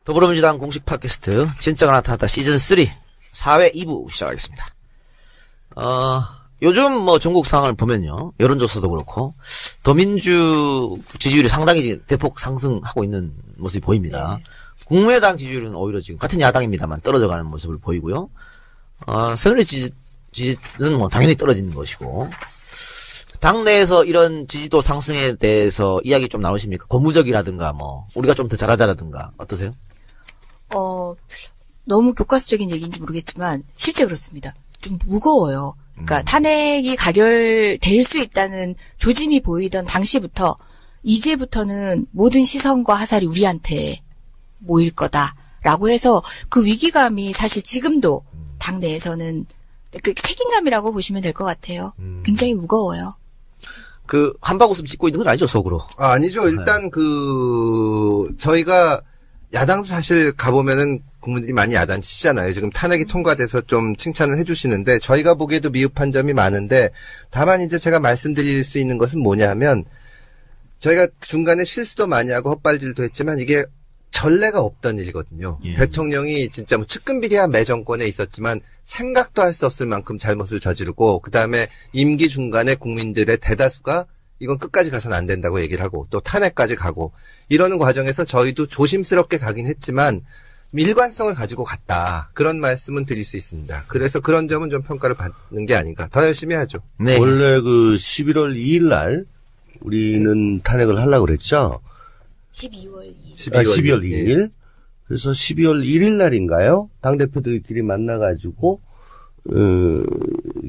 더불어민주당 공식 팟캐스트 진짜가 나타났다 시즌3 4회 2부 시작하겠습니다. 요즘 뭐 전국 상황을 보면요, 여론조사도 그렇고 더민주 지지율이 상당히 대폭 상승하고 있는 모습이 보입니다. 국민의당 지지율은 오히려 지금 같은 야당입니다만 떨어져가는 모습을 보이고요. 새누리 지지는 뭐 당연히 떨어지는 것이고, 당내에서 이런 지지도 상승에 대해서 이야기 좀 나오십니까? 고무적이라든가 뭐 우리가 좀 더 잘하자라든가 어떠세요? 너무 교과서적인 얘기인지 모르겠지만 실제 그렇습니다. 좀 무거워요. 그러니까 탄핵이 가결될 수 있다는 조짐이 보이던 당시부터 이제부터는 모든 시선과 화살이 우리한테 모일 거다라고 해서 그 위기감이 사실 지금도 당내에서는 그 책임감이라고 보시면 될 것 같아요. 굉장히 무거워요. 한바구음 짓고 있는 건 아니죠, 속으로? 아니죠. 일단 저희가 야당도 사실 가보면은 국민들이 많이 야단치잖아요. 지금 탄핵이 통과돼서 좀 칭찬을 해주시는데 저희가 보기에도 미흡한 점이 많은데, 다만 이제 제가 말씀드릴 수 있는 것은 뭐냐 하면, 저희가 중간에 실수도 많이 하고 헛발질도 했지만 이게 전례가 없던 일이거든요. 예. 대통령이 진짜 뭐 측근비리야 매 정권에 있었지만 생각도 할 수 없을 만큼 잘못을 저지르고, 그 다음에 임기 중간에 국민들의 대다수가 이건 끝까지 가서는 안 된다고 얘기를 하고 또 탄핵까지 가고 이러는 과정에서 저희도 조심스럽게 가긴 했지만 일관성을 가지고 갔다, 그런 말씀은 드릴 수 있습니다. 그래서 그런 점은 좀 평가를 받는 게 아닌가. 더 열심히 하죠. 네. 원래 11월 2일 날 우리는 탄핵을 하려고 그랬죠. 12월 2일. 12월 2일. 그래서 12월 1일 날인가요? 당대표들끼리 만나가지고,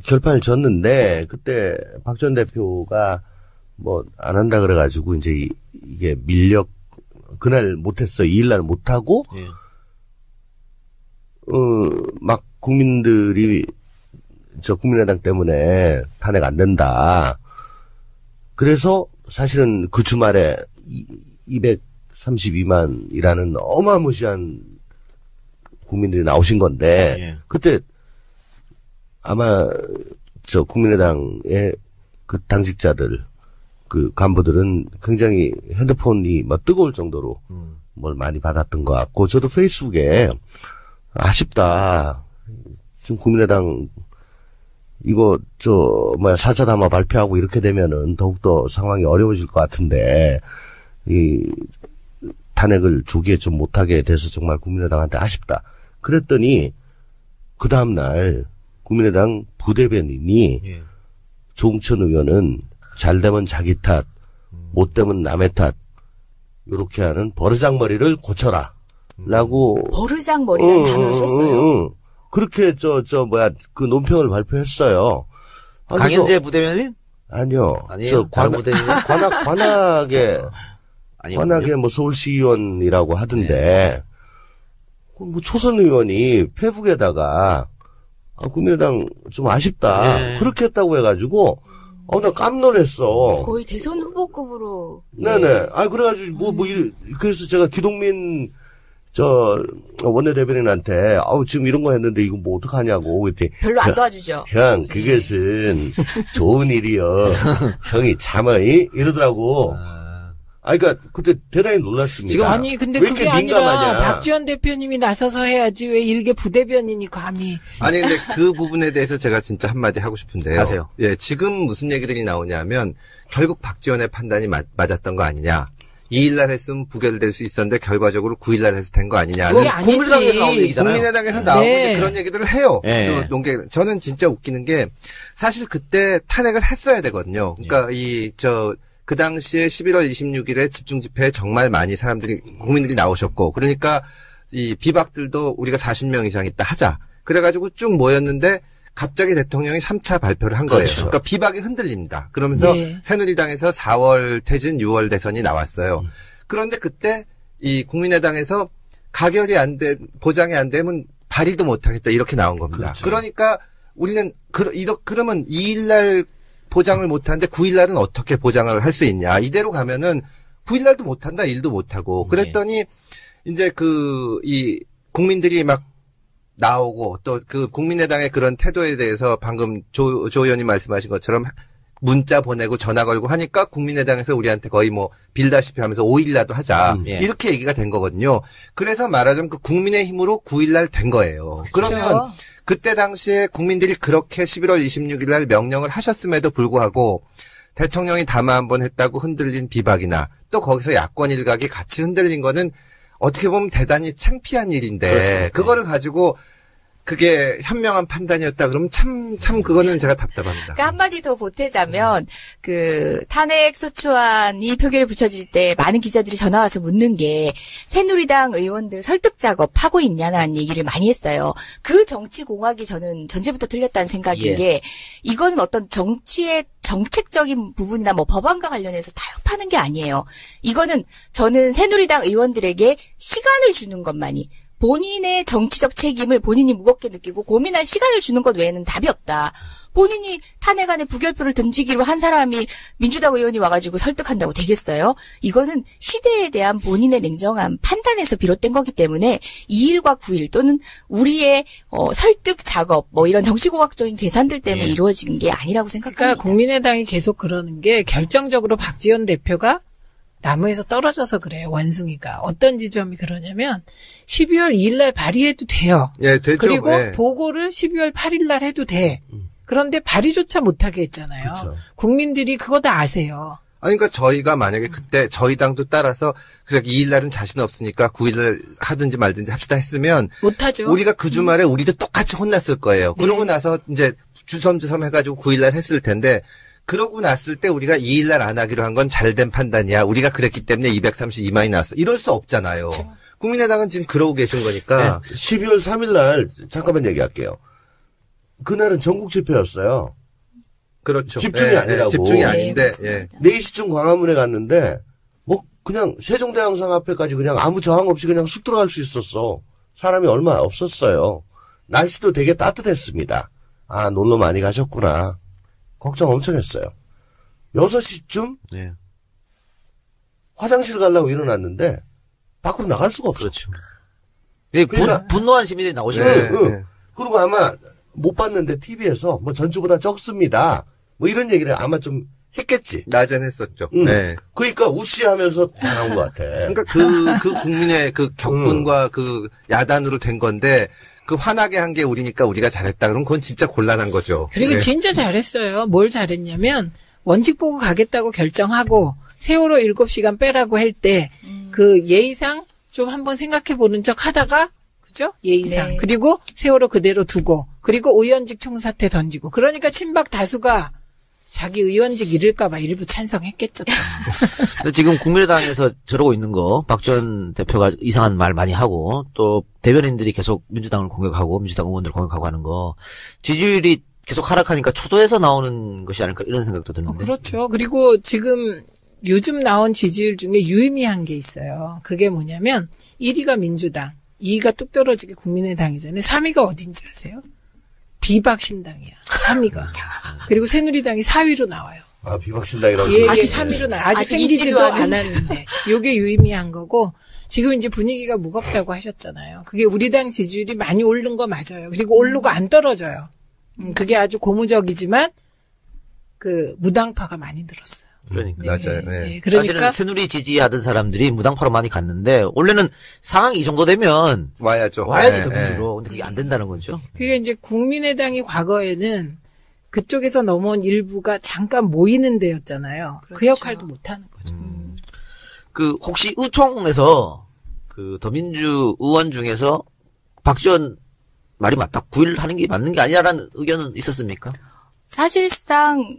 결판을 졌는데, 그때 박 전 대표가 뭐, 안 한다 그래가지고, 이제 이게 그날 못했어. 2일 날 못하고, 막 국민들이, 국민의당 때문에 탄핵 안 된다. 그래서 사실은 그 주말에 232만이라는 어마무시한 국민들이 나오신 건데, 그때 아마 국민의당의 그 당직자들, 그 간부들은 굉장히 핸드폰이 막 뜨거울 정도로 뭘 많이 받았던 것 같고, 저도 페이스북에 아쉽다. 지금 국민의당 이거 4차 담화 발표하고 이렇게 되면은 더욱더 상황이 어려워질 것 같은데, 탄핵을 조기에 좀 못하게 돼서 정말 국민의당한테 아쉽다. 그랬더니 그 다음날 국민의당 부대변인이 조응천 의원은 잘 되면 자기 탓, 못 되면 남의 탓, 요렇게 하는 버르장머리를 고쳐라 라고. 버르장머리라는 단어를 썼어요. 그렇게 그 논평을 발표했어요. 강현재 부대변인? 아니요. 아니에요. 관악에 뭐 서울시의원이라고 하던데, 뭐 초선 의원이 페북에다가 국민의당 좀 아쉽다. 그렇게 했다고 해가지고, 나 깜놀했어. 거의 대선 후보급으로. 네네. 그래가지고 그래서 제가 기동민 원내대변인한테, 지금 이런 거 했는데 이거 뭐 어떡하냐고 그랬더니, 별로 안 도와주죠. 형, 그것은 좋은 일이요. 형이 참아, 이러더라고. 그러니까 그때 대단히 놀랐습니다. 지금 근데 왜 그게 이렇게 민감하냐. 아니라 박지원 대표님이 나서서 해야지 왜 일개 부대변인이 감히. 아니 근데 그 부분에 대해서 제가 진짜 한마디 하고 싶은데요. 하세요. 지금 무슨 얘기들이 나오냐면 결국 박지원의 판단이 맞았던 거 아니냐. 2일날 했으면 부결될 수 있었는데 결과적으로 9일날 해서 된 거 아니냐는. 그게 아니지. 국민의당에서 나오는 얘기잖아요. 국민의당에서 나오고 이제 그런 얘기들을 해요. 저는 진짜 웃기는 게, 사실 그때 탄핵을 했어야 되거든요. 그러니까 그 당시에 11월 26일에 집중 집회에 정말 많이 국민들이 나오셨고, 그러니까 이 비박들도 우리가 40명 이상 있다 하자. 그래가지고 쭉 모였는데 갑자기 대통령이 3차 발표를 한 거예요. 그러니까 비박이 흔들립니다. 그러면서 새누리당에서 4월 퇴진, 6월 대선이 나왔어요. 그런데 그때 이 국민의당에서 가결이 보장이 안 되면 발의도 못하겠다, 이렇게 나온 겁니다. 그렇죠. 그러니까 우리는 그러면 2일날 보장을 못하는데 9일날은 어떻게 보장을 할 수 있냐. 이대로 가면은 9일날도 못한다, 1도 못하고. 그랬더니 이제 이 국민들이 막 나오고, 또 그 국민의당의 그런 태도에 대해서 방금 조 의원님 말씀하신 것처럼 문자 보내고 전화 걸고 하니까 국민의당에서 우리한테 거의 뭐 빌다시피 하면서 5일날도 하자. 예. 이렇게 얘기가 된 거거든요. 그래서 말하자면 그 국민의힘으로 9일날 된 거예요. 그렇죠. 그러면 그때 당시에 국민들이 그렇게 11월 26일날 명령을 하셨음에도 불구하고 대통령이 담화 한번 했다고 흔들린 비박이나 또 거기서 야권 일각이 같이 흔들린 거는 어떻게 보면 대단히 창피한 일인데 그렇습니다. 그거를 가지고 그게 현명한 판단이었다 그러면 참 그거는 제가 답답합니다. 그러니까 한마디 더 보태자면 그 탄핵 소추안이 표결에 붙여질 때 많은 기자들이 전화 와서 묻는 게 새누리당 의원들 설득 작업하고 있냐라는 얘기를 많이 했어요. 그 정치 공학이 저는 전제부터 틀렸다는 생각인 예. 게 이거는 어떤 정치의 정책적인 부분이나 뭐 법안과 관련해서 타협하는 게 아니에요. 이거는 저는 새누리당 의원들에게 시간을 주는 것만이 본인의 정치적 책임을 본인이 무겁게 느끼고 고민할 시간을 주는 것 외에는 답이 없다. 본인이 탄핵안에 부결표를 던지기로 한 사람이 민주당 의원이 와가지고 설득한다고 되겠어요? 이거는 시대에 대한 본인의 냉정한 판단에서 비롯된 거기 때문에 2일과 9일 또는 우리의 설득 작업 뭐 이런 정치공학적인 계산들 때문에 이루어진 게 아니라고 생각합니다. 그러니까 국민의당이 계속 그러는 게 결정적으로 박지원 대표가 나무에서 떨어져서 그래요. 원숭이가. 어떤 지점이 그러냐면 12월 2일 날 발의해도 돼요. 예, 되죠. 그리고 예. 보고를 12월 8일 날 해도 돼. 그런데 발의조차 못하게 했잖아요. 그렇죠. 국민들이 그거 다 아세요. 아니, 그러니까 저희가 만약에 그때 저희 당도 따라서 그래 2일 날은 자신 없으니까 9일 날 하든지 말든지 합시다 했으면 못하죠. 우리가 그 주말에 우리도 똑같이 혼났을 거예요. 그러고 나서 이제 주섬주섬 해가지고 9일 날 했을 텐데 그러고 났을 때 우리가 2일 날 안 하기로 한 건 잘된 판단이야. 우리가 그랬기 때문에 232만이 나왔어. 이럴 수 없잖아요. 그렇죠. 국민의당은 지금 그러고 계신 거니까. 12월 3일 날 잠깐만 얘기할게요. 그날은 전국 집회였어요. 그렇죠. 집중이 예, 아니라고. 집중이 네, 아닌데. 맞습니다. 예. 4시쯤 광화문에 갔는데 뭐 그냥 세종대왕상 앞에까지 그냥 아무 저항 없이 그냥 쑥 들어갈 수 있었어. 사람이 얼마 없었어요. 날씨도 되게 따뜻했습니다. 아, 놀러 많이 가셨구나. 걱정 엄청 했어요. 6시쯤 네. 화장실 가려고 일어났는데 밖으로 나갈 수가 없어. 그렇죠. 그러니까- 분노한 시민들이 나오시는 거예요. 네. 그리고 아마 못 봤는데 TV에서 뭐 전주보다 적습니다. 뭐 이런 얘기를 아마 좀 했겠지. 낮엔 했었죠. 응. 네. 그러니까 우시하면서 나온 것 같아. 그러니까 그 국민의 그 격분과 그 야단으로 된 건데 그 화나게 한 게 우리니까 우리가 잘했다. 그럼 그건 진짜 곤란한 거죠. 그리고 네. 진짜 잘했어요. 뭘 잘했냐면 원칙 보고 가겠다고 결정하고 세월호 7시간 빼라고 할 때 그 예의상 좀 한번 생각해 보는 척 하다가 그죠? 예의상. 네. 그리고 세월호 그대로 두고 그리고 의원직 총사퇴 던지고 그러니까 친박 다수가 자기 의원직 잃을까 봐 일부 찬성했겠죠. 또. 근데 지금 국민의당에서 저러고 있는 거, 박 전 대표가 이상한 말 많이 하고, 또 대변인들이 계속 민주당을 공격하고, 민주당 의원들을 공격하고 하는 거, 지지율이 계속 하락하니까 초조해서 나오는 것이 아닐까, 이런 생각도 드는데. 그렇죠. 그리고 지금 요즘 나온 지지율 중에 유의미한 게 있어요. 그게 뭐냐면 1위가 민주당, 2위가 뚝 떨어지게 국민의당이잖아요. 3위가 어딘지 아세요? 비박신당이야. 3위가. 그리고 새누리당이 4위로 나와요. 아, 비박신당이라고. 예, 아직 3위로 나와요. 아직 아직 생기지도 있지도 않은. 않았는데. 요게 유의미한 거고, 지금 이제 분위기가 무겁다고 하셨잖아요. 그게 우리 당 지지율이 많이 오른 거 맞아요. 그리고 오르고 안 떨어져요. 그게 아주 고무적이지만, 그, 무당파가 많이 늘었어요. 그러니까. 맞아요. 네. 예, 그러니까. 사실은 새누리 지지하던 사람들이 무당파로 많이 갔는데, 원래는 상황이 이 정도 되면, 와야죠. 와야지 네, 더민주로. 근데 그게 안 된다는 거죠. 그게 이제 국민의당이 과거에는 그쪽에서 넘어온 일부가 잠깐 모이는 데였잖아요. 그 그렇죠. 역할도 못하는 거죠. 혹시 의총에서, 더민주 의원 중에서, 박지원 말이 맞다. 9일 하는 게 맞는 게 아니라는 의견은 있었습니까? 사실상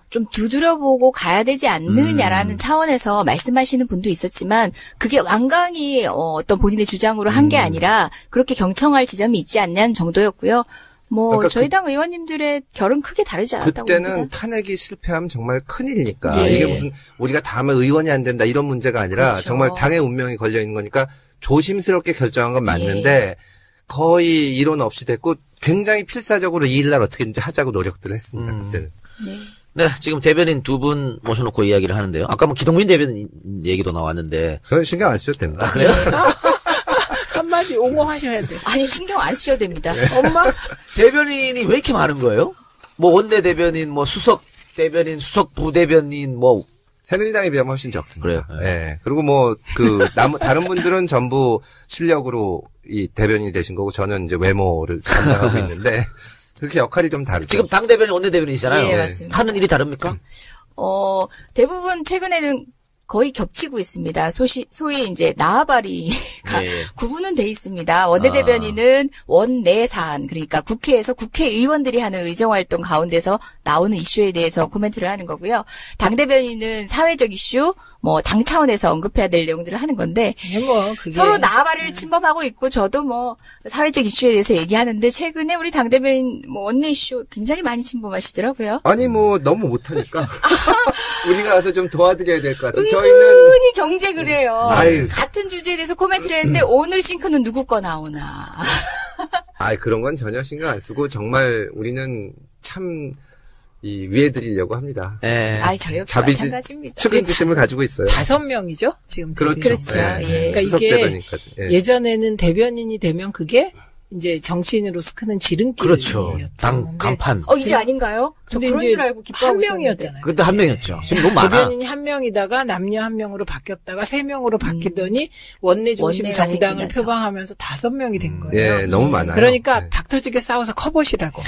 좀 두드려보고 가야 되지 않느냐라는 차원에서 말씀하시는 분도 있었지만 그게 완강히 어떤 본인의 주장으로 한 게 아니라 그렇게 경청할 지점이 있지 않냐는 정도였고요. 뭐 그러니까 저희 당 의원님들의 결은 크게 다르지 않았다고 그때는 봅니다. 탄핵이 실패하면 정말 큰일이니까. 예. 이게 무슨 우리가 다음에 의원이 안 된다 이런 문제가 아니라 그렇죠. 정말 당의 운명이 걸려 있는 거니까 조심스럽게 결정한 건 맞는데 거의 이론 없이 됐고 굉장히 필사적으로 2일 날 어떻게든지 하자고 노력들을 했습니다. 그때는. 네. 네, 지금 대변인 두 분 모셔놓고 이야기를 하는데요. 아까 뭐 기동민 대변인 얘기도 나왔는데. 그건 신경 안 쓰셔도 됩니다. 그래요? 한마디 옹호하셔야 돼. 아니 신경 안 쓰셔도 됩니다. 엄마? 대변인이 왜 이렇게 많은 거예요? 뭐 원내 대변인, 뭐 수석 대변인, 수석 부대변인, 뭐. 새누리당에 비하면 훨씬 적습니다. 그래요. 네. 그리고 뭐, 다른 분들은 전부 실력으로 이 대변인이 되신 거고, 저는 이제 외모를 담당하고 있는데, 그렇게 역할이 좀 다르죠. 지금 당 대변인, 원내 대변인이시잖아요. 예, 맞습니다. 하는 일이 다릅니까? 대부분 최근에는 거의 겹치고 있습니다. 소위 이제 나와바리가 예. 구분은 돼 있습니다. 원내대변인은 원내 사안, 그러니까 국회에서 국회의원들이 하는 의정활동 가운데서 나오는 이슈에 대해서 코멘트를 하는 거고요. 당대변인은 사회적 이슈, 뭐 당 차원에서 언급해야 될 내용들을 하는 건데 뭐 그게 서로 나와바리를 침범하고 있고 저도 뭐 사회적 이슈에 대해서 얘기하는데 최근에 우리 당대변인 뭐 원내 이슈 굉장히 많이 침범하시더라고요. 아니 뭐 너무 못하니까 우리가 와서 좀 도와드려야 될 것 같아요. 은근히 경쟁을 해요. 아유. 같은 주제에 대해서 코멘트를 했는데 오늘 싱크는 누구 거 나오나. 그런 건 전혀 신경 안 쓰고 정말 우리는 참 위해 드리려고 합니다. 예. 저 역시 마찬가지입니다. 측은지심을 가지고 있어요. 5명이죠 지금. 그렇죠. 그렇죠. 예. 그러니까 수석 이게 대변인까지. 예. 예전에는 대변인이 되면 그게 이제 정치인으로서 크는 지름길이었죠. 그렇죠. 당 간판. 이제 아닌가요? 저 근데 그런 이제 줄 알고 기뻐하고 한 명이었잖아요. 그때 한 명이었죠. 지금 너무 많아. 대변인이 한 명이다가 남녀 한 명으로 바뀌었다가 3명으로 바뀌더니 원내 중심 원내가 정당을 생기면서. 표방하면서 5명이 된 거예요. 예, 너무 많아요. 그러니까 네. 닥터지게 싸워서 커보시라고.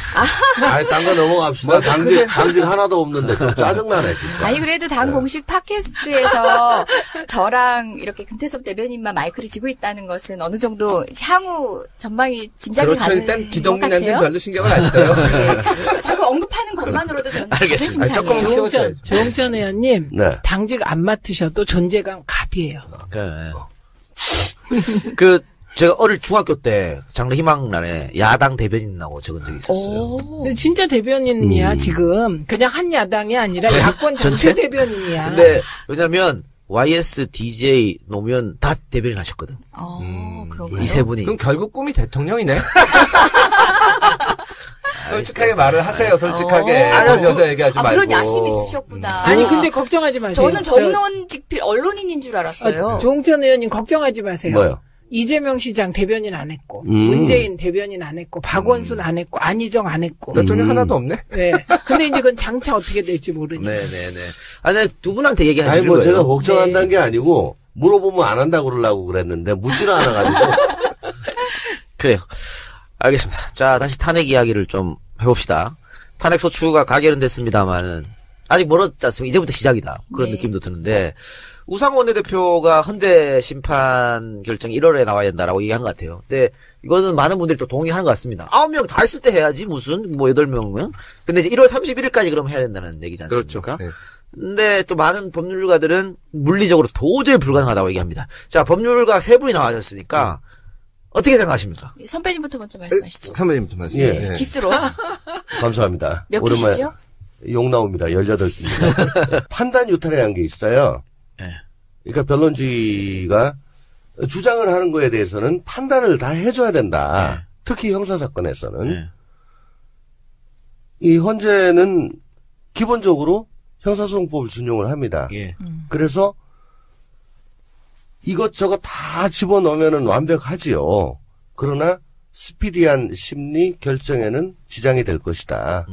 딴 거 넘어갑시다. 당직 하나도 없는데 좀 짜증나네, 진짜. 아니 그래도 당 공식 팟캐스트에서 저랑 이렇게 금태섭 대변인만 마이크를 쥐고 있다는 것은 어느 정도 향후 전망이 짐작이 그렇죠. 가는 일단 것 기동민한테는 같아요. 별로 신경을 안 써요. 자꾸 언급하는 것만으로도 저는 알겠습니다. 조금 심상해요. 키워줘야죠. 조홍천 의원님, 네. 당직 안 맡으셔도 존재감 갑이에요. 제가 중학교 때 장래희망란에 야당 대변인이라고 적은 적이 있었어요. 근데 진짜 대변인이야, 지금. 그냥 한 야당이 아니라 야권 전체 전체? 대변인이야. 근데, 왜냐면, YS, DJ, 노무현 다 대변인 하셨거든. 그런가요? 이 세 분이. 그럼 결국 꿈이 대통령이네. 솔직하게 말을 하세요. 솔직하게. 돌려서 얘기하지 말고. 그런 야심이 있으셨구나. 아니, 근데 걱정하지 마세요. 저는 전론직필 언론인인 줄 알았어요. 조홍천 의원님 걱정하지 마세요. 뭐요? 이재명 시장 대변인 안 했고, 문재인 대변인 안 했고, 박원순 안 했고, 안희정 안 했고. 대통령 하나도 없네? 네. 근데 이제 그건 장차 어떻게 될지 모르니까. 네네네. 아니, 두 분한테 얘기하는 아니, 뭐, 거예요. 제가 걱정한다는 게 아니고, 물어보면 안 한다고 그러려고 그랬는데, 묻지를 않아가지고. 그래요. 알겠습니다. 자, 다시 탄핵 이야기를 좀 해봅시다. 탄핵 소추가 가결은 됐습니다만은, 아직 멀었지 않습니까? 이제부터 시작이다. 그런 네. 느낌도 드는데, 우상호 원내대표가 헌재 심판 결정이 1월에 나와야 된다라고 얘기한 것 같아요. 근데 이거는 많은 분들이 또 동의하는 것 같습니다. 9명 다 했을 때 해야지, 무슨, 8명은. 근데 이제 1월 31일까지 그럼 해야 된다는 얘기지 않습니까? 그렇죠. 네. 근데 또 많은 법률가들은 물리적으로 도저히 불가능하다고 얘기합니다. 자, 법률가 3분이 나와졌으니까, 어떻게 생각하십니까? 선배님부터 먼저 말씀하시죠. 선배님부터 말씀. 예. 기스로. 감사합니다. 몇 오랜만에 기시죠? 욕 나옵니다. 18기입니다. 판단 유탈이라는 게 있어요. 예. 그러니까 변론주의가 주장을 하는 거에 대해서는 판단을 다 해줘야 된다. 예. 특히 형사사건에서는. 예. 이 헌재는 기본적으로 형사소송법을 준용을 합니다. 예. 그래서 이것저것 다 집어넣으면 완벽하지요. 그러나 스피디한 심리 결정에는 지장이 될 것이다.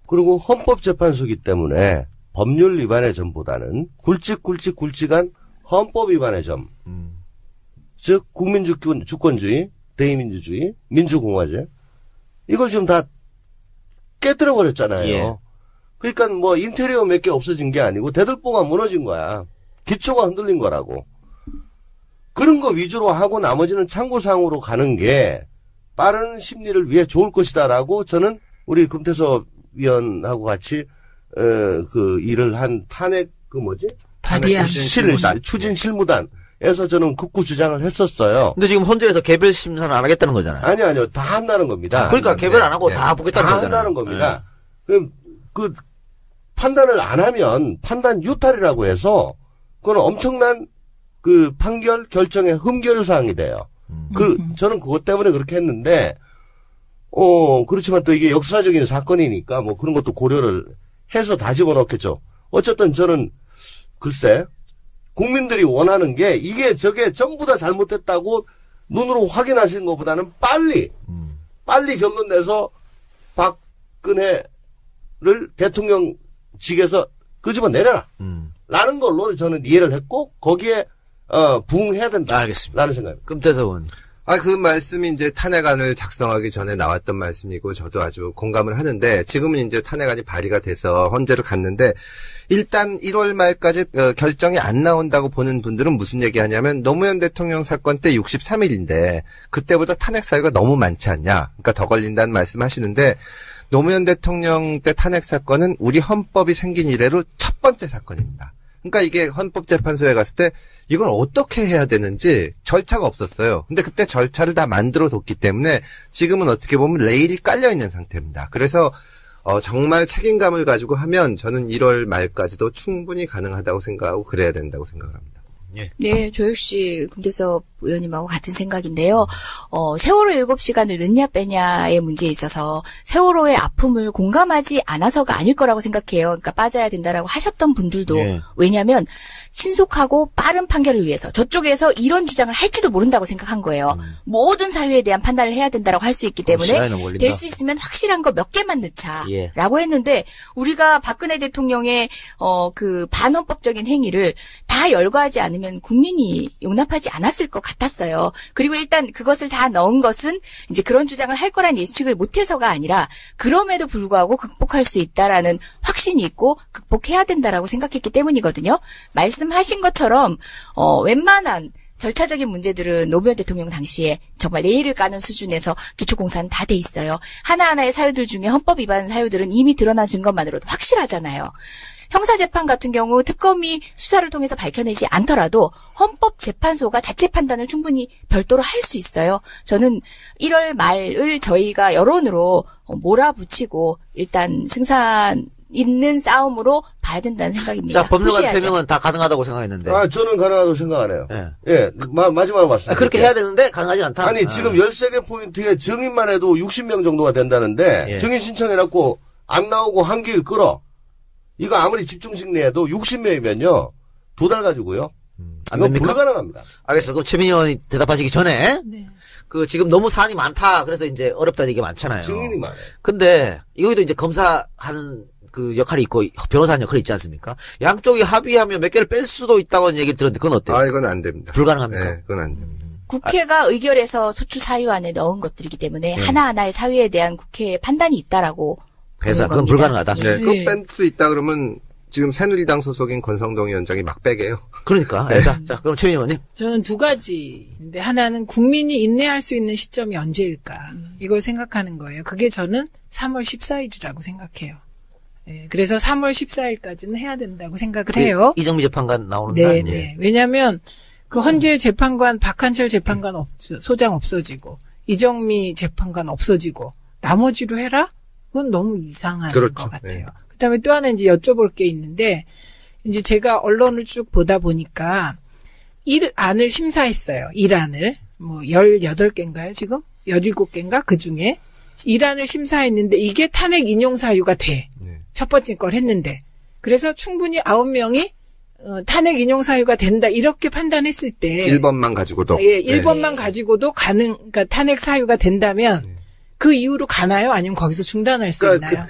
그리고 헌법재판소이기 때문에 법률 위반의 점보다는 굵직한 헌법 위반의 점. 즉 국민주권주의, 대의민주주의, 민주공화제 이걸 지금 다 깨뜨려 버렸잖아요. 예. 그러니까 뭐 인테리어 몇 개 없어진 게 아니고 대들보가 무너진 거야. 기초가 흔들린 거라고. 그런 거 위주로 하고 나머지는 참고사항으로 가는 게 빠른 심리를 위해 좋을 것이다라고 저는 우리 금태섭 위원하고 같이 그 일을 한 탄핵 다리야. 추진 실무단에서 저는 극구 주장을 했었어요. 근데 지금 헌재에서 개별 심사는 안 하겠다는 거잖아요. 아니요. 다 한다는 겁니다. 그러니까 개별 안 하고 네. 다 보겠다는 다 거잖아요. 한다는 겁니다. 그럼 그 판단을 안 하면 판단 유탈이라고 해서 그건 엄청난 그 판결 결정의 흠결 사항이 돼요. 저는 그것 때문에 그렇게 했는데 그렇지만 또 이게 역사적인 사건이니까 뭐 그런 것도 고려를 해서 다 집어넣겠죠. 어쨌든 저는 글쎄 국민들이 원하는 게 이게 저게 전부 다 잘못됐다고 눈으로 확인하시는 것보다는 빨리 결론 내서 박근혜 대통령직에서 끄집어내려라. 라는 걸로 저는 이해를 했고, 거기에, 부응해야 된다. 알겠습니다. 라는 생각입니다. 금태섭 의원. 그 말씀이 이제 탄핵안을 작성하기 전에 나왔던 말씀이고, 저도 아주 공감을 하는데, 지금은 이제 탄핵안이 발의가 돼서 헌재로 갔는데, 일단 1월 말까지 결정이 안 나온다고 보는 분들은 무슨 얘기 하냐면, 노무현 대통령 사건 때 63일인데, 그때보다 탄핵 사유가 너무 많지 않냐. 그러니까 더 걸린다는 말씀 하시는데, 노무현 대통령 때 탄핵 사건은 우리 헌법이 생긴 이래로 첫 번째 사건입니다. 그러니까 이게 헌법재판소에 갔을 때 이걸 어떻게 해야 되는지 절차가 없었어요. 근데 그때 절차를 다 만들어 뒀기 때문에 지금은 어떻게 보면 레일이 깔려 있는 상태입니다. 그래서 정말 책임감을 가지고 하면 저는 1월 말까지도 충분히 가능하다고 생각하고 그래야 된다고 생각을 합니다. 예. 네, 조 역시 금태섭 의원님하고 같은 생각인데요. 세월호 7시간을 넣냐 빼냐의 문제에 있어서 세월호의 아픔을 공감하지 않아서가 아닐 거라고 생각해요. 그러니까 빠져야 된다라고 하셨던 분들도 예. 왜냐하면 신속하고 빠른 판결을 위해서 저쪽에서 이런 주장을 할지도 모른다고 생각한 거예요. 모든 사유에 대한 판단을 해야 된다라고 할 수 있기 때문에 될 수 있으면 확실한 거 몇 개만 넣자라고 했는데 우리가 박근혜 대통령의 그 반헌법적인 행위를 다 열거하지 않으면 국민이 용납하지 않았을 것 같았어요. 그리고 일단 그것을 다 넣은 것은 이제 그런 주장을 할 거란 예측을 못해서가 아니라 그럼에도 불구하고 극복할 수 있다라는 확신이 있고 극복해야 된다라고 생각했기 때문이거든요. 말씀하신 것처럼 웬만한 절차적인 문제들은 노무현 대통령 당시에 정말 레일을 까는 수준에서 기초공사는 다 돼 있어요. 하나하나의 사유들 중에 헌법 위반 사유들은 이미 드러난 증거만으로도 확실하잖아요. 형사재판 같은 경우 특검이 수사를 통해서 밝혀내지 않더라도 헌법재판소가 자체 판단을 충분히 별도로 할 수 있어요. 저는 1월 말을 저희가 여론으로 몰아붙이고 일단 승산 있는 싸움으로 봐야 된다는 생각입니다. 자, 법률가 3명은 다 가능하다고 생각했는데. 저는 가능하다고 생각 안 해요. 예. 마지막으로 말씀. 그렇게 해야 되는데 가능하지 않다. 아니, 지금 13개 포인트에 증인만 해도 60명 정도가 된다는데, 증인 신청해놓고 안 나오고 한 길 끌어. 이거 아무리 집중식 내도 60명이면요, 2달 가지고요. 이건 불가능합니다. 알겠습니다. 그럼 최민희 의원이 대답하시기 전에, 지금 너무 사안이 많다. 그래서 이제 어렵다는 얘기 많잖아요. 증인이 많아요. 근데, 여기도 이제 검사하는 그 역할이 있고, 변호사하는 역할이 있지 않습니까? 양쪽이 합의하면 몇 개를 뺄 수도 있다고 얘기를 들었는데, 그건 어때요? 이건 안 됩니다. 불가능합니까? 네, 그건 안 됩니다. 국회가 의결해서 소추 사유안에 넣은 것들이기 때문에 하나하나의 사유에 대한 국회의 판단이 있다라고 그래서 그건 불가능하다. 네, 그거 뺄 수 있다 그러면 지금 새누리당 소속인 권성동 위원장이 막 빼게요. 그러니까. 자, 그럼 최민희 의원님. 저는 두 가지인데 하나는 국민이 인내할 수 있는 시점이 언제일까 이걸 생각하는 거예요. 그게 저는 3월 14일이라고 생각해요. 네, 그래서 3월 14일까지는 해야 된다고 생각을 해요. 이정미 재판관 나오는 날. 날. 네. 왜냐하면 그 헌재 재판관 박한철 재판관 소장 없어지고 이정미 재판관 없어지고 나머지로 해라? 그건 너무 이상한 그렇죠. 것 같아요. 그다음에 또 하나 이제 여쭤볼 게 있는데 이제 제가 언론을 쭉 보다 보니까 1안을 심사했어요. 1안을. 뭐 18개인가요, 지금? 17개인가? 그중에 1안을 심사했는데 이게 탄핵 인용 사유가 돼. 첫 번째 걸 했는데. 그래서 충분히 9명이 탄핵 인용 사유가 된다. 이렇게 판단했을 때 1번만 가지고도. 예, 1번만 가지고도 그러니까 탄핵 사유가 된다면 그 이후로 가나요? 아니면 거기서 중단할 수 있나요?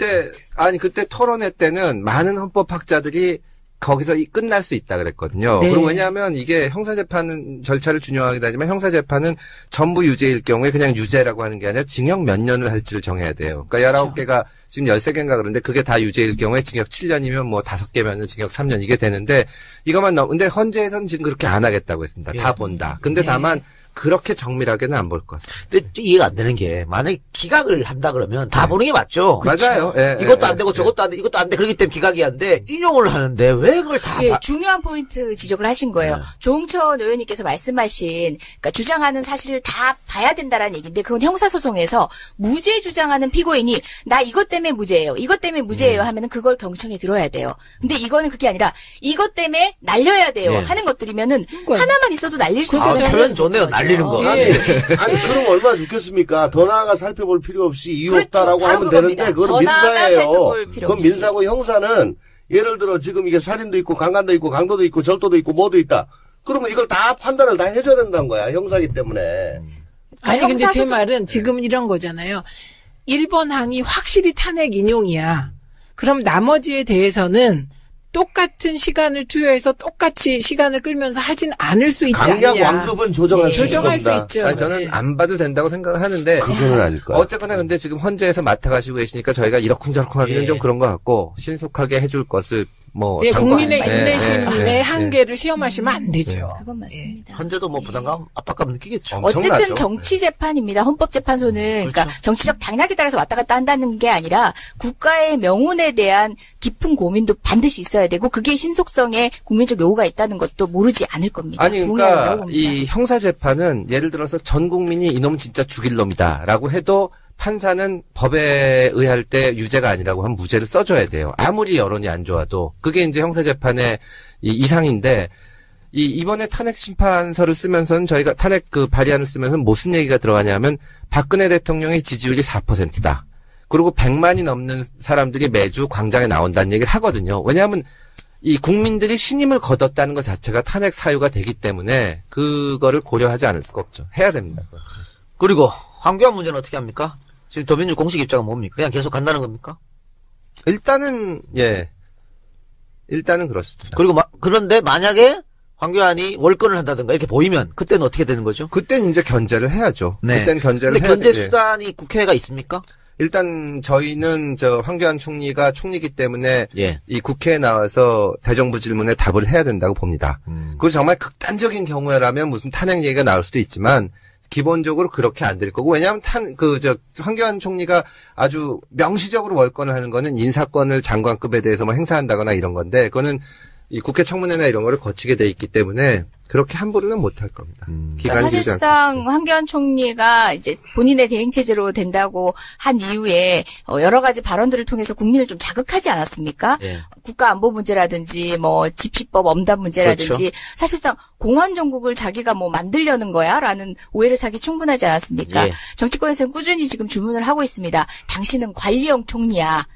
그때 토론회 때는 많은 헌법학자들이 거기서 끝날 수 있다 그랬거든요. 네. 그리고 왜냐하면 이게 형사재판은 절차를 중요하긴 하지만 형사재판은 전부 유죄일 경우에 그냥 유죄라고 하는 게 아니라 징역 몇 년을 할지를 정해야 돼요. 그러니까 19개가 지금 13개인가 그런데 그게 다 유죄일 경우에 징역 7년이면 뭐 5개면 징역 3년 이게 되는데 이것만 근데 헌재에서는 지금 그렇게 안 하겠다고 했습니다. 다 본다. 근데 다만 그렇게 정밀하게는 안 볼 것 같습니다. 근데 이해가 안 되는 게 만약에 기각을 한다 그러면 다 보는 게 맞죠. 맞아요. 이것도 안 되고 저것도 안 돼, 이것도 안 돼. 그렇기 때문에 기각이 안 돼. 인용을 하는데 왜 그걸 다 중요한 포인트 지적을 하신 거예요. 조홍천 의원님께서 말씀하신 그러니까 주장하는 사실을 다 봐야 된다라는 얘기인데 그건 형사소송에서 무죄 주장하는 피고인이 나 이것 때문에 무죄예요. 이것 때문에 무죄예요 하면은 그걸 경청에 들어야 돼요. 근데 이거는 그게 아니라 이것 때문에 날려야 돼요 하는 것들이면은 하나만 있어도 날릴 수 있어요. 표현 좋네요. 날리는 거. 아니, 그럼 얼마나 좋겠습니까? 더 나아가 살펴볼 필요 없이 이유 없다라고 하면 되는데, 그건 민사예요. 그건 민사고 형사는, 예를 들어 지금 이게 살인도 있고, 강간도 있고, 강도도 있고, 절도도 있고, 뭐도 있다. 그러면 이걸 다 판단을 다 해줘야 된다는 거야, 형사기 때문에. 아니, 근데 제 말은 지금 이런 거잖아요. 1번 항이 확실히 탄핵 인용이야. 그럼 나머지에 대해서는 똑같은 시간을 투여해서 똑같이 시간을 끌면서 하진 않을 수 있지 않냐. 강약 완급은 조정할 수 있을 조정할 수 겁니다. 있죠. 아니, 저는 안 봐도 된다고 생각을 하는데. 그거는 아닐 거예요. 어쨌거나 근데 지금 헌재에서 맡아가시고 계시니까 저희가 이러쿵저러쿵 하기는 좀 그런 것 같고, 신속하게 해줄 것을 뭐. 국민의 인내심의 한계를 시험하시면 안 되죠. 그건 맞습니다. 헌재도 뭐 부담감, 압박감 느끼겠죠. 어쨌든 정치 재판입니다. 헌법재판소는 그렇죠. 그러니까 정치적 당락에 따라서 왔다 갔다 한다는 게 아니라 국가의 명운에 대한 깊은 고민도 반드시 있어야 되고 그게 신속성에 국민적 요구가 있다는 것도 모르지 않을 겁니다. 아니 그러니까 이 형사 재판은 예를 들어서 전 국민이 이놈 진짜 죽일 놈이다라고 해도 판사는 법에 의할 때 유죄가 아니라고 하면 무죄를 써줘야 돼요. 아무리 여론이 안 좋아도. 그게 이제 형사재판의 이상인데, 이번에 탄핵 심판서를 쓰면서는 저희가 탄핵 발의안을 쓰면서는 무슨 얘기가 들어가냐면, 박근혜 대통령의 지지율이 4%다. 그리고 100만이 넘는 사람들이 매주 광장에 나온다는 얘기를 하거든요. 왜냐하면, 이 국민들이 신임을 거뒀다는 것 자체가 탄핵 사유가 되기 때문에, 그거를 고려하지 않을 수가 없죠. 해야 됩니다. 그리고, 황교안 문제는 어떻게 합니까? 지금 더민주 공식 입장은 뭡니까? 그냥 계속 간다는 겁니까? 일단은 그렇습니다. 그리고 그런데 만약에 황교안이 월권을 한다든가 이렇게 보이면 그때는 어떻게 되는 거죠? 그때는 이제 견제를 해야죠. 네. 그때는 견제를 근데 해야 견제 되지. 수단이 국회가 있습니까? 일단 저희는 황교안 총리가 총리이기 때문에 예. 이 국회에 나와서 대정부 질문에 답을 해야 된다고 봅니다. 그리고 정말 극단적인 경우라면 무슨 탄핵 얘기가 나올 수도 있지만 기본적으로 그렇게 안 될 거고, 왜냐하면 황교안 총리가 아주 명시적으로 월권을 하는 거는 인사권을 장관급에 대해서 뭐 행사한다거나 이런 건데, 그거는 이 국회 청문회나 이런 거를 거치게 돼 있기 때문에 그렇게 함부로는 못 할 겁니다. 그러니까 사실상 황교안 총리가 이제 본인의 대행 체제로 된다고 한 이후에 여러 가지 발언들을 통해서 국민을 좀 자극하지 않았습니까? 예. 국가 안보 문제라든지 뭐 집시법 엄단 문제라든지 그렇죠. 사실상 공안 정국을 자기가 뭐 만들려는 거야라는 오해를 사기 충분하지 않았습니까? 예. 정치권에서는 꾸준히 지금 주문을 하고 있습니다. 당신은 관리형 총리야.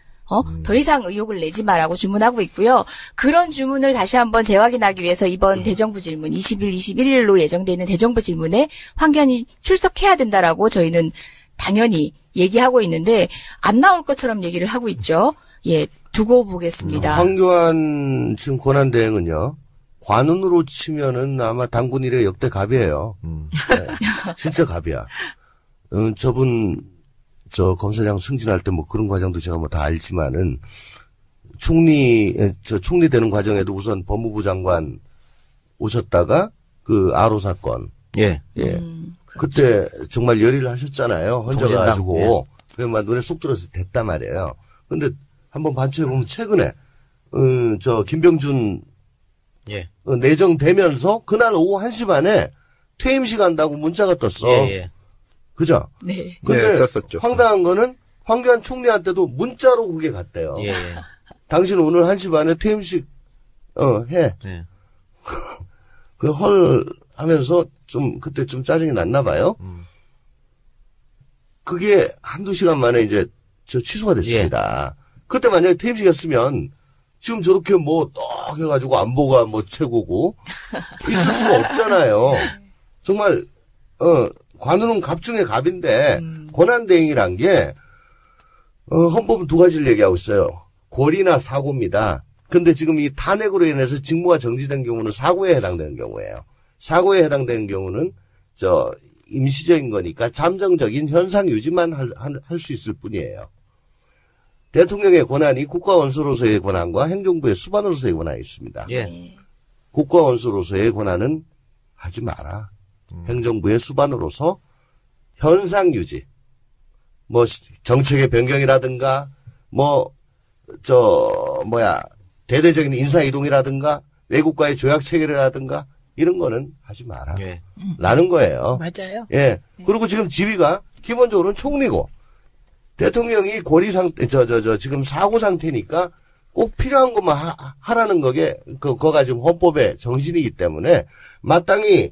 더 이상 의혹을 내지 마라고 주문하고 있고요. 그런 주문을 다시 한번 재확인하기 위해서 이번 대정부 질문 20일, 21일로 예정되어 있는 대정부 질문에 황교안이 출석해야 된다라고 저희는 당연히 얘기하고 있는데 안 나올 것처럼 얘기를 하고 있죠. 예, 두고 보겠습니다. 황교안 지금 권한대행은요. 관운으로 치면은 아마 당군 일의 역대 갑이에요. 네, 진짜 갑이야. 저분 검사장 승진할 때 뭐 그런 과정도 제가 뭐 다 알지만은 총리 되는 과정에도 우선 법무부 장관 오셨다가 아로 사건. 예. 그때 정말 열의를 하셨잖아요. 헌져가지고. 예. 그만 눈에 쏙 들어서 됐단 말이에요. 근데 한번 반추해보면 최근에, 김병준. 예. 내정되면서 그날 오후 1시 반에 퇴임식 한다고 문자가 떴어. 예. 그죠? 네. 근데 떴었죠. 황당한 거는 황교안 총리한테도 문자로 그게 갔대요. 예. 당신 오늘 1시 반에 퇴임식, 해. 예. 하면서 그때 좀 짜증이 났나 봐요. 그게 한두 시간 만에 이제 취소가 됐습니다. 그때 만약에 퇴임식이었으면 지금 저렇게 떡 해가지고 안보가 최고고 있을 수가 없잖아요. 정말, 관우는 갑 중에 갑인데, 권한대행이란 게, 헌법은 두 가지를 얘기하고 있어요. 권리나 사고입니다. 근데 지금 이 탄핵으로 인해서 직무가 정지된 경우는 사고에 해당되는 경우예요. 사고에 해당되는 경우는, 임시적인 거니까 잠정적인 현상 유지만 할 수 있을 뿐이에요. 대통령의 권한이 국가원수로서의 권한과 행정부의 수반으로서의 권한이 있습니다. 예. 국가원수로서의 권한은 하지 마라. 행정부의 수반으로서 현상 유지, 정책의 변경이라든가, 대대적인 인사이동이라든가, 외국과의 조약 체결이라든가, 이런 거는 하지 마라. 예. 라는 거예요. 맞아요. 예. 그리고 지금 지위가 기본적으로는 총리고, 대통령이 고리 상태, 지금 사고 상태니까 꼭 필요한 것만 하라는 거게, 그거가 지금 헌법의 정신이기 때문에, 마땅히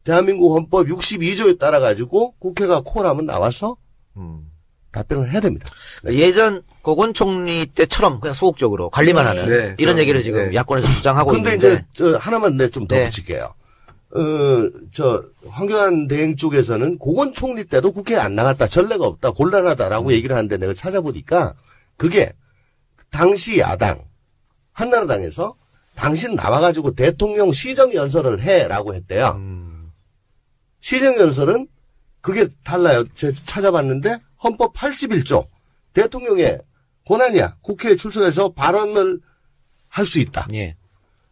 대한민국 헌법 62조에 따라 가지고 국회가 콜하면 나와서 답변을 해야 됩니다. 네. 예전 고건 총리 때처럼 그냥 소극적으로 관리만 하는 네. 이런 얘기를 지금 야권에서 주장하고 근데 있는데. 이제 하나만 좀 더 네. 붙일게요. 황교안 대행 쪽에서는 고건 총리 때도 국회에 안 나갔다, 전례가 없다, 곤란하다라고 얘기를 하는데 내가 찾아보니까 그게 당시 야당 한나라당에서 당신 나와가지고 대통령 시정연설을 해라고 했대요. 시정연설은 그게 달라요. 제가 찾아봤는데 헌법 81조 대통령의 권한이야. 국회에 출석해서 발언을 할 수 있다. 예.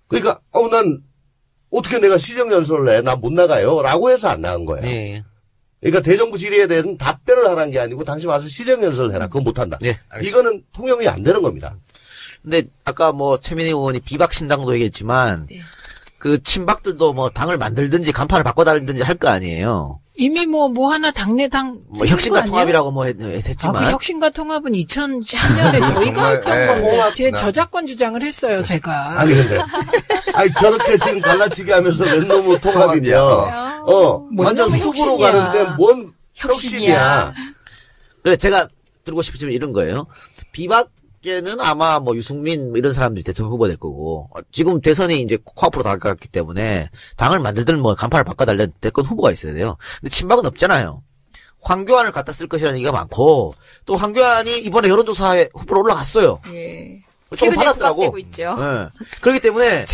그러니까 난 어떻게 내가 시정연설을 해? 나 못 나가요. 라고 해서 안 나간 거예요. 예. 그러니까 대정부 질의에 대해서는 답변을 하라는 게 아니고 당신 와서 시정연설을 해라. 그건 못한다. 예, 이거는 통용이 안 되는 겁니다. 근데 아까 뭐 최민희 의원이 비박신당도 얘기했지만 네. 그 친박들도 뭐 당을 만들든지 간판을 바꿔달든지 할 거 아니에요. 이미 뭐 하나 당내당 뭐 혁신과 통합이라고 뭐 했지만 그 혁신과 통합은 2010년에 저희가 했던 건데 제 저작권 주장을 했어요, 제가. 아니 근데 저렇게 지금 갈라치기 하면서 웬 놈의 통합이냐. 완전 쑥으로 가는데 뭔 혁신이야. 그래 제가 들고 싶으면 이런 거예요. 비박계는 아마 뭐 유승민 뭐 이런 사람들이 대통령 후보 될 거고 지금 대선이 이제 코앞으로 다가갔기 때문에 당을 만들든 뭐 간판을 바꿔달라는 대권 후보가 있어야 돼요. 근데 친박은 없잖아요. 황교안을 갖다 쓸 것이라는 얘기가 많고 또 황교안이 이번에 여론조사에 후보로 올라갔어요. 예. 조금 최근에 받았더라고. 부각되고 있죠. 예. 그렇기 때문에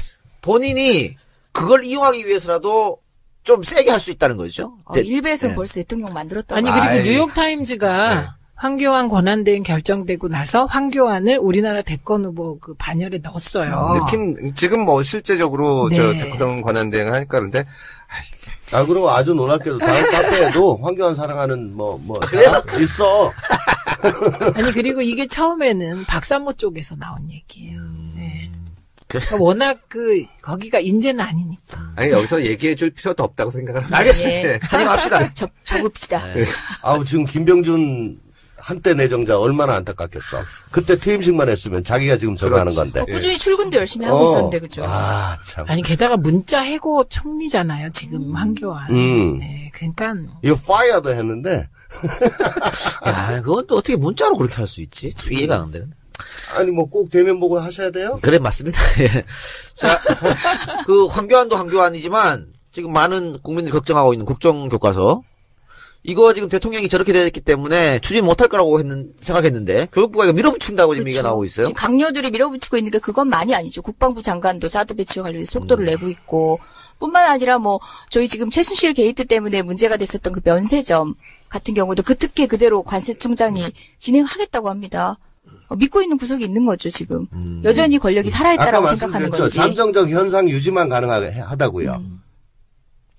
본인이 그걸 이용하기 위해서라도 좀 세게 할 수 있다는 거죠. 일베에서 네. 벌써 대통령 만들었다고. 아니 그리고 뉴욕타임즈가 황교안 권한대행 결정되고 나서 황교안을 우리나라 대권 후보 그 반열에 넣었어요. 지금 뭐 실제적으로 네. 저 대권 권한대행을 하니까 그런데 그리고 아주 놀랍게도 다음 카페에도 황교안 사랑하는 그래요? 있어. 아니 그리고 이게 처음에는 박사모 쪽에서 나온 얘기예요. 네. 그러니까 워낙 거기가 인재는 아니니까. 아니 여기서 얘기해줄 필요도 없다고 생각을 합니다. 알겠습니다. 예. 하지맙시다. 접읍시다. 아우 지금 김병준 한때 내정자 얼마나 안타깝겠어. 그때 퇴임식만 했으면 자기가 지금 저거 하는 건데. 꾸준히 출근도 열심히 하고 있었는데 그죠. 아 참. 아니 게다가 문자 해고 총리잖아요. 지금 황교안. 네, 그러니까 이거 파이어도 했는데. 야, 그건 또 어떻게 문자로 그렇게 할 수 있지? 좀 이해가 안 되는데. 아니 뭐 꼭 대면 보고 하셔야 돼요? 그래 맞습니다. 예. 자, 그 황교안도 황교안이지만 지금 많은 국민들이 걱정하고 있는 국정교과서 이거 지금 대통령이 저렇게 됐기 때문에 추진 못할 거라고 생각했는데 교육부가 이거 밀어붙인다고 지금 얘기가 나오고 있어요. 지금 강요들이 밀어붙이고 있는 게 그것만이 아니죠. 국방부 장관도 사드 배치와 관련해서 속도를 내고 있고 뿐만 아니라 뭐 저희 지금 최순실 게이트 때문에 문제가 됐었던 그 면세점 같은 경우도 그 특혜 그대로 관세청장이 진행하겠다고 합니다. 믿고 있는 구석이 있는 거죠, 지금. 여전히 권력이 살아있다라고 아까 생각하는 말씀드렸죠. 건지. 잠정적 현상 유지만 가능하다고요.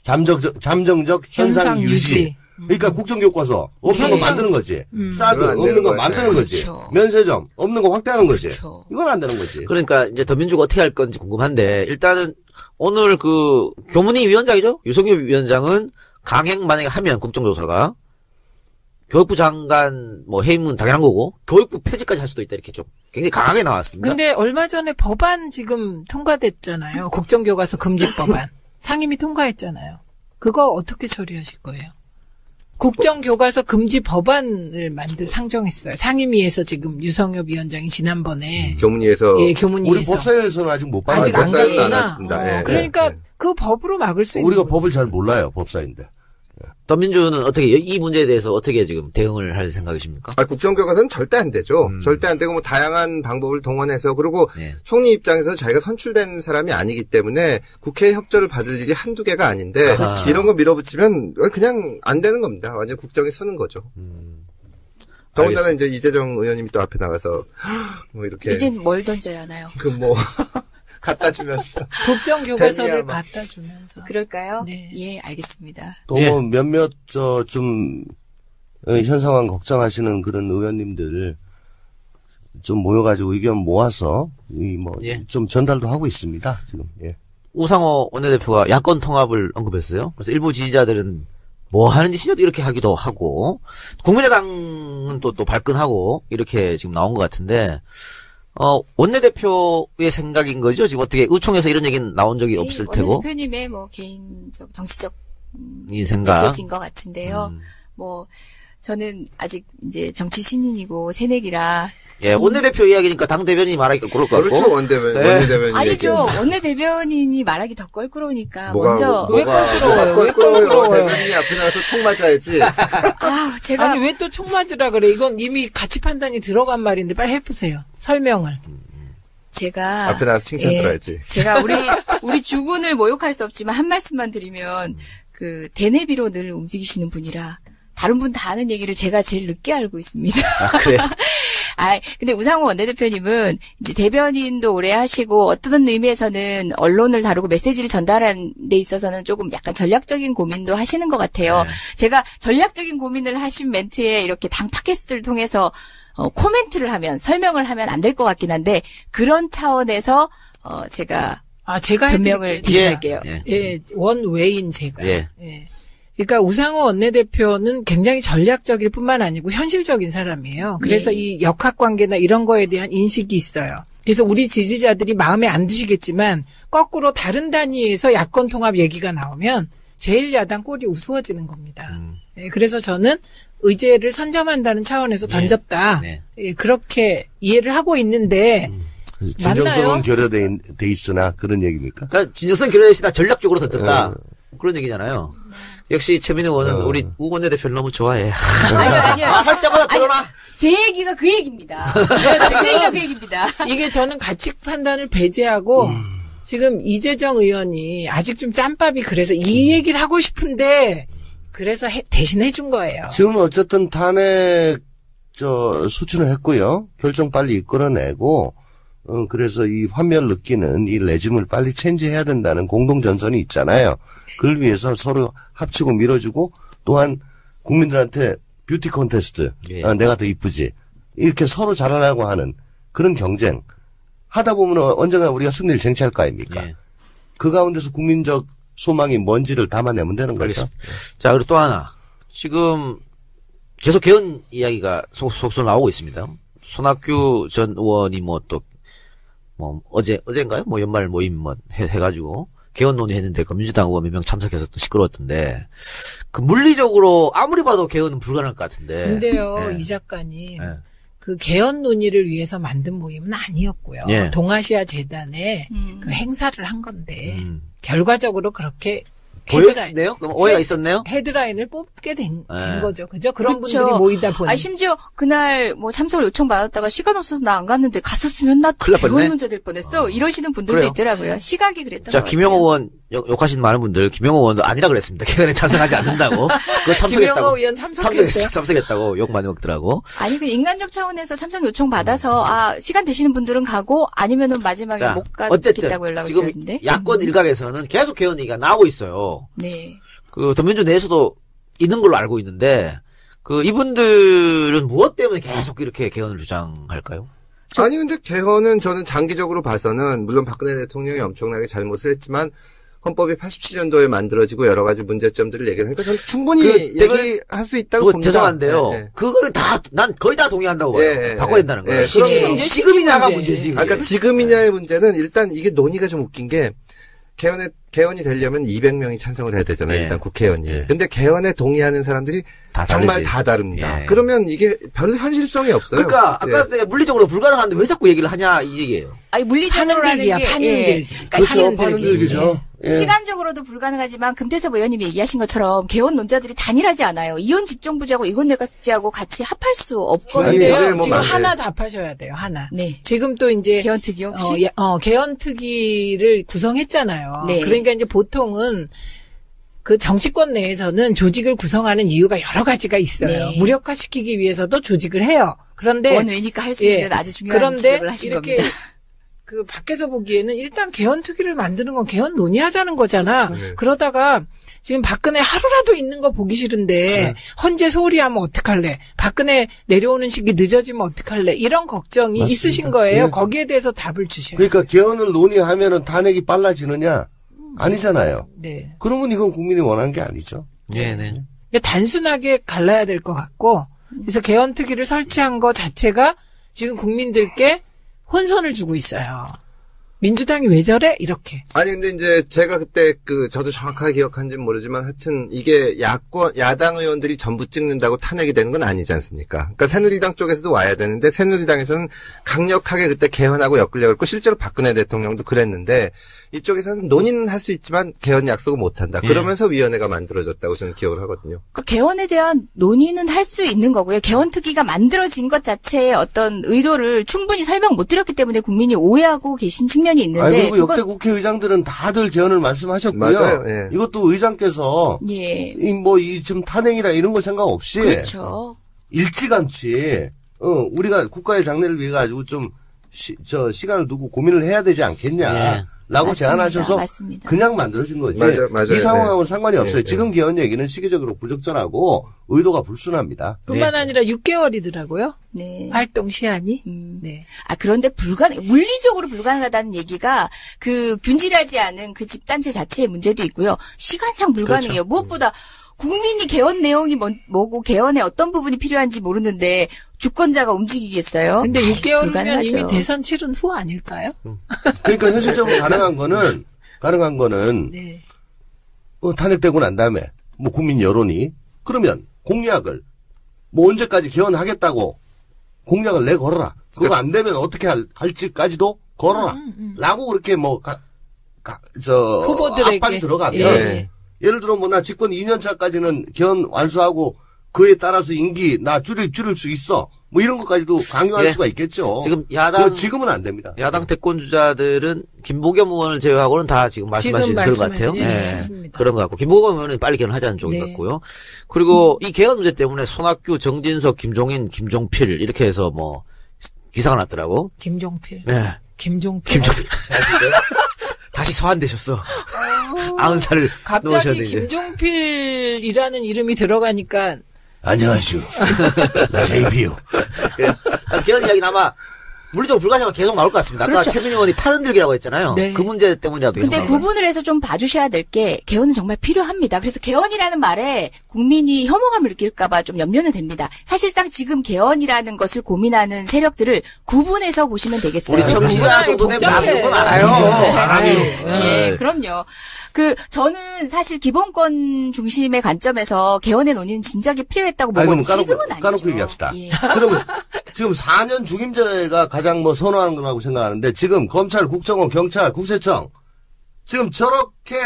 잠정적 현상 유지. 그러니까 국정교과서 없는 거 만드는 거지. 사드 없는 거 만드는 거지. 그렇죠. 면세점 없는 거 확대하는 거지. 그렇죠. 이건 안 되는 거지. 그러니까 이제 더민주가 어떻게 할 건지 궁금한데 일단은 오늘 그 교문위 위원장이죠? 유성엽 위원장은 강행 만약에 하면 국정조사가 교육부 장관 뭐 해임은 당연한 거고 교육부 폐지까지 할 수도 있다 이렇게 좀 굉장히 강하게 나왔습니다. 근데 얼마 전에 법안 지금 통과됐잖아요. 국정교과서 금지 법안. 상임위 통과했잖아요. 그거 어떻게 처리하실 거예요? 국정교과서 금지 법안을 상정했어요. 상임위에서 지금 유성엽 위원장이 지난번에 교문위에서 예, 교문위에서 우리 법사위에서는 아직 못 아직 봤는데. 안 법사위는 안 갔구나. 왔습니다. 예, 그러니까 예. 그 법으로 막을 수 있는 우리가 거죠. 법을 잘 몰라요, 법사인데. 더민주는 어떻게 이 문제에 대해서 어떻게 지금 대응을 할 생각이십니까? 국정교과서는 절대 안 되죠. 절대 안 되고 뭐 다양한 방법을 동원해서 그리고 네. 총리 입장에서 자기가 선출된 사람이 아니기 때문에 국회 협조를 받을 일이 한두 개가 아닌데 그렇죠. 이런 거 밀어붙이면 그냥 안 되는 겁니다. 완전 국정이 쓰는 거죠. 더군다나 이제 이재정 의원님이 또 앞에 나가서 뭐 이렇게 이젠 뭘 던져야 하나요? 그 뭐 갖다 주면서 국정교과서를 뱀이야, 막. 갖다 주면서. 그럴까요? 네. 예, 알겠습니다. 또 뭐 몇몇 현 상황 걱정하시는 그런 의원님들 좀 모여가지고 의견 모아서 예. 좀 전달도 하고 있습니다. 지금. 예. 우상호 원내대표가 야권 통합을 언급했어요. 그래서 일부 지지자들은 뭐 하는 짓이냐도 이렇게 하기도 하고 국민의당은 또 발끈하고 이렇게 지금 나온 것 같은데 원내대표의 생각인 거죠? 지금 어떻게 의총에서 이런 얘기는 나온 적이 없을 테고 원내대표님의 뭐 개인적 정치적 이 생각 메시지인 것 같은데요. 뭐 저는 아직 이제 정치 신인이고 새내기라. 예, 원내대표 이야기니까 당대변인이 말하기가 그럴 것 같고. 그렇죠, 원내대변인. 아니죠. 원내대변인이 말하기 더 껄끄러우니까. 왜 껄끄러워요? 왜 껄끄러워요? 대변인이 앞에 나가서 총 맞아야지. 제가. 아니, 왜 또 총 맞으라 그래? 이건 이미 가치 판단이 들어간 말인데 빨리 해보세요. 설명을. 제가. 앞에 나가서 칭찬 들어야지. 제가 우리 주군을 모욕할 수 없지만 한 말씀만 드리면, 대내비로 늘 움직이시는 분이라, 다른 분 다 하는 얘기를 제가 제일 늦게 알고 있습니다. 그래요? 근데 우상호 원내대표님은 이제 대변인도 오래 하시고 어떤 의미에서는 언론을 다루고 메시지를 전달하는 데 있어서는 조금 약간 전략적인 고민도 하시는 것 같아요. 네. 제가 전략적인 고민을 하신 멘트에 이렇게 당 팟캐스트를 통해서 코멘트를 하면 설명을 하면 안 될 것 같긴 한데 그런 차원에서 제가 변명을 대신할게요. 예, 원외인 제가. 예. 예. 그러니까 우상호 원내대표는 굉장히 전략적일 뿐만 아니고 현실적인 사람이에요. 그래서 이 역학관계나 이런 거에 대한 인식이 있어요. 그래서 우리 지지자들이 마음에 안 드시겠지만 거꾸로 다른 단위에서 야권 통합 얘기가 나오면 제1야당 꼴이 우스워지는 겁니다. 예, 그래서 저는 의제를 선점한다는 차원에서 던졌다. 예, 그렇게 이해를 하고 있는데 진정성은 결여돼 있으나 그런 얘기입니까? 그러니까 진정성 결여돼 있으나 전략적으로 던졌다. 그런 얘기잖아요. 역시 최민우 의원은 우리 우 원내대표를 너무 좋아해. 아니요. 할 때마다 들어놔. 제 얘기가 그 얘기입니다. 제 얘기가 그 얘기입니다. 이게 저는 가치 판단을 배제하고 지금 이재정 의원이 아직 좀 짬밥이 그래서 이 얘기를 하고 싶은데 그래서 대신 해준 거예요. 지금 어쨌든 탄핵 소추는 했고요. 결정 빨리 이끌어내고 그래서 이 환멸 느끼는 이 레짐을 빨리 체인지해야 된다는 공동 전선이 있잖아요. 그걸 위해서 서로 합치고 밀어주고 또한 국민들한테 뷰티 콘테스트 내가 더 이쁘지 이렇게 서로 잘하려고 하는 그런 경쟁 하다 보면 언젠가 우리가 승리를 쟁취할 거 아닙니까? 그 가운데서 국민적 소망이 뭔지를 담아내면 되는 거죠. 자, 그리고 또 하나 지금 계속 개헌 이야기가 속속 나오고 있습니다. 손학규 전 의원이 어제인가요? 연말 모임 해가지고 개헌 논의했는데 그 민주당 의원 몇 명 참석해서 또 시끄러웠던데 그 물리적으로 아무리 봐도 개헌은 불가능할 것 같은데. 근데요, 이 작가님 그 개헌 논의를 위해서 만든 모임은 아니었고요. 동아시아 재단에 그 행사를 한 건데 결과적으로 그렇게 보였네요? 그럼 오해가 있었네요? 헤드라인을 뽑게 된 거죠. 그죠? 그런 분들이 모이다 보니. 심지어 그날 참석을 요청받았다가 시간 없어서 나 안 갔는데 갔었으면 나 개헌 문제 될 뻔했어. 이러시는 분들도 있더라고요. 시각이 그랬던 거예요. 자, 김영호 의원 욕하시는 많은 분들 김영호 의원도 아니라 그랬습니다. 개헌에 찬성하지 않는다고. 그거 참석했다고. 김영호 의원 참석했다고 욕 많이 먹더라고. 아니 그 인간적 차원에서 참석 요청 받아서 시간 되시는 분들은 가고 아니면은 마지막에 못 가겠다고 연락을 드렸는데. 지금 야권 일각에서는 계속 개헌 얘기가 나오고 있어요. 네. 그 더민주 내에서도 있는 걸로 알고 있는데 이분들은 무엇 때문에 계속 이렇게 개헌을 주장할까요? 아니 근데 개헌은 저는 장기적으로 봐서는 물론 박근혜 대통령이 엄청나게 잘못을 했지만 헌법이 87년도에 만들어지고 여러 가지 문제점들을 얘기하니까 저는 충분히 얘기할 수 있다고 봅니다. 죄송한데요. 그거는 난 거의 다 동의한다고 봐요. 바꿔야 된다는 거예요. 지금이냐가 문제지. 그러니까 지금이냐의 문제는 일단 이게 논의가 좀 웃긴 게 개헌이 되려면 200명이 찬성을 해야 되잖아요. 일단 국회의원이. 근데 개헌에 동의하는 사람들이 정말 다 다릅니다. 그러면 이게 별 현실성이 없어요. 그러니까 아까 내가 물리적으로 불가능한데 왜 자꾸 얘기를 하냐 이 얘기예요. 아니 물리적으로라는 게 파는들기. 그렇죠. 파는들기죠. 시간적으로도 불가능하지만 금태섭 의원님이 얘기하신 것처럼 개헌 논자들이 단일하지 않아요. 이혼 집정부제하고 이혼내각제하고 같이 합할 수 없거든요. 지금 하나 답하셔야 돼요. 하나. 네. 지금 또 이제 개헌특위 혹시? 개헌특위를 구성했잖아요. 네. 그러니까 이제 보통은 그 정치권 내에서는 조직을 구성하는 이유가 여러 가지가 있어요. 네. 무력화시키기 위해서도 조직을 해요. 그런데 원외니까 할 수 있는 아주 중요한 지적을 하신 이렇게 겁니다. 그 밖에서 보기에는 일단 개헌특위를 만드는 건 개헌 논의하자는 거잖아. 그러다가 지금 박근혜 하루라도 있는 거 보기 싫은데 헌재 소홀히 하면 어떡할래? 박근혜 내려오는 시기 늦어지면 어떡할래? 이런 걱정이 맞습니다. 있으신 거예요. 거기에 대해서 답을 주셔야 돼요. 그러니까 개헌을 논의하면은 탄핵이 빨라지느냐? 아니잖아요. 네. 그러면 이건 국민이 원한 게 아니죠. 네네. 단순하게 갈라야 될 것 같고, 그래서 개헌특위를 설치한 거 자체가 지금 국민들께 혼선을 주고 있어요. 민주당이 왜 저래? 이렇게. 아니, 근데 이제 제가 그때 저도 정확하게 기억하는지는 모르지만 하여튼 이게 야당 의원들이 전부 찍는다고 탄핵이 되는 건 아니지 않습니까? 그러니까 새누리당 쪽에서도 와야 되는데 새누리당에서는 강력하게 그때 개헌하고 엮으려고 했고 실제로 박근혜 대통령도 그랬는데 이쪽에서는 논의는 할 수 있지만 개헌 약속을 못 한다. 그러면서 위원회가 만들어졌다고 저는 기억을 하거든요. 그 개헌에 대한 논의는 할 수 있는 거고요. 개헌 특위가 만들어진 것 자체의 어떤 의도를 충분히 설명 못 드렸기 때문에 국민이 오해하고 계신 측면이 있는데. 아니, 그리고 역대 국회의장들은 다들 개헌을 말씀하셨고요. 맞아요. 예. 이것도 의장께서 예. 지금 탄핵이라 이런 거 생각 없이 그렇죠. 일찌감치 우리가 국가의 장래를 위해 가지고 좀 시간을 두고 고민을 해야 되지 않겠냐. 예. 라고 맞습니다. 제안하셔서 맞습니다. 그냥 만들어진 거지. 맞아요. 이 상황하고는 상관이 없어요. 네. 지금 개헌 얘기는 시기적으로 부적절하고 의도가 불순합니다. 뿐만 아니라 6개월이더라고요. 네. 활동 시한이. 네. 그런데 물리적으로 불가능하다는 얘기가 균질하지 않은 그 집단체 자체의 문제도 있고요. 시간상 불가능해요. 그렇죠. 무엇보다 국민이 개헌 내용이 뭐고 개헌에 어떤 부분이 필요한지 모르는데 주권자가 움직이겠어요? 근데 6개월이면 불가능하죠. 이미 대선 치른 후 아닐까요? 그러니까 현실적으로 가능한 거는 네. 탄핵되고 난 다음에 국민 여론이 그러면 공약을 언제까지 개헌하겠다고 공약을 내걸어라. 그거 안 되면 어떻게 할지까지도 걸어라. 라고 그렇게 후보들에게 압박이 들어가면 예. 예를 들어 나 집권 2년 차까지는 개헌 완수하고 그에 따라서 임기 나 줄일 수 있어. 이런 것까지도 강요할 예. 수가 있겠죠. 지금 지금은 안 됩니다. 야당 대권 주자들은 김보겸 의원을 제외하고는 다 지금 말씀하신 그런 것 같아요. 맞습니다. 그런 것 같고 김보겸 의원은 빨리 개헌하자는 쪽인 것 네. 같고요. 그리고 이 개헌 문제 때문에 손학규, 정진석, 김종인, 김종필 이렇게 해서 기사가 났더라고. 김종필. 네. 김종필. 다시 서한되셨어. 90살을 갑자기 놓으셨는데 이제. 김종필이라는 이름이 들어가니까 안녕하시오. 나 JP요. 개헌 이야기는 아마 물리적으로 불가능하면 계속 나올 것 같습니다. 아까 그렇죠. 최민희 의원이 파흔들기라고 했잖아요. 네. 그 문제 때문이라도 계속 근데 나올 거예요. 구분을 해서 좀 봐주셔야 될 게 개헌은 정말 필요합니다. 그래서 개헌이라는 말에 국민이 혐오감을 느낄까봐 좀 염려는 됩니다. 사실상 지금 개헌이라는 것을 고민하는 세력들을 구분해서 보시면 되겠어요. 우리 청취자 정도 되면 다 복잡해. 그건 알아요. 예, 그럼요. 저는 사실 기본권 중심의 관점에서 개헌의 논의는 진작에 필요했다고 보고 그럼 지금은 아니죠. 까놓고 얘기합시다. 예. 그러면 지금 4년 중임제가 가장 선호하는 거라고 생각하는데 지금 검찰, 국정원, 경찰, 국세청 지금 저렇게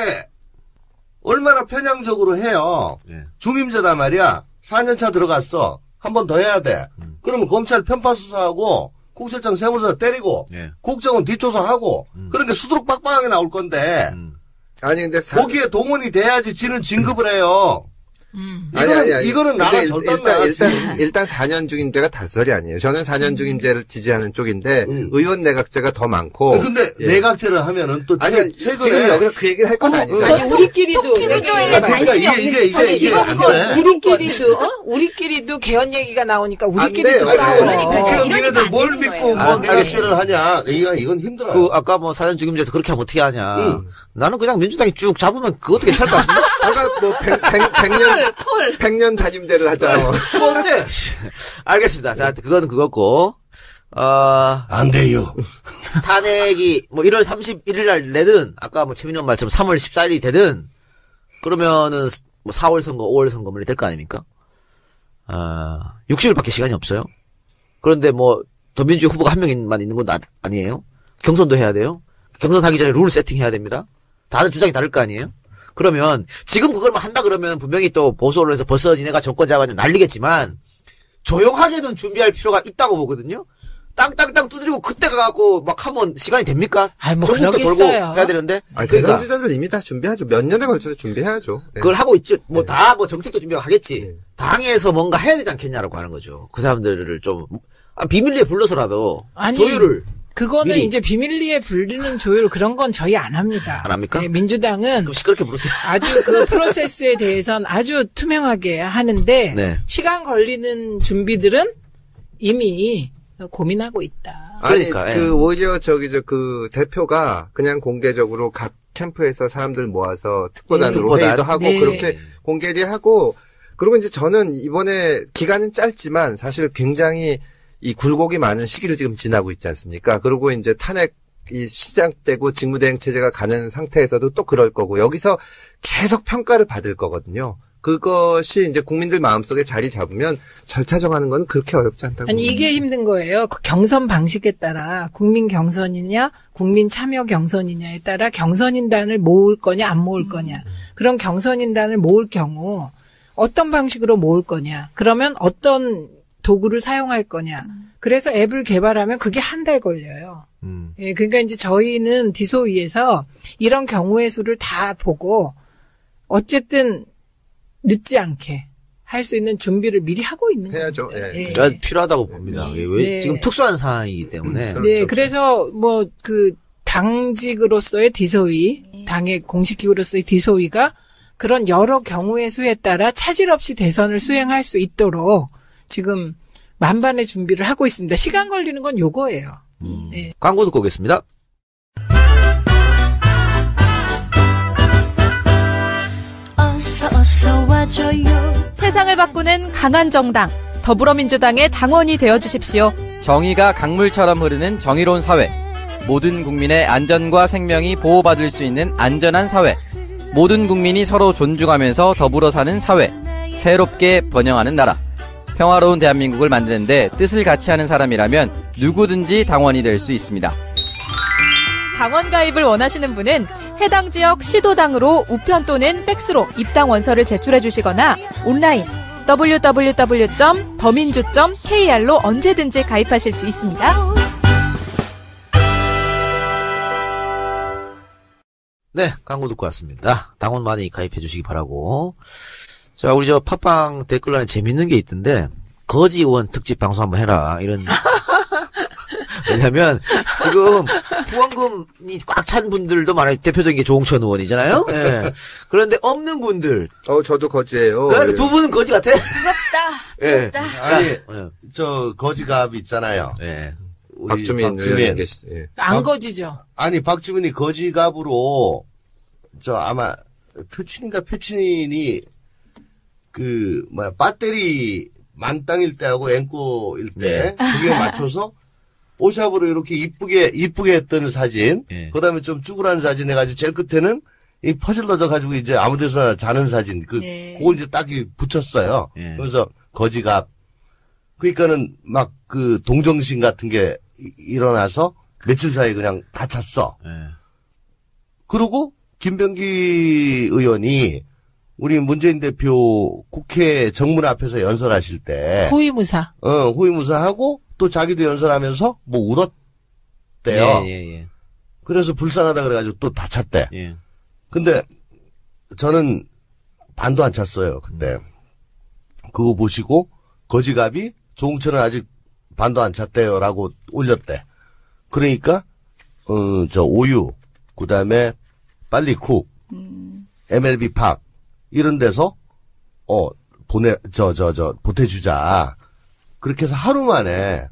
얼마나 편향적으로 해요. 네. 중임제단 말이야. 4년 차 들어갔어. 한 번 더 해야 돼. 그러면 검찰 편파 수사하고 국세청 세무서 때리고 네. 국정원 뒷조사하고 그러니까 수두룩 빡빡하게 나올 건데 아니, 근데 거기에 동원이 돼야지 지는 진급을 해요. 이거는 나라 근데 절단 나야지. 일단 4년 중임제가 다설이 아니에요. 저는 4년 중임제를 지지하는 쪽인데 의원 내각제가 더 많고. 근데 예. 내각제를 하면은 또 아니, 최근에 지금 여기서 그 얘기를 할 건 아니죠. 아니 우리끼리도 통치구조에 그러니까 관심이 없는 저는 이게 안 기본권 돼. 우리끼리도 개헌 얘기가 나오니까 돼요. 우리끼리도 싸워. 그러니까요. 국회의원 이러니까 니네들 안 뭘 되는 믿고 거예요. 뭐 내각제를 알겠습니다. 하냐. 이건 힘들어요. 아까 사전 중임제에서 그렇게 하면 어떻게 하냐. 나는 그냥 민주당이 쭉 잡으면 그것도 괜찮을 것 같은데? 그러니까 100년 단임제를 하자. 뭐 어때? 알겠습니다. 자, 그건 그거고. 안 돼요. 탄핵이 1월 31일 날 내든 아까 최민희 의원 말처럼 3월 14일이 되든 그러면은 4월 선거, 5월 선거 될 거 아닙니까? 60일밖에 시간이 없어요. 그런데 더민주 후보가 한 명만 있는 건 아니에요. 경선도 해야 돼요. 경선하기 전에 룰 세팅해야 됩니다. 다들 주장이 다를 거 아니에요. 그러면 지금 그걸만 한다 그러면 분명히 또 보수 언론에서 벌써 니네가 정권 잡아서 난리겠지만 조용하게는 준비할 필요가 있다고 보거든요. 땅땅땅 두드리고 그때 가갖고 막 하면 시간이 됩니까? 전국도 돌고 해야 되는데. 대선 주자들 이미 다 준비하죠. 몇 년에 걸쳐서 준비해야죠. 네. 그걸 하고 있죠. 정책도 준비하고 하겠지. 당에서 뭔가 해야 되지 않겠냐라고 하는 거죠. 그 사람들을 좀 비밀리에 불러서라도 조율을. 그거는 미리. 이제 비밀리에 불리는 조율 그런 건 저희 안 합니다. 안 합니까? 네, 민주당은 그럼 시끄럽게 부르세요. 아주 그 프로세스에 대해서는 아주 투명하게 하는데 네. 시간 걸리는 준비들은 이미 고민하고 있다. 그러니까, 예. 오히려 그 대표가 그냥 공개적으로 각 캠프에서 사람들 모아서 특보단으로 특보단. 회의도 하고 네. 그렇게 공개를 하고 그리고 이제 저는 이번에 기간은 짧지만 사실 굉장히 이 굴곡이 많은 시기를 지금 지나고 있지 않습니까? 그리고 이제 탄핵 이 시작되고 직무대행 체제가 가는 상태에서도 또 그럴 거고 여기서 계속 평가를 받을 거거든요. 그것이 이제 국민들 마음속에 자리 잡으면 절차 정하는 건 그렇게 어렵지 않다고. 아니 이게 힘든 거예요. 그 경선 방식에 따라 국민 경선이냐 국민 참여 경선이냐에 따라 경선인단을 모을 거냐 안 모을 거냐. 그런 경선인단을 모을 경우 어떤 방식으로 모을 거냐. 그러면 어떤 도구를 사용할 거냐. 그래서 앱을 개발하면 그게 한 달 걸려요. 예, 그러니까 이제 저희는 디소위에서 이런 경우의 수를 다 보고 어쨌든 늦지 않게 할 수 있는 준비를 미리 하고 있는 거죠. 해야죠. 예. 예. 필요하다고 봅니다. 네. 왜 네. 지금 특수한 상황이기 때문에. 네, 그래서 뭐 그 당직으로서의 디소위, 당의 공식기구로서의 디소위가 그런 여러 경우의 수에 따라 차질 없이 대선을 수행할 수 있도록 지금 만반의 준비를 하고 있습니다. 시간 걸리는 건 요거예요. 네. 광고 듣고 오겠습니다. 어서 와줘요. 세상을 바꾸는 강한 정당 더불어민주당의 당원이 되어주십시오. 정의가 강물처럼 흐르는 정의로운 사회, 모든 국민의 안전과 생명이 보호받을 수 있는 안전한 사회, 모든 국민이 서로 존중하면서 더불어 사는 사회, 새롭게 번영하는 나라, 평화로운 대한민국을 만드는데 뜻을 같이 하는 사람이라면 누구든지 당원이 될 수 있습니다. 당원 가입을 원하시는 분은 해당 지역 시도당으로 우편 또는 팩스로 입당 원서를 제출해 주시거나 온라인 www.더민주.kr로 언제든지 가입하실 수 있습니다. 네, 광고 듣고 왔습니다. 당원 많이 가입해 주시기 바라고. 자, 우리 저 팟빵 댓글란에 재밌는 게 있던데, 거지 의원 특집 방송 한번 해라. 이런. 왜냐면, 지금 후원금이 꽉 찬 분들도 많아요. 대표적인 게 조홍천 의원이잖아요? 예. 그런데 없는 분들. 저도 거지예요. 그러니까 두 분은 거지 같아? 부럽다. 예. 아니, 저 거지갑 있잖아요. 예. 박주민 의원님 계시죠. 예. 안 거지죠. 아니, 박주민이 거지갑으로, 아마, 표친인가 표친이, 배터리 만땅일 때하고 앵꼬일 때, 그게 맞춰서, 뽀샵으로 이렇게 이쁘게 했던 사진, 그 다음에 좀 쭈그란 사진 해가지고, 제일 끝에는, 이 퍼즐 넣어가지고 이제 아무 데서나 자는 사진, 그걸 이제 딱 붙였어요. 그래서, 거지갑. 그러니까는, 동정심 같은 게 일어나서, 며칠 사이에 그냥 다 찼어. 그리고, 김병기 의원이, 우리 문재인 대표 국회 정문 앞에서 연설하실 때. 호위무사. 호위무사하고 또 자기도 연설하면서 울었대요. 예. 그래서 불쌍하다 그래가지고 또 다 찼대. 예. 근데 저는 반도 안 찼어요, 그때. 그거 보시고 거지갑이 조홍천은 아직 반도 안 찼대요라고 올렸대. 그러니까, 오유, 그 다음에 빨리쿡, MLB 팍, 이런 데서, 보태주자. 그렇게 해서 하루 만에,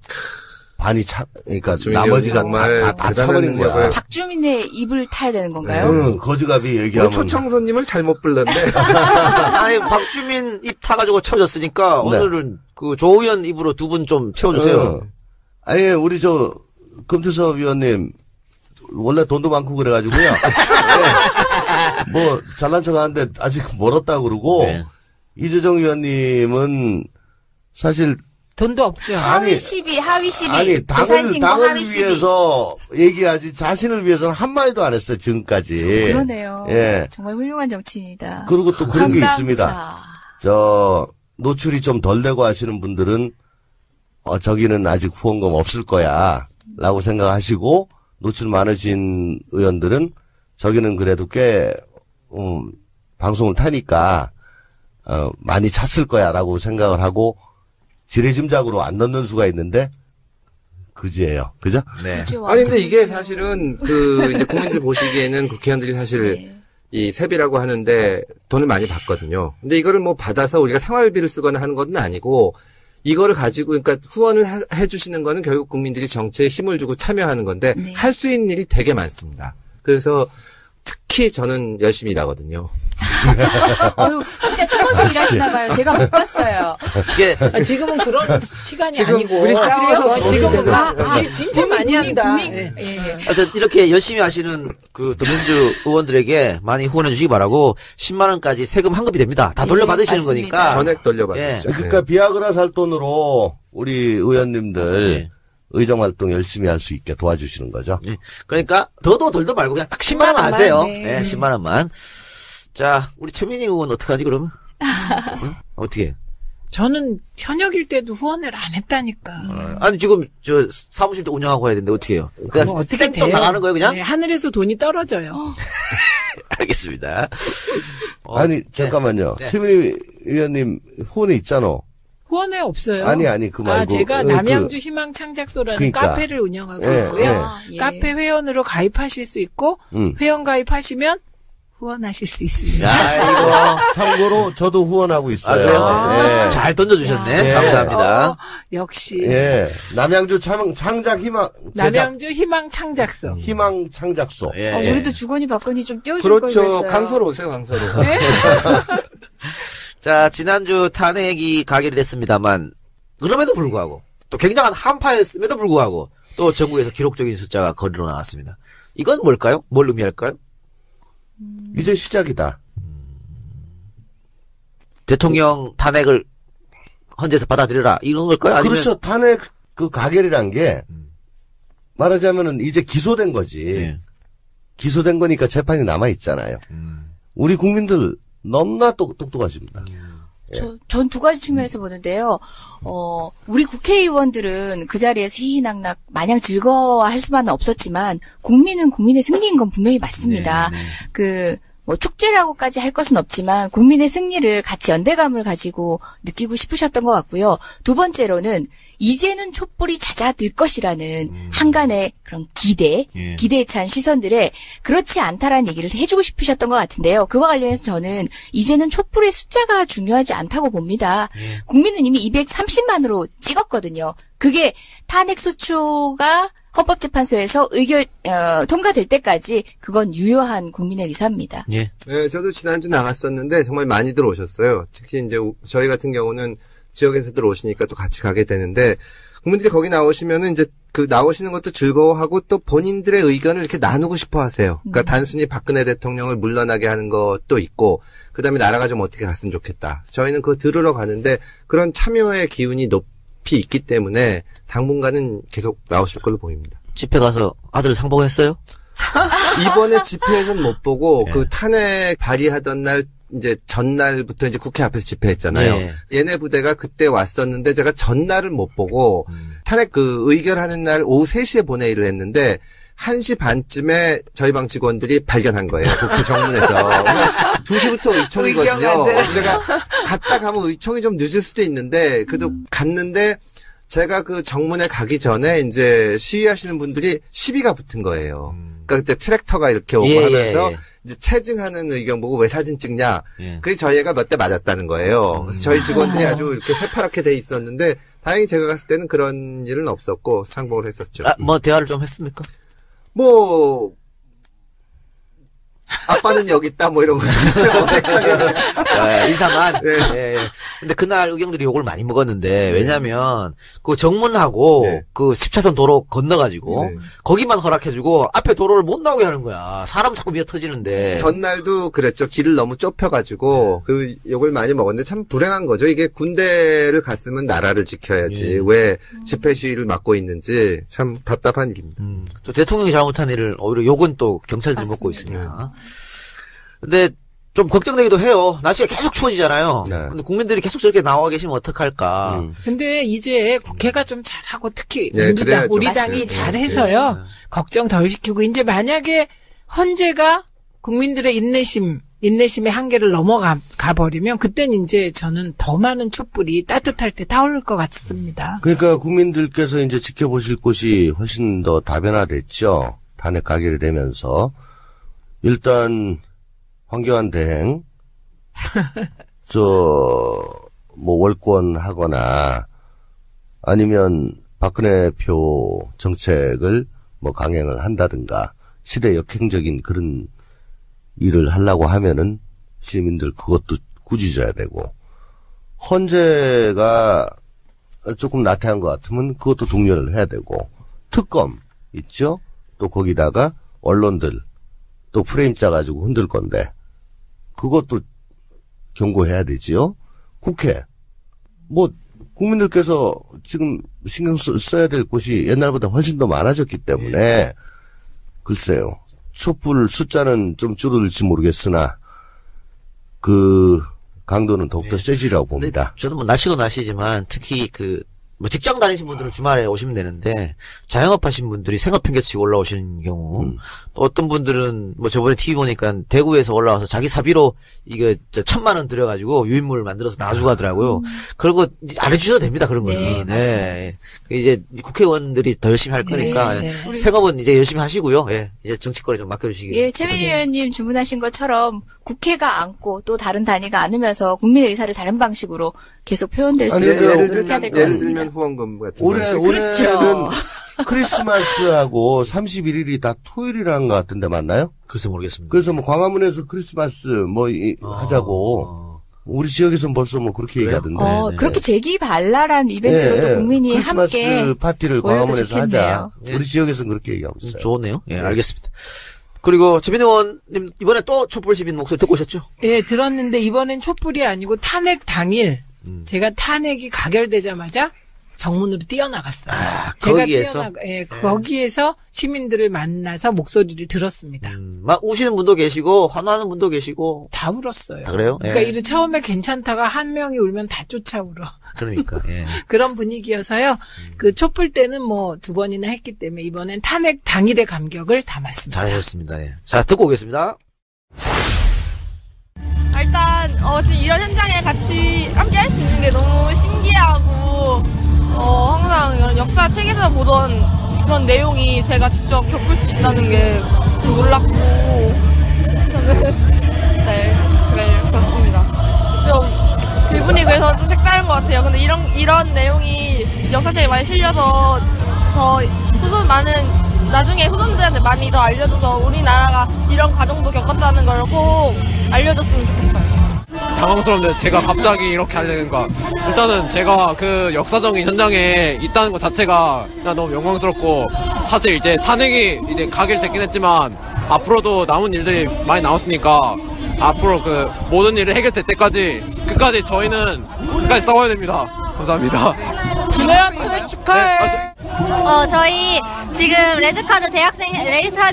반이 그러니까 나머지가 다 차버린 거야. 박주민의 입을 타야 되는 건가요? 거지갑이 얘기하면. 초청손님을 잘못 불렀네. 아니, 박주민 입 타가지고 채워졌으니까, 오늘은 조 의원 입으로 두 분 좀 채워주세요. 아니, 우리 금태섭 위원님, 원래 돈도 많고 그래가지고요. 잘난 척 하는데 아직 멀었다고 그러고, 이재정 위원님은 사실, 돈도 없죠. 하위 시비. 아니, 당을 위해서 얘기하지, 자신을 위해서는 한마디도 안 했어요, 지금까지. 그러네요. 예. 정말 훌륭한 정치인이다. 그리고 또 그런 게 있습니다. 노출이 좀 덜 되고 하시는 분들은, 저기는 아직 후원금 없을 거야, 라고 생각하시고, 노출 많으신 의원들은 저기는 그래도 꽤 방송을 타니까 많이 찼을 거야라고 생각을 하고 지레짐작으로 안 넣는 수가 있는데 그지예요, 그죠? 네. 아니 근데 이게 사실은 이제 국민들 보시기에는 국회의원들이 사실 이 세비라고 하는데 돈을 많이 받거든요. 근데 이거를 받아서 우리가 생활비를 쓰거나 하는 건 아니고. 이거를 가지고, 그러니까 후원을 해주시는 거는 결국 국민들이 정치에 힘을 주고 참여하는 건데, 할 수 있는 일이 되게 많습니다. 그래서 특히 저는 열심히 일하거든요. 진짜 숨어서 일하시나 봐요. 제가 못 봤어요. 이게 지금은 그런 시간이 지금 아니고. 우리 싸워서 지금은 일 진짜 많이 한다. 예. 하여튼 이렇게 열심히 하시는 그 더민주 의원들에게 많이 후원해 주시기 바라고 10만 원까지 세금 환급이 됩니다. 다 돌려받으시는 맞습니다. 거니까. 전액 돌려받으시죠. 그러니까 비아그라 살 돈으로 우리 의원님들 의정활동 열심히 할 수 있게 도와주시는 거죠. 네. 그러니까 더도 덜도 말고 그냥 딱 10만 원만 하세요. 네, 10만 원만. 자, 우리 최민희 의원 어떡하지 그러면? 응? 어떻게? 저는 현역일 때도 후원을 안 했다니까. 아니 지금 저 사무실도 운영하고 해야 되는데 어떻게 해요? 그냥 어떻게 생돈 돼요? 나가는 거예요 그냥? 네, 하늘에서 돈이 떨어져요. 알겠습니다. 아니 잠깐만요. 네. 최민희 의원님 후원에 있잖아. 후원회 없어요. 아니 그 말고. 제가 남양주 희망창작소라는 그러니까. 카페를 운영하고 예, 있고요. 예. 카페 회원으로 가입하실 수 있고 회원 가입하시면 후원하실 수 있습니다. 아이고. 참고로 저도 후원하고 있어요. 그래요? 예. 잘 던져주셨네. 예. 감사합니다. 역시 예. 남양주 창작 희망 남양주 희망창작소. 희망 창작소. 예. 우리도 주거니 받거니 좀 띄워줄 그렇죠. 걸 그랬어요. 강서로 오세요, 강서로. 자, 지난주 탄핵이 가결이 됐습니다만, 그럼에도 불구하고, 또 굉장한 한파였음에도 불구하고, 또 전국에서 기록적인 숫자가 거리로 나왔습니다. 이건 뭘까요? 뭘 의미할까요? 이제 시작이다. 대통령 탄핵을 헌재에서 받아들여라. 이런 걸까요? 아니면 그렇죠. 탄핵 그 가결이란 게 말하자면은 이제 기소된 거지. 네. 기소된 거니까 재판이 남아 있잖아요. 우리 국민들 너무나 똑똑하십니다. 전 두 가지 측면에서 보는데요. 우리 국회의원들은 그 자리에서 희희낙낙 마냥 즐거워할 수만은 없었지만, 국민은 국민의 승리인 건 분명히 맞습니다. 축제라고까지 할 것은 없지만, 국민의 승리를 같이 연대감을 가지고 느끼고 싶으셨던 것 같고요. 두 번째로는, 이제는 촛불이 잦아들 것이라는 한간의 그런 기대에 찬 시선들에 그렇지 않다라는 얘기를 해주고 싶으셨던 것 같은데요. 그와 관련해서 저는 이제는 촛불의 숫자가 중요하지 않다고 봅니다. 국민은 이미 230만으로 찍었거든요. 그게 탄핵소추가 헌법재판소에서 통과될 때까지 그건 유효한 국민의 의사입니다. 예. 네, 저도 지난주 나갔었는데 정말 많이들 오셨어요. 특히 이제 저희 같은 경우는 지역에서들 오시니까 또 같이 가게 되는데 국민들이 거기 나오시면은 이제 그 나오시는 것도 즐거워하고 또 본인들의 의견을 이렇게 나누고 싶어 하세요. 그러니까 단순히 박근혜 대통령을 물러나게 하는 것도 있고 그다음에 나라가 좀 어떻게 갔으면 좋겠다. 저희는 그거 들으러 가는데 그런 참여의 기운이 높이 있기 때문에 당분간은 계속 나오실 걸로 보입니다. 집회 가서 아들 상봉했어요? 이번에 집회에서는 못 보고 그 탄핵 발의하던 날 이제 전날부터 이제 국회 앞에서 집회했잖아요. 네. 얘네 부대가 그때 왔었는데 제가 전날을 못 보고 탄핵 그 의결하는 날 오후 3시에 본회의를 했는데 1시 반쯤에 저희 방 직원들이 발견한 거예요. 국회 정문에서. 2시부터 의총이거든요. 내가 갔다 가면 의총이 좀 늦을 수도 있는데 그래도 갔는데 제가 그 정문에 가기 전에 이제 시위하시는 분들이 시비가 붙은 거예요. 그러니까 그때 트랙터가 이렇게 오고 하면서 이제 체증하는 의견 보고 왜 사진 찍냐. 그게 저희 애가 몇 대 맞았다는 거예요. 그래서 저희 직원들이 아주 이렇게 새파랗게 돼 있었는데 다행히 제가 갔을 때는 그런 일은 없었고 상봉을 했었죠. 뭐 대화를 좀 했습니까? 뭐 아빠는 여기 있다 뭐 이런 거 이상한. 예. 근데 그날 의경들이 욕을 많이 먹었는데 왜냐면 그 정문하고 그 10차선 도로 건너가지고 거기만 허락해주고 앞에 도로를 못 나오게 하는 거야. 사람 자꾸 미어 터지는데. 전날도 그랬죠. 길을 너무 좁혀가지고 그 욕을 많이 먹었는데 참 불행한 거죠. 이게 군대를 갔으면 나라를 지켜야지 왜 집회 시위를 맡고 있는지 참 답답한 일입니다. 또 대통령이 잘못한 일을 오히려 욕은 또 경찰들이 먹고 있으니까. 근데 좀 걱정되기도 해요. 날씨가 계속 추워지잖아요. 근데 국민들이 계속 저렇게 나와 계시면 어떡할까. 근데 이제 국회가 좀 잘하고 특히 네, 민주당, 그래야죠. 우리 당이 잘해서요. 걱정 덜 시키고 이제 만약에 헌재가 국민들의 인내심의 한계를 넘어가 버리면 그때는 이제 저는 더 많은 촛불이 따뜻할 때 타오를 것 같습니다. 그러니까 국민들께서 이제 지켜보실 곳이 훨씬 더 다변화됐죠. 탄핵 가결이 되면서. 일단 황교안 대행 뭐 월권 하거나 아니면 박근혜 표 정책을 뭐 강행을 한다든가 시대 역행적인 그런 일을 하려고 하면은 시민들 그것도 꾸짖어야 되고, 헌재가 조금 나태한 것 같으면 그것도 독려를 해야 되고, 특검 있죠? 또 거기다가 언론들 또 프레임 짜가지고 흔들 건데 그것도 경고해야 되지요. 국회 뭐 국민들께서 지금 신경 써야 될 곳이 옛날보다 훨씬 더 많아졌기 때문에 글쎄요. 촛불 숫자는 좀 줄어들지 모르겠으나 그 강도는 더욱더 세지라고 봅니다. 저도 뭐 날씨도 날씨지만 특히 뭐 직장 다니신 분들은 주말에 오시면 되는데 자영업 하신 분들이 생업 평균치고 올라오시는 경우 또 어떤 분들은 뭐 저번에 TV 보니까 대구에서 올라와서 자기 사비로 이거 1,000만 원 들여가지고 유인물 만들어서 나주고 하더라고요. 그런 거 안 해주셔도 됩니다. 그런 거는. 네. 이제 국회의원들이 더 열심히 할 거니까 생업은 이제 열심히 하시고요. 예. 이제 정치권에 좀 맡겨주시기. 예, 최민희 의원님 주문하신 것처럼 국회가 안고 또 다른 단위가 안으면서 국민의 의사를 다른 방식으로 계속 표현될 수 있도록 그렇게 해야 될 것 같습니다. 예를 들면 후원금 같은 올해는 그렇죠. 크리스마스하고 31일이 다 토요일이라는 것 같은데 맞나요? 글쎄 모르겠습니다. 그래서 뭐 광화문에서 크리스마스 하자고 우리 지역에서는 벌써 뭐 그렇게 얘기하던데. 그렇게 재기발랄한 이벤트로도 국민이 크리스마스 함께 파티를 광화문에서 하자. 우리 지역에서는 그렇게 얘기하고 있어요. 좋네요. 예, 알겠습니다. 그리고 최민희 의원님 이번에 또 촛불 시민 목소리 듣고 오셨죠? 예, 들었는데 이번엔 촛불이 아니고 탄핵 당일 제가 탄핵이 가결되자마자 정문으로 뛰어나갔어요. 제가 거기에서 시민들을 만나서 목소리를 들었습니다. 막 우시는 분도 계시고 환호하는 분도 계시고 다 울었어요. 아, 그래요? 그러니까 이를 처음에 괜찮다가 한 명이 울면 다 쫓아 울어. 그러니까 예. 그런 분위기여서요. 그 촛불 때는 뭐 2번이나 했기 때문에 이번엔 탄핵 당일의 감격을 담았습니다. 잘하셨습니다. 예. 자, 듣고 오겠습니다. 일단 지금 이런 현장에 같이 함께 할 수 있는 게 너무 신기하고 항상 이런 역사책에서 보던 그런 내용이 제가 직접 겪을 수 있다는 게 놀랍고 네, 그렇습니다. 좀 기분이 그래서 좀 색다른 것 같아요. 근데 이런 내용이 역사책에 많이 실려서 더 나중에 후손들한테 많이 더 알려줘서 우리나라가 이런 과정도 겪었다는 걸 꼭 알려줬으면 좋겠어요. 당황스러운데 제가 갑자기 이렇게 하려니까 일단은 제가 그 역사적인 현장에 있다는 것 자체가 그냥 너무 영광스럽고 사실 이제 탄핵이 이제 가결됐긴 했지만 앞으로도 남은 일들이 많이 남았으니까 앞으로 그 모든 일이 해결될 때까지 끝까지 저희는 끝까지 싸워야 됩니다. 감사합니다. 김혜연 탄핵 축하해. 저희 지금 레드카드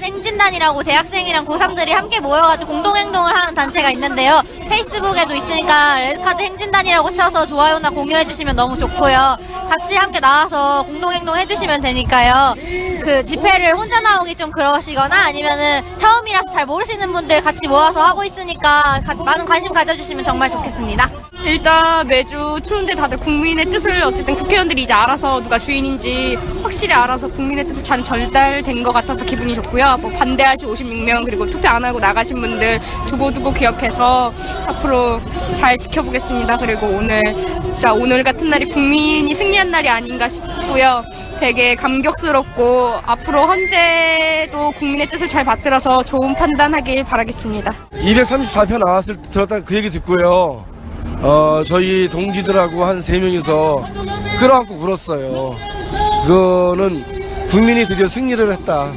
행진단이라고 대학생이랑 고3들이 함께 모여가지고 공동행동을 하는 단체가 있는데요. 페이스북에도 있으니까 레드카드 행진단이라고 쳐서 좋아요나 공유해주시면 너무 좋고요. 같이 함께 나와서 공동행동 해주시면 되니까요. 그 집회를 혼자 나오기 좀 그러시거나 아니면은 처음이라서 잘 모르시는 분들 같이 모아서 하고 있으니까 많은 관심 가져주시면 정말 좋겠습니다. 일단 매주 추운데 다들 국민의 뜻을 어쨌든 국회의원들이 이제 알아서 누가 주인인지 확실히 알아서 국민의 뜻이 잘 전달된 것 같아서 기분이 좋고요. 뭐 반대하신 56명 그리고 투표 안 하고 나가신 분들 두고두고 기억해서 앞으로 잘 지켜보겠습니다. 그리고 오늘 같은 날이 국민이 승리한 날이 아닌가 싶고요. 되게 감격스럽고 앞으로 헌재도 국민의 뜻을 잘 받들어서 좋은 판단하길 바라겠습니다. 234표 들었다 그 얘기 듣고요. 저희 동지들하고 한 3명이서 끌어안고 울었어요. 그거는 국민이 드디어 승리를 했다.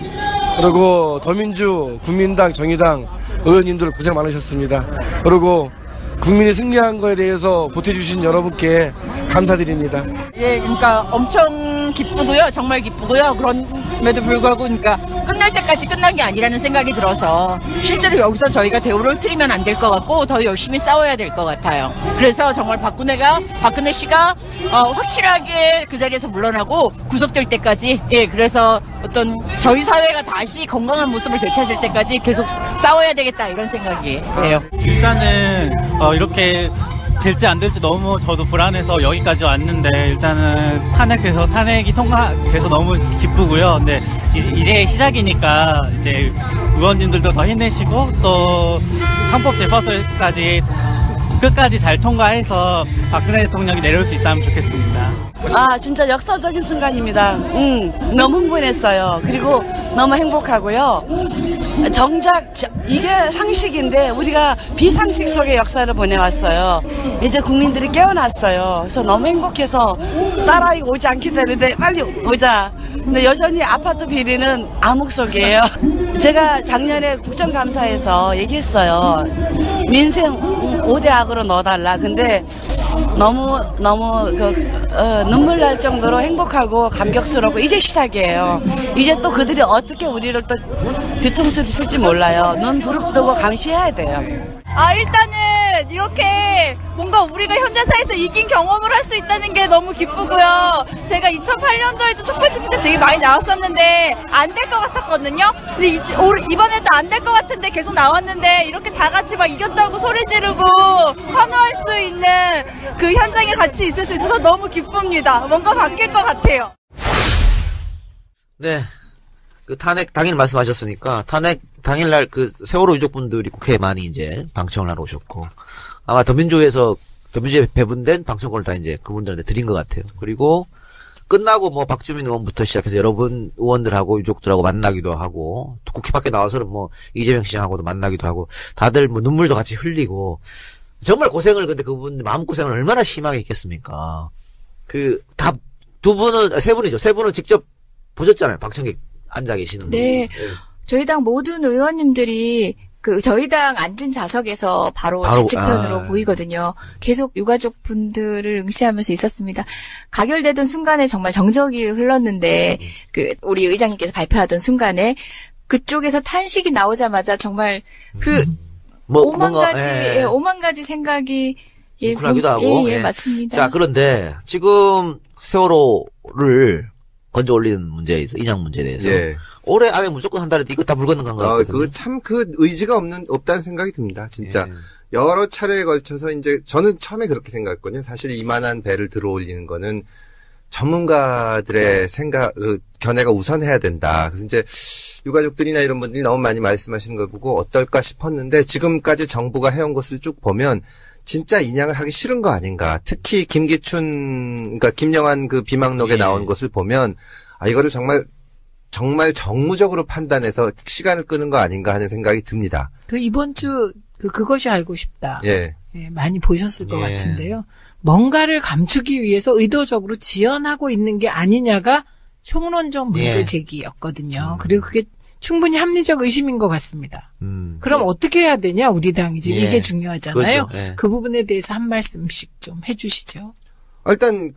그리고 더민주, 국민당, 정의당 의원님들 고생 많으셨습니다. 그리고 국민이 승리한 거에 대해서 보태주신 여러분께 감사드립니다. 예, 그러니까 엄청 기쁘고요. 정말 기쁘고요. 그럼에도 불구하고 그러니까 끝날 때까지 끝난 게 아니라는 생각이 들어서 실제로 여기서 저희가 대우를 틀리면 안 될 것 같고 더 열심히 싸워야 될 것 같아요. 그래서 정말 박근혜 씨가 확실하게 그 자리에서 물러나고 구속될 때까지 그래서 어떤 저희 사회가 다시 건강한 모습을 되찾을 때까지 계속 싸워야 되겠다 이런 생각이에요. 일단은 이렇게 될지 안 될지 너무 저도 불안해서 여기까지 왔는데 일단은 탄핵이 통과돼서 너무 기쁘고요. 근데 이제 시작이니까 이제 의원님들도 더 힘내시고 또 헌법재판소까지 끝까지 잘 통과해서 박근혜 대통령이 내려올 수 있다면 좋겠습니다. 아, 진짜 역사적인 순간입니다. 너무 흥분했어요. 그리고 너무 행복하고요. 정작 이게 상식인데 우리가 비상식 속의 역사를 보내왔어요. 이제 국민들이 깨어났어요. 그래서 너무 행복해서 딸아이가 오지 않기 때문에 빨리 오자. 근데 여전히 아파트 비리는 암흑 속이에요. 제가 작년에 국정감사에서 얘기했어요. 민생 5대 악으로 넣어달라. 근데 너무 눈물 날 정도로 행복하고 감격스럽고 이제 시작이에요. 이제 또 그들이 어떻게 우리를 또 뒤통수를 쓸지 몰라요. 눈 부릅뜨고 감시해야 돼요. 일단은 이렇게 뭔가 우리가 현대사에서 이긴 경험을 할 수 있다는 게 너무 기쁘고요. 제가 2008년도에도 촛불 집회 때 되게 많이 나왔었는데 안 될 것 같았거든요. 근데 이번에도 안 될 것 같은데 계속 나왔는데 이렇게 다 같이 막 이겼다고 소리 지르고 환호할 수 있는 그 현장에 같이 있을 수 있어서 너무 기쁩니다. 뭔가 바뀔 것 같아요. 네. 그 탄핵 당일 말씀하셨으니까 탄핵 당일날 그 세월호 유족분들이 국회에 많이 이제 방청을 하러 오셨고 아마 더민주에 배분된 방청권을 다 이제 그분들한테 드린 것 같아요. 그리고 끝나고 뭐 박주민 의원부터 시작해서 여러분 의원들하고 유족들하고 만나기도 하고 또 국회 밖에 나와서는 뭐 이재명 시장하고도 만나기도 하고 다들 뭐 눈물도 같이 흘리고 정말 고생을 근데 그분 마음고생을 얼마나 심하게 했겠습니까? 그 다 세 분은 직접 보셨잖아요. 방청객 앉아 계시는 분. 네. 저희 당 모든 의원님들이 저희 당 앉은 좌석에서 바로 좌측편으로 보이거든요. 계속 유가족 분들을 응시하면서 있었습니다. 가결되던 순간에 정말 정적이 흘렀는데, 우리 의장님께서 발표하던 순간에 그쪽에서 탄식이 나오자마자 정말 오만 가지 생각이 뭉클하기도 하고. 예, 맞습니다. 자, 그런데 지금 세월호를 건져 올리는 문제에 있어, 인양 문제에 대해서. 예. 올해 안에 무조건 한다는데 이거 다 물 건너간 거 같거든요. 그 의지가 없다는 생각이 듭니다. 진짜. 예. 여러 차례에 걸쳐서 이제 저는 처음에 그렇게 생각했거든요. 사실 이만한 배를 들어 올리는 거는 전문가들의 견해가 우선해야 된다. 그래서 이제 유가족들이나 이런 분들이 너무 많이 말씀하시는 걸 보고 어떨까 싶었는데 지금까지 정부가 해온 것을 쭉 보면 진짜 인양을 하기 싫은 거 아닌가. 특히 김영한 그 비망록에 나온 것을 보면 이거를 정말 정무적으로 판단해서 시간을 끄는 거 아닌가 하는 생각이 듭니다. 이번 주 그것이 알고 싶다. 예. 예, 많이 보셨을 것 같은데요. 뭔가를 감추기 위해서 의도적으로 지연하고 있는 게 아니냐가 총론적 문제 제기였거든요. 그리고 그게 충분히 합리적 의심인 것 같습니다. 그럼 어떻게 해야 되냐, 우리 당이 지금 이게 중요하잖아요. 그렇죠. 그 부분에 대해서 한 말씀씩 좀 해주시죠. 일단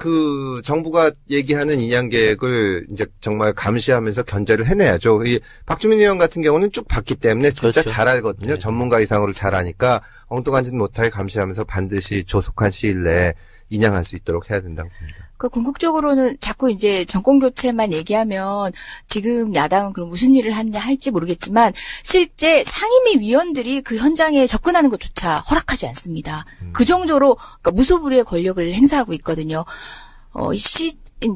정부가 얘기하는 인양 계획을 이제 정말 감시하면서 견제를 해내야죠. 이 박주민 의원 같은 경우는 쭉 봤기 때문에 진짜 그렇죠. 잘 알거든요. 전문가 이상으로 잘 아니까 엉뚱한 짓 못하게 감시하면서 반드시 조속한 시일 내에 인양할 수 있도록 해야 된다고 봅니다. 궁극적으로는 자꾸 이제 정권 교체만 얘기하면 지금 야당은 그럼 무슨 일을 하냐 할지 모르겠지만 실제 상임위 위원들이 그 현장에 접근하는 것조차 허락하지 않습니다. 그 정도로 무소불위의 권력을 행사하고 있거든요.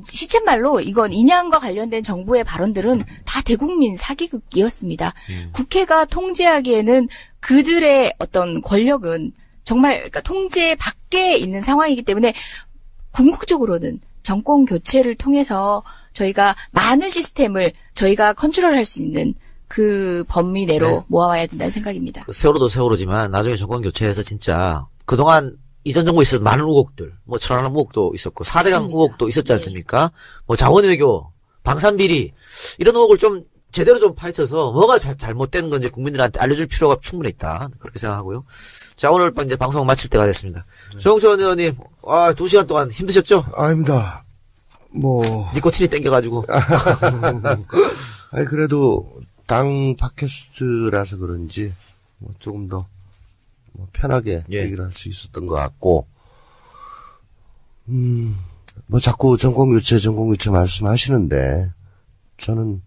시쳇말로 이건 인양과 관련된 정부의 발언들은 다 대국민 사기극이었습니다. 국회가 통제하기에는 그들의 어떤 권력은 정말 통제 밖에 있는 상황이기 때문에 궁극적으로는 정권 교체를 통해서 저희가 많은 시스템을 저희가 컨트롤할 수 있는 그 범위 내로 모아와야 된다는 생각입니다. 세월호도 세월호지만 나중에 정권 교체해서 진짜 그동안 이전 정부에 있었던 많은 의혹들, 천안함 의혹도 있었고 4대강 의혹도 있었지 않습니까? 자원외교, 방산비리 이런 의혹을 좀 제대로 좀 파헤쳐서 뭐가 잘못된 건지 국민들한테 알려줄 필요가 충분히 있다. 그렇게 생각하고요. 자, 오늘 밤 이제 방송 마칠 때가 됐습니다. 조영천 의원님, 2시간 동안 힘드셨죠? 아닙니다. 니코틴이 땡겨가지고. 그래도 당 팟캐스트라서 그런지, 조금 더, 편하게 얘기를 할 수 있었던 것 같고, 자꾸 정권교체 말씀하시는데, 저는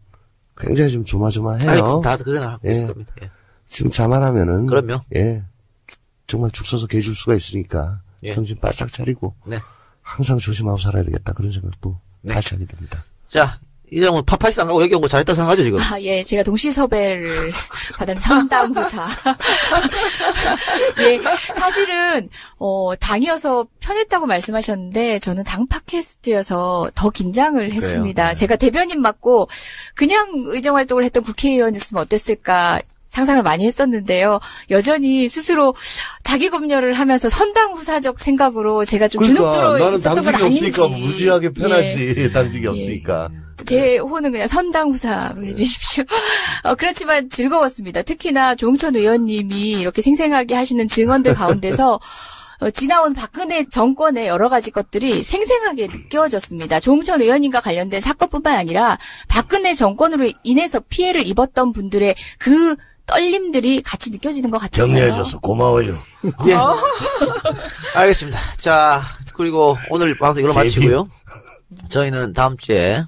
굉장히 좀 조마조마해요. 다들 그 생각을 하고 있을 겁니다. 지금 자만하면은. 그럼요. 정말 죽 서서 개 줄 수가 있으니까 정신 바짝 차리고 항상 조심하고 살아야 되겠다 그런 생각도 다시 하게 됩니다. 자, 이장은 파파이스 안 가고 여기 온 거 잘했다 생각하죠, 지금? 예, 제가 동시 섭외를 받은 선당 후사. 예, 사실은, 당이어서 편했다고 말씀하셨는데, 저는 당 팟캐스트여서 더 긴장을 했습니다. 네. 제가 대변인 맡고, 그냥 의정 활동을 했던 국회의원이었으면 어땠을까, 상상을 많이 했었는데요. 여전히 스스로 자기 검열을 하면서 선당 후사적 생각으로 제가 좀 주눅 들어 나는 있었던 건 당직이 아닌지. 없으니까 무지하게 편하지. 예. 당직이 없으니까. 제 호는 그냥 선당 후사로 해주십시오. 그렇지만 즐거웠습니다. 특히나 조홍천 의원님이 이렇게 생생하게 하시는 증언들 가운데서 지나온 박근혜 정권의 여러 가지 것들이 생생하게 느껴졌습니다. 조홍천 의원님과 관련된 사건뿐만 아니라 박근혜 정권으로 인해서 피해를 입었던 분들의 그 떨림들이 같이 느껴지는 것 같았어요. 격려해줘서 고마워요. 예. 알겠습니다. 자, 그리고 오늘 방송 이걸로 마치고요. 저희는 다음 주에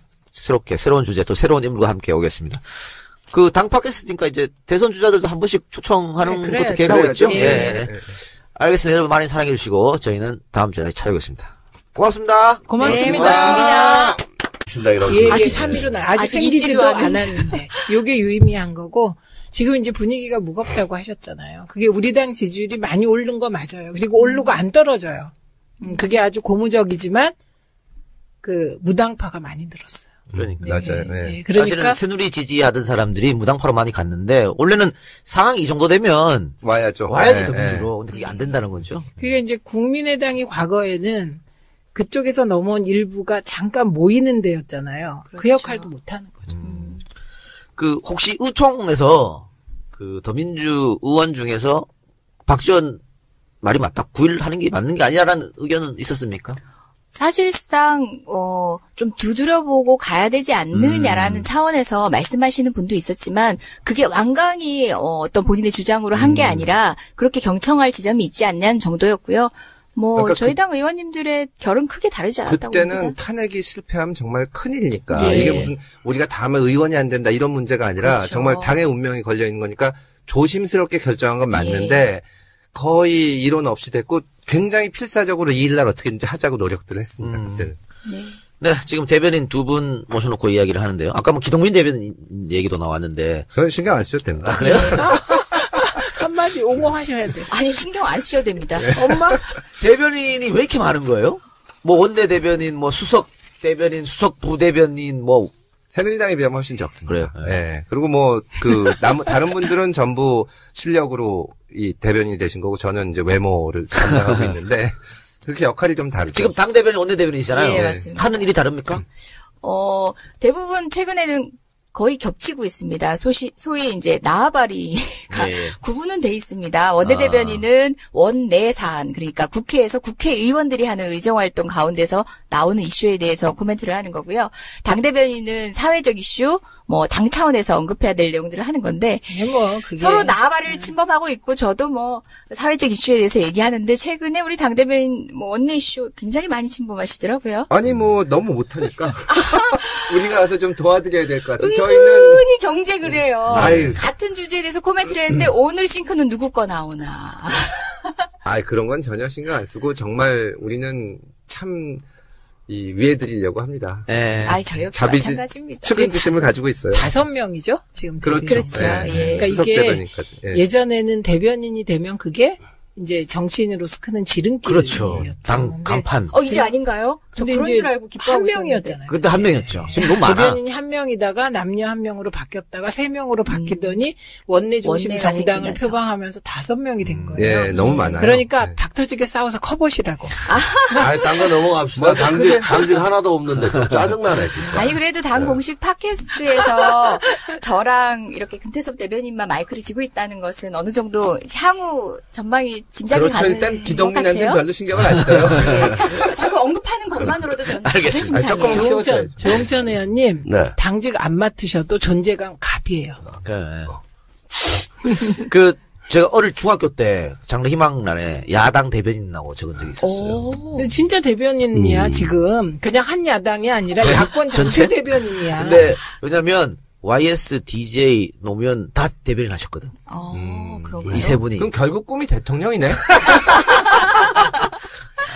새로운 주제 또 새로운 인물과 함께 오겠습니다. 그 당 팟캐스트니까 이제 대선 주자들도 한 번씩 초청하는 것도 계획하고 있죠. 예. 알겠습니다. 여러분 많이 사랑해 주시고 저희는 다음 주에 찾아오겠습니다. 고맙습니다. 고맙습니다. 예, 아직 3일은 아직 생기지도 않았는데 요게 유의미한 거고 지금 이제 분위기가 무겁다고 하셨잖아요. 그게 우리 당 지지율이 많이 오른 거 맞아요. 그리고 오르고 안 떨어져요. 그게 아주 고무적이지만 그 무당파가 많이 늘었어요. 그러니까. 맞아요. 네. 네, 그러니까 사실은 새누리 지지하던 사람들이 무당파로 많이 갔는데 원래는 상황이 이 정도 되면 와야죠. 와야지 더민주로. 근데 그게 안 된다는 거죠. 그게 이제 국민의당이 과거에는 그쪽에서 넘어온 일부가 잠깐 모이는 데였잖아요. 그렇죠. 그 역할도 못하는 거죠. 그 혹시 의총에서 그 더민주 의원 중에서 박지원 말이 맞다. 9일 하는 게 맞는 게 아니라는 의견은 있었습니까? 사실상 좀 두드려보고 가야 되지 않느냐라는 차원에서 말씀하시는 분도 있었지만 그게 완강히 어떤 본인의 주장으로 한 게 아니라 그렇게 경청할 지점이 있지 않냐는 정도였고요. 그러니까 저희 당 의원님들의 결은 크게 다르지 않았다고 그때는 봅니다. 탄핵이 실패하면 정말 큰일이니까 예. 이게 무슨 우리가 다음에 의원이 안 된다 이런 문제가 아니라 그렇죠. 정말 당의 운명이 걸려 있는 거니까 조심스럽게 결정한 건 맞는데 거의 이론 없이 됐고 굉장히 필사적으로 이 일날 어떻게든지 하자고 노력들을 했습니다. 그때는. 네, 지금 대변인 두 분 모셔놓고 이야기를 하는데요. 아까 뭐 기동민 대변인 얘기도 나왔는데. 그건 신경 안 쓰셔도 됩니다. 그래요? 한마디 옹호하셔야 돼. 아니 신경 안 쓰셔도 됩니다. 엄마 대변인이 왜 이렇게 많은 거예요? 뭐 원내 대변인, 뭐 수석 대변인, 수석 부대변인, 뭐 새누리당에 비하면 훨씬 적습니다. 그래요. 네. 그리고 뭐 다른 분들은 전부 실력으로 이 대변인이 되신 거고 저는 이제 외모를 담당하고 있는데 그렇게 역할이 좀 다르죠. 지금 당 대변인, 원내 대변인이잖아요. 예, 맞습니다. 하는 일이 다릅니까? 대부분 최근에는 거의 겹치고 있습니다. 소위 이제 나와바리가 구분은 돼 있습니다. 원내대변인은 원내 사안, 그러니까 국회에서 국회의원들이 하는 의정활동 가운데서 나오는 이슈에 대해서 코멘트를 하는 거고요. 당대변인은 사회적 이슈, 뭐 당 차원에서 언급해야 될 내용들을 하는 건데 그게 서로 나와바리를 침범하고 있고 저도 뭐 사회적 이슈에 대해서 얘기하는데 최근에 우리 당대변인 뭐 원내 이슈 굉장히 많이 침범하시더라고요. 아니 뭐 너무 못하니까 우리가 가서 좀 도와드려야 될 것 같아요. 은근히 경제 그래요. 아유. 같은 주제에 대해서 코멘트를 했는데 오늘 싱크는 누구 거 나오나. 그런 건 전혀 신경 안 쓰고 정말 우리는 참 위해 드리려고 합니다. 저 역시 마찬가지입니다. 측은지심을 가지고 있어요. 5명이죠 지금. 그렇죠. 예. 그러니까 수석 이게 대변인까지. 예. 예전에는 대변인이 되면 그게 이제 정치인으로서 크는 지름길이었죠. 그렇죠. 당 간판. 이제 아닌가요? 저 그런 줄 알고 기뻐하고 한 명이었잖아요. 그때 한 명이었죠. 지금 너무 많아. 대변인이 한 명이다가 남녀 한 명으로 바뀌었다가 3명으로 바뀌더니 원내 중심 원내가 정당을 생기면서. 표방하면서 5명이 된 거예요. 예, 너무 많아요. 그러니까 박 터지게 싸워서 커보시라고. 딴 거 넘어갑시다. 당직 하나도 없는데 좀 짜증나네, 진짜. 아니 그래도 당 공식 팟캐스트에서 저랑 이렇게 금태섭 대변인만 마이크를 쥐고 있다는 것은 어느 정도 향후 전망이 짐작이 그렇죠. 가는 일단 것 기동민한테는 같아요. 별로 신경을 안 써요. 자꾸 언급하는 것만으로도 저는 알겠습니다. 자존심 상해요. 키워줘야죠. 조홍천 의원님, 네. 당직 안 맡으셔도 존재감 갑이에요. 제가 어릴 중학교 때 장래 희망란에 야당 대변인이라고 적은 적이 있었어요. 근데 진짜 대변인이야 지금. 그냥 한 야당이 아니라 야권 전체 대변인이야. 근데 왜냐면 YS, DJ, 노무현 다 대변인 하셨거든. 그런가요? 이 세 분이. 그럼 결국 꿈이 대통령이네.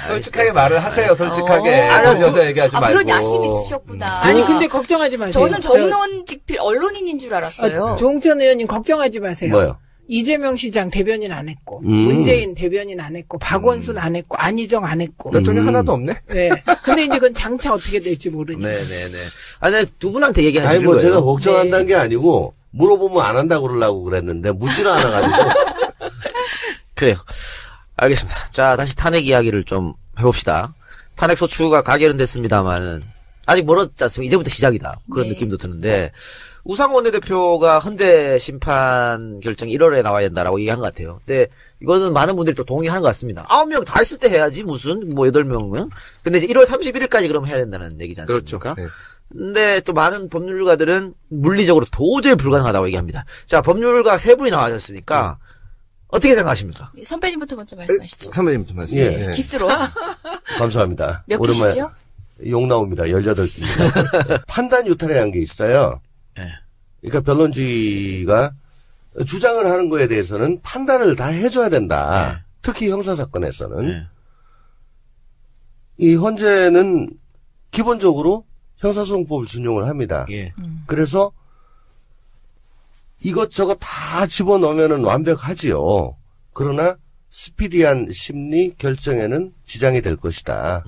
솔직하게 말을 하세요. 솔직하게. 돌려서 얘기하지 말고. 그런 야심이 있으셨구나. 아니 근데 걱정하지 마세요. 저는 전론직필 언론인인 줄 알았어요. 조홍천 의원님 걱정하지 마세요. 뭐요? 이재명 시장 대변인 안 했고, 문재인 대변인 안 했고, 박원순 안 했고, 안희정 안 했고. 대통령 하나도 없네? 네. 근데 이제 그건 장차 어떻게 될지 모르니까. 네네네. 아니, 두 분한테 얘기하는 아니, 뭐 거예요. 제가 걱정한다는 게 아니고, 물어보면 안 한다고 그러려고 그랬는데, 묻지를 않아가지고. 그래요. 알겠습니다. 자, 다시 탄핵 이야기를 좀 해봅시다. 탄핵 소추가 가결은 됐습니다만은, 아직 멀었지 않습니까? 이제부터 시작이다. 그런 느낌도 드는데, 우상호 원내대표가 헌재 심판 결정이 1월에 나와야 된다라고 얘기한 것 같아요. 근데 이거는 많은 분들이 또 동의하는 것 같습니다. 9명 다 했을 때 해야지 무슨 8명은. 근데 이제 1월 31일까지 그럼 해야 된다는 얘기지 않습니까? 그렇죠. 네. 근데 또 많은 법률가들은 물리적으로 도저히 불가능하다고 얘기합니다. 자, 법률가 3분이 나와줬으니까 어떻게 생각하십니까? 선배님부터 먼저 말씀하시죠. 선배님부터 말씀하시죠. 예. 기스로. 감사합니다. 몇 기시죠? 욕 나옵니다. 18기입니다. 판단 유탈이라는 게 있어요. 그러니까 변론주의가 주장을 하는 거에 대해서는 판단을 다 해줘야 된다. 특히 형사사건에서는. 이 헌재는 기본적으로 형사소송법을 준용을 합니다. 그래서 이것저것 다 집어넣으면은 완벽하지요. 그러나 스피디한 심리 결정에는 지장이 될 것이다.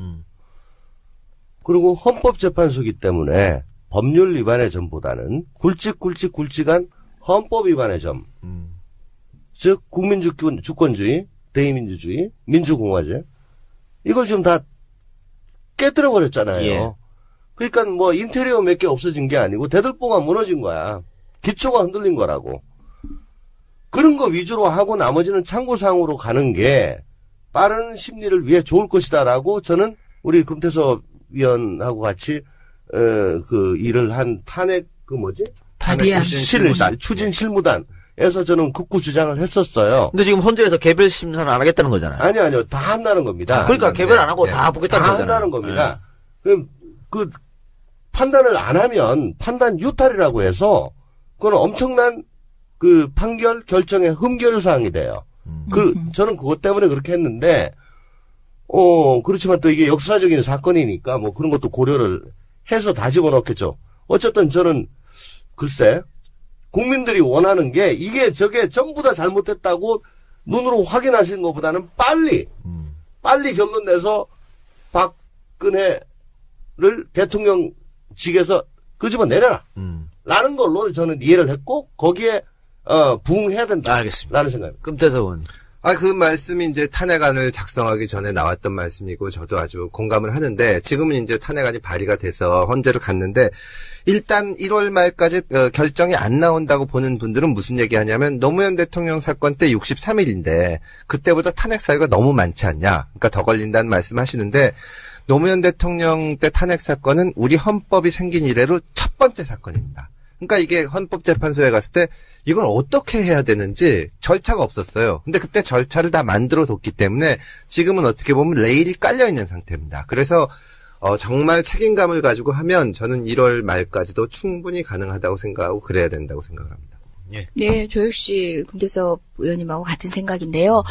그리고 헌법재판소이기 때문에 법률 위반의 점보다는 굵직한 헌법 위반의 점. 즉 국민주권주의, 대의민주주의, 민주공화제 이걸 지금 다 깨뜨려 버렸잖아요. 그러니까 뭐 인테리어 몇 개 없어진 게 아니고 대들보가 무너진 거야. 기초가 흔들린 거라고. 그런 거 위주로 하고 나머지는 참고사항으로 가는 게 빠른 심리를 위해 좋을 것이다라고 저는 우리 금태섭 위원하고 같이 그 일을 한 탄핵 추진 실무단에서 저는 극구 주장을 했었어요. 근데 지금 헌재에서 개별 심사는 안 하겠다는 거잖아요. 아니요. 다 한다는 겁니다. 그러니까 개별 안 하고 다 보겠다는 거잖아요. 다 한다는 겁니다. 그럼 그 판단을 안 하면 판단 유탈이라고 해서 그건 엄청난 그 판결 결정의 흠결 사항이 돼요. 저는 그것 때문에 그렇게 했는데 그렇지만 또 이게 역사적인 사건이니까 뭐 그런 것도 고려를 해서 다 집어넣겠죠. 어쨌든 저는 글쎄 국민들이 원하는 게 이게 저게 전부 다 잘못됐다고 눈으로 확인하시는 것보다는 빨리 결론 내서 박근혜를 대통령직에서 끄집어내려라 라는 걸로 저는 이해를 했고 거기에 부응해야 된다. 알겠습니다. 라는 생각입니다. 금태섭 의원. 그 말씀이 이제 탄핵안을 작성하기 전에 나왔던 말씀이고 저도 아주 공감을 하는데 지금은 이제 탄핵안이 발의가 돼서 헌재를 갔는데 일단 1월 말까지 결정이 안 나온다고 보는 분들은 무슨 얘기하냐면 노무현 대통령 사건 때 63일인데 그때보다 탄핵 사유가 너무 많지 않냐. 그러니까 더 걸린다는 말씀하시는데 노무현 대통령 때 탄핵 사건은 우리 헌법이 생긴 이래로 첫 번째 사건입니다. 그러니까 이게 헌법재판소에 갔을 때 이걸 어떻게 해야 되는지 절차가 없었어요. 근데 그때 절차를 다 만들어 뒀기 때문에 지금은 어떻게 보면 레일이 깔려 있는 상태입니다. 그래서 정말 책임감을 가지고 하면 저는 1월 말까지도 충분히 가능하다고 생각하고 그래야 된다고 생각을 합니다. 네, 조혁 씨, 금태섭 의원님하고 같은 생각인데요.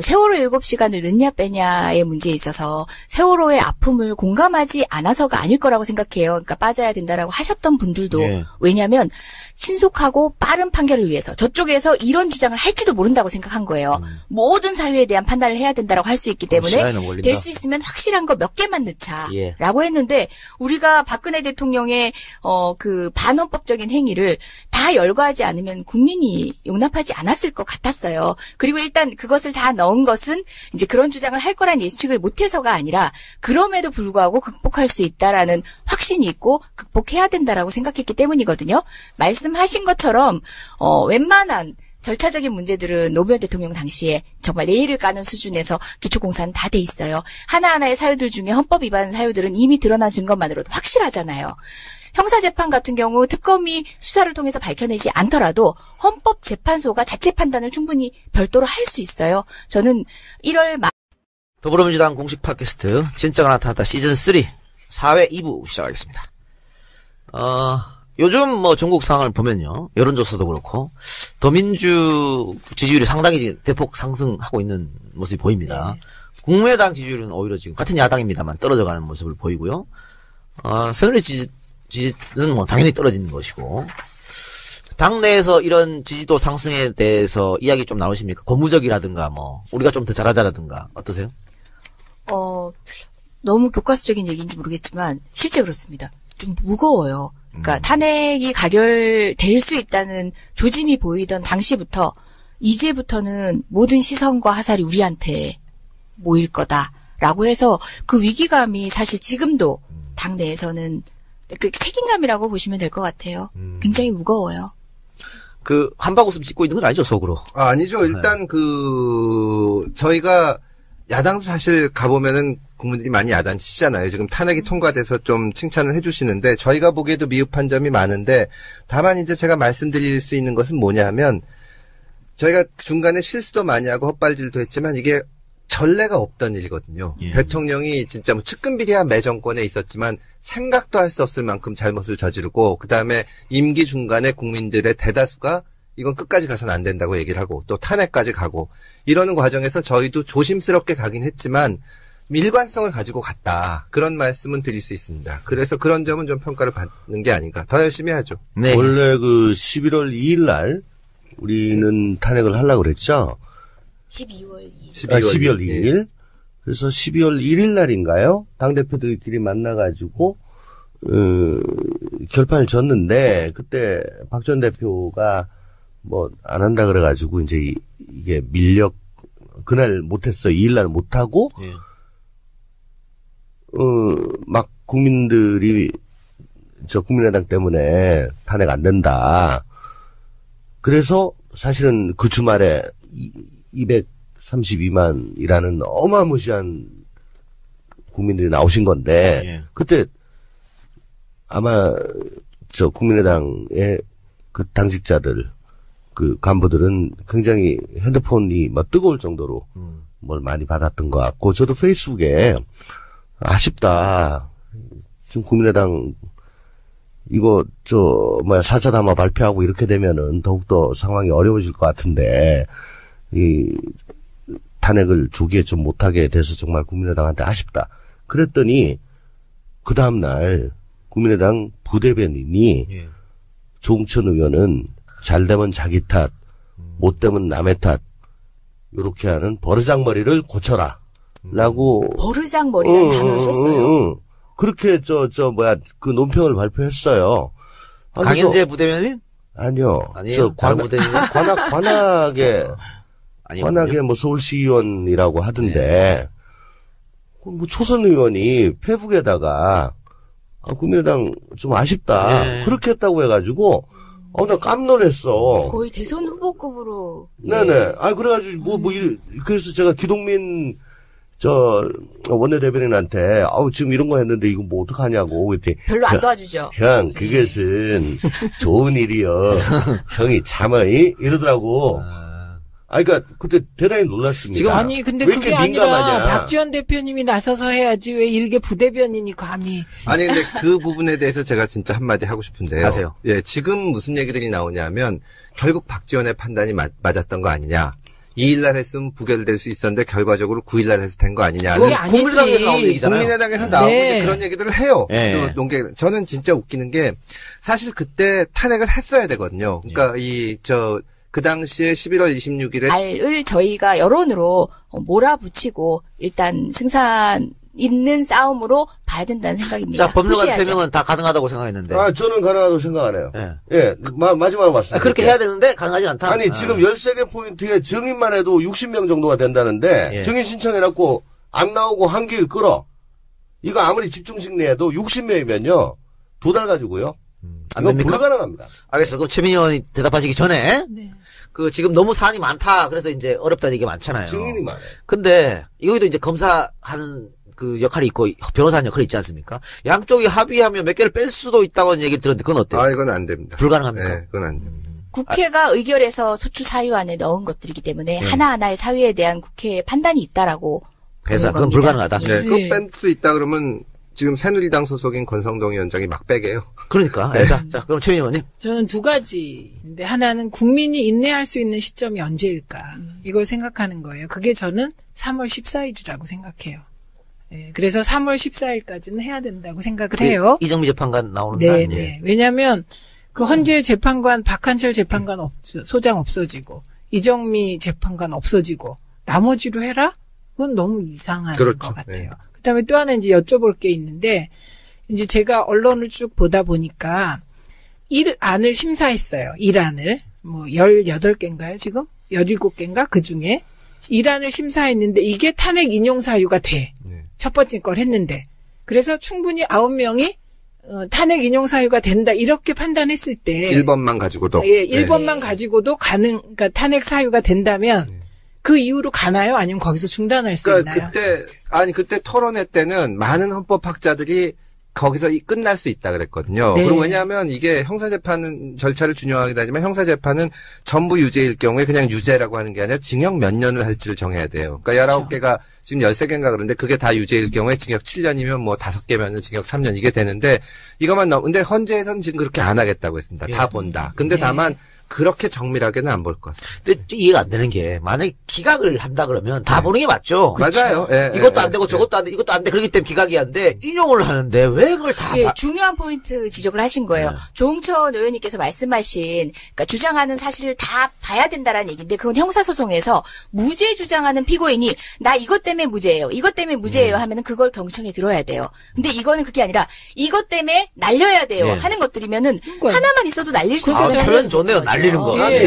세월호 7시간을 넣냐 빼냐의 문제에 있어서 세월호의 아픔을 공감하지 않아서가 아닐 거라고 생각해요. 그러니까 빠져야 된다라고 하셨던 분들도 왜냐하면 신속하고 빠른 판결을 위해서 저쪽에서 이런 주장을 할지도 모른다고 생각한 거예요. 모든 사유에 대한 판단을 해야 된다라고 할 수 있기 때문에 될 수 있으면 확실한 거 몇 개만 넣자라고 했는데 우리가 박근혜 대통령의 그 반헌법적인 행위를 다 열거하지 않으면 국민이 용납하지 않았을 것 같았어요. 그리고 일단 그것을 다 넣은 것은 이제 그런 주장을 할 거란 예측을 못해서가 아니라 그럼에도 불구하고 극복할 수 있다라는 확신이 있고 극복해야 된다라고 생각했기 때문이거든요. 말씀하신 것처럼 웬만한 절차적인 문제들은 노무현 대통령 당시에 정말 레일을 까는 수준에서 기초공사는 다 돼 있어요. 하나하나의 사유들 중에 헌법 위반 사유들은 이미 드러난 증거만으로도 확실하잖아요. 형사재판 같은 경우 특검이 수사를 통해서 밝혀내지 않더라도 헌법재판소가 자체 판단을 충분히 별도로 할 수 있어요. 저는 1월 말 더불어민주당 공식 팟캐스트 진짜가 나타났다 시즌3 4회 2부 시작하겠습니다. 요즘 뭐 전국 상황을 보면요. 여론조사도 그렇고 더민주 지지율이 상당히 대폭 상승하고 있는 모습이 보입니다. 국민의당 지지율은 오히려 지금 같은 야당입니다만 떨어져가는 모습을 보이고요. 새누리 지지는 뭐 당연히 떨어지는 것이고, 당내에서 이런 지지도 상승에 대해서 이야기 좀 나오십니까? 고무적이라든가 뭐 우리가 좀 더 잘하자라든가 어떠세요? 너무 교과서적인 얘기인지 모르겠지만 실제 그렇습니다. 좀 무거워요. 그러니까 탄핵이 가결될 수 있다는 조짐이 보이던 당시부터 이제부터는 모든 시선과 화살이 우리한테 모일 거다라고 해서 그 위기감이 사실 지금도 당내에서는 그 책임감이라고 보시면 될 것 같아요. 굉장히 무거워요. 그 한바구음 짚고 있는 건 아니죠, 속으로? 아니죠. 일단 저희가 야당도 사실 가보면은 국민들이 많이 야단치잖아요. 지금 탄핵이 통과돼서 좀 칭찬을 해주시는데 저희가 보기에도 미흡한 점이 많은데 다만 이제 제가 말씀드릴 수 있는 것은 뭐냐면 저희가 중간에 실수도 많이 하고 헛발질도 했지만 이게 전례가 없던 일이거든요. 예. 대통령이 진짜 뭐 측근비리야 매 정권에 있었지만 생각도 할 수 없을 만큼 잘못을 저지르고 그다음에 임기 중간에 국민들의 대다수가 이건 끝까지 가서는 안 된다고 얘기를 하고 또 탄핵까지 가고 이러는 과정에서 저희도 조심스럽게 가긴 했지만 일관성을 가지고 갔다. 그런 말씀은 드릴 수 있습니다. 그래서 그런 점은 좀 평가를 받는 게 아닌가. 더 열심히 하죠. 네. 원래 11월 2일 날 우리는 탄핵을 하려고 그랬죠. 12월 2일. 12월 2일. 그래서 12월 1일 날인가요? 당대표들끼리 만나가지고, 결판을 졌는데, 그때 박 전 대표가 뭐, 안 한다 그래가지고, 이제 이게 그날 못했어. 2일 날 못하고, 막 국민들이, 국민의당 때문에 탄핵 안 된다. 그래서 사실은 그 주말에 232만이라는 어마무시한 국민들이 나오신 건데, 그때 아마 국민의당의 그 당직자들, 그 간부들은 굉장히 핸드폰이 막 뜨거울 정도로 뭘 많이 받았던 것 같고, 저도 페이스북에 아쉽다. 지금 국민의당 이거 4차 담화 발표하고 이렇게 되면은 더욱더 상황이 어려워질 것 같은데 탄핵을 조기에 좀 못하게 돼서 정말 국민의당한테 아쉽다. 그랬더니 그 다음날 국민의당 부대변인이 조응천 의원은 잘 되면 자기 탓, 못 되면 남의 탓 요렇게 하는 버르장머리를 고쳐라 라고 버르장머리라는 단어를 썼어요. 그렇게 그 논평을 발표했어요. 강현재 부대변인? 아니요. 아니에요. 부대변인. 관악의 뭐 서울시의원이라고 하던데, 뭐 초선 의원이 페북에다가, 국민의당 좀 아쉽다. 그렇게 했다고 해가지고, 나 깜놀했어. 거의 대선 후보급으로. 네네. 그래가지고, 그래서 제가 기동민, 원내대변인한테, 지금 이런 거 했는데 이거 뭐 어떡하냐고. 그랬더니 별로 안 도와주죠. 형, 그것은 좋은 일이요. 형이 참아이? 이러더라고. 그러니까 그때 대단히 놀랐습니다. 지금 근데 그게 아니라 박지원 대표님이 나서서 해야지 왜 일개 부대변인이 감히. 근데 그 부분에 대해서 제가 진짜 한마디 하고 싶은데요. 하세요. 예, 지금 무슨 얘기들이 나오냐면 결국 박지원의 판단이 맞았던 거 아니냐. 2일날 했으면 부결될 수 있었는데 결과적으로 9일날 해서 된 거 아니냐. 국민의당에서 나오는 얘기잖아요. 국민의당에서 나오고 그런 얘기들을 해요. 저는 진짜 웃기는 게 사실 그때 탄핵을 했어야 되거든요. 그러니까 그 당시에 11월 26일에 알을 저희가 여론으로 몰아붙이고 일단 승산 있는 싸움으로 봐야 된다는 생각입니다. 자, 법률가 3명은 다 가능하다고 생각했는데. 저는 가능하다고 생각 안 해요. 마지막으로 말씀. 그렇게 해야 되는데 가능하지 않다. 지금 13개 포인트에 증인만 해도 60명 정도가 된다는데 증인 신청해놓고 안 나오고 한 길 끌어. 이거 아무리 집중식 내도 60명이면요 2달 가지고요. 이건 불가능합니다. 알겠습니다. 그럼 최민희 의원이 대답하시기 전에 지금 너무 사안이 많다. 그래서 이제 어렵다는 얘기가 많잖아요. 증인이 많아요. 근데 여기도 이제 검사하는 그 역할이 있고 변호사는 역할이 있지 않습니까? 양쪽이 합의하면 몇 개를 뺄 수도 있다고 얘기를 들었는데 그건 어때요? 이건 안 됩니다. 불가능합니까? 네, 그건 안 됩니다. 국회가 의결해서 소추 사유안에 넣은 것들이기 때문에 하나하나의 사유에 대한 국회의 판단이 있다라고 그래서 그건 불가능하다. 그거 뺄 수 있다 그러면 지금 새누리당 소속인 권성동 위원장이 막백이에요. 그러니까. 네. 자, 그럼 최민희 의원님. 저는 두 가지인데 하나는 국민이 인내할 수 있는 시점이 언제일까 이걸 생각하는 거예요. 그게 저는 3월 14일이라고 생각해요. 네, 그래서 3월 14일까지는 해야 된다고 생각을 해요. 이정미 재판관 나오는 네, 날. 네. 왜냐하면 그 헌재 재판관 박한철 재판관 소장 없어지고 이정미 재판관 없어지고 나머지로 해라? 그건 너무 이상한 그렇죠. 것 같아요. 네. 그다음에 또 하나 이제 여쭤볼 게 있는데 이제 제가 언론을 쭉 보다 보니까 1안을 심사했어요. 1안을 뭐 18개인가요 지금? 17개인가? 그중에 1안을 심사했는데 이게 탄핵 인용 사유가 돼. 첫 번째 걸 했는데 그래서 충분히 9명이 탄핵 인용 사유가 된다 이렇게 판단했을 때 1번만 가지고도 예, 1번만 가지고도 그러니까 탄핵 사유가 된다면 그 이후로 가나요? 아니면 거기서 중단할 수 있나요? 그때 토론회 때는 많은 헌법학자들이 거기서 끝날 수 있다 그랬거든요. 네. 그리고 왜냐하면 이게 형사재판은 절차를 준용하긴 하지만 형사재판은 전부 유죄일 경우에 그냥 유죄라고 하는 게 아니라 징역 몇 년을 할지를 정해야 돼요. 그러니까 19개가 지금 13개인가 그런데 그게 다 유죄일 경우에 징역 7년이면 뭐 5개면은 징역 3년 이게 되는데 이것만 근데 헌재에서는 지금 그렇게 안 하겠다고 했습니다. 다 본다. 근데 다만 그렇게 정밀하게는 안 볼 것 같습니다. 근데 이해가 안 되는 게 만약에 기각을 한다 그러면 다 보는 게 맞죠. 맞아요. 예, 이것도 안 되고 저것도 안 돼, 이것도 안 돼. 그렇기 때문에 기각이 안 돼. 인용을 하는데 왜 그걸 다 중요한 포인트 지적을 하신 거예요. 조홍천 의원님께서 말씀하신 그러니까 주장하는 사실을 다 봐야 된다라는 얘기인데 그건 형사소송에서 무죄 주장하는 피고인이 나 이것 때문에 무죄예요. 이것 때문에 무죄예요 하면은 그걸 경청에 들어야 돼요. 근데 이거는 그게 아니라 이것 때문에 날려야 돼요 하는 것들이면은 하나만 있어도 날릴 수 있어요. 표현 좋네요. 날리는 거. 아니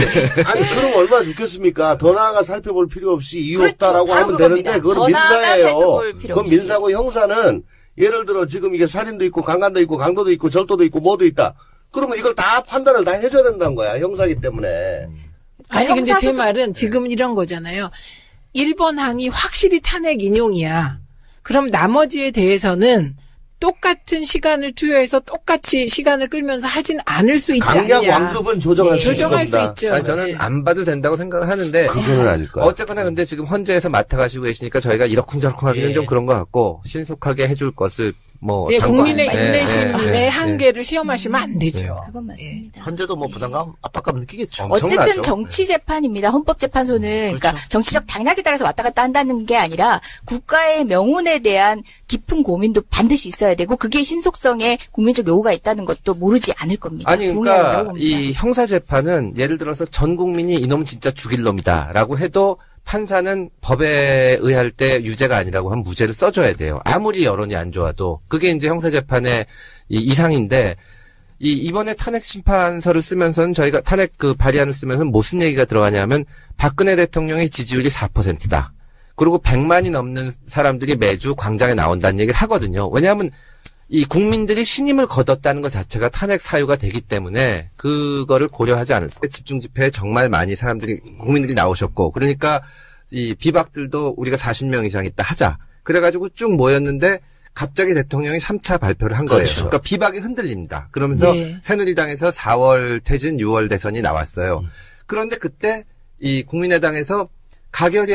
그럼 얼마나 좋겠습니까? 더 나아가 살펴볼 필요 없이 이유 없다라고 하면 되는데 그건 민사예요. 그건 민사고 형사는 예를 들어 지금 이게 살인도 있고 강간도 있고 강도도 있고 절도도 있고 뭐도 있다. 그러면 이걸 다 판단을 다 해줘야 된다는 거야. 형사기 때문에. 아니 근데 제 말은 지금은 이런 거잖아요. 1번 항이 확실히 탄핵 인용이야. 그럼 나머지에 대해서는 똑같은 시간을 투여해서 똑같이 시간을 끌면서 하진 않을 수 있지 않냐. 강약 완급은 조정할 수 조정할 수 있습니다. 있죠. 아니, 저는 안 봐도 된다고 생각을 하는데 그거는 아닐 거예요. 어쨌거나 근데 지금 헌재에서 맡아가시고 계시니까 저희가 이러쿵저러쿵 하기는 좀 그런 것 같고 신속하게 해줄 것을 뭐 국민의 인내심의 한계를 시험하시면 안 되죠. 그건 맞습니다. 헌재도 뭐 부담감, 압박감 느끼겠죠. 어쨌든 정치 재판입니다. 헌법재판소는 그러니까 정치적 당락에 따라서 왔다 갔다 한다는 게 아니라 국가의 명운에 대한 깊은 고민도 반드시 있어야 되고 그게 신속성에 국민적 요구가 있다는 것도 모르지 않을 겁니다. 아니 그러니까 이 형사재판은 예를 들어서 전 국민이 이놈 진짜 죽일 놈이다라고 해도 판사는 법에 의할 때 유죄가 아니라고 하면 무죄를 써줘야 돼요. 아무리 여론이 안 좋아도. 그게 이제 형사재판의 이상인데, 이번에 탄핵 심판서를 쓰면서는 저희가 탄핵 발의안을 쓰면서는 무슨 얘기가 들어가냐면, 박근혜 대통령의 지지율이 4%다. 그리고 100만이 넘는 사람들이 매주 광장에 나온다는 얘기를 하거든요. 왜냐하면, 이 국민들이 신임을 거뒀다는 것 자체가 탄핵 사유가 되기 때문에 그거를 고려하지 않을 수 없어요. 집중 집회에 정말 많이 국민들이 나오셨고 그러니까 이 비박들도 우리가 40명 이상 있다 하자. 그래가지고 쭉 모였는데 갑자기 대통령이 3차 발표를 한 거예요. 그렇죠. 그러니까 비박이 흔들립니다. 그러면서 새누리당에서 4월 퇴진 6월 대선이 나왔어요. 그런데 그때 이 국민의당에서 가결이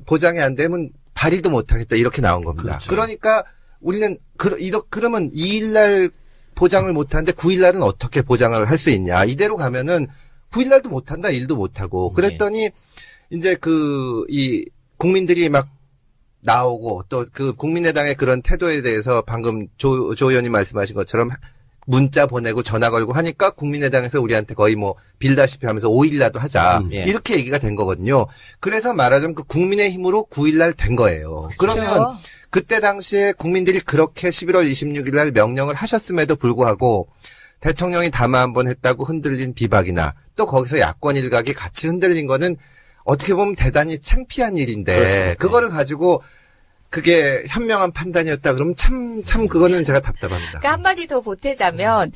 보장이 안 되면 발의도 못하겠다 이렇게 나온 겁니다. 그렇죠. 그러니까 우리는 그러면 2일날 보장을 못하는데 9일날은 어떻게 보장을 할 수 있냐. 이대로 가면은 9일날도 못한다, 1도 못하고. 그랬더니 이제 이 국민들이 막 나오고 또 그 국민의당의 그런 태도에 대해서 방금 조 의원님 말씀하신 것처럼 문자 보내고 전화 걸고 하니까 국민의당에서 우리한테 거의 뭐 빌다시피 하면서 5일날도 하자. 이렇게 얘기가 된 거거든요. 그래서 말하자면 그 국민의힘으로 9일날 된 거예요. 그렇죠. 그러면 그때 당시에 국민들이 그렇게 11월 26일 날 명령을 하셨음에도 불구하고 대통령이 담화 한번 했다고 흔들린 비박이나 또 거기서 야권 일각이 같이 흔들린 거는 어떻게 보면 대단히 창피한 일인데 그렇습니다. 그거를 가지고 그게 현명한 판단이었다 그러면 참 그거는 제가 답답합니다. 그러니까 한마디 더 보태자면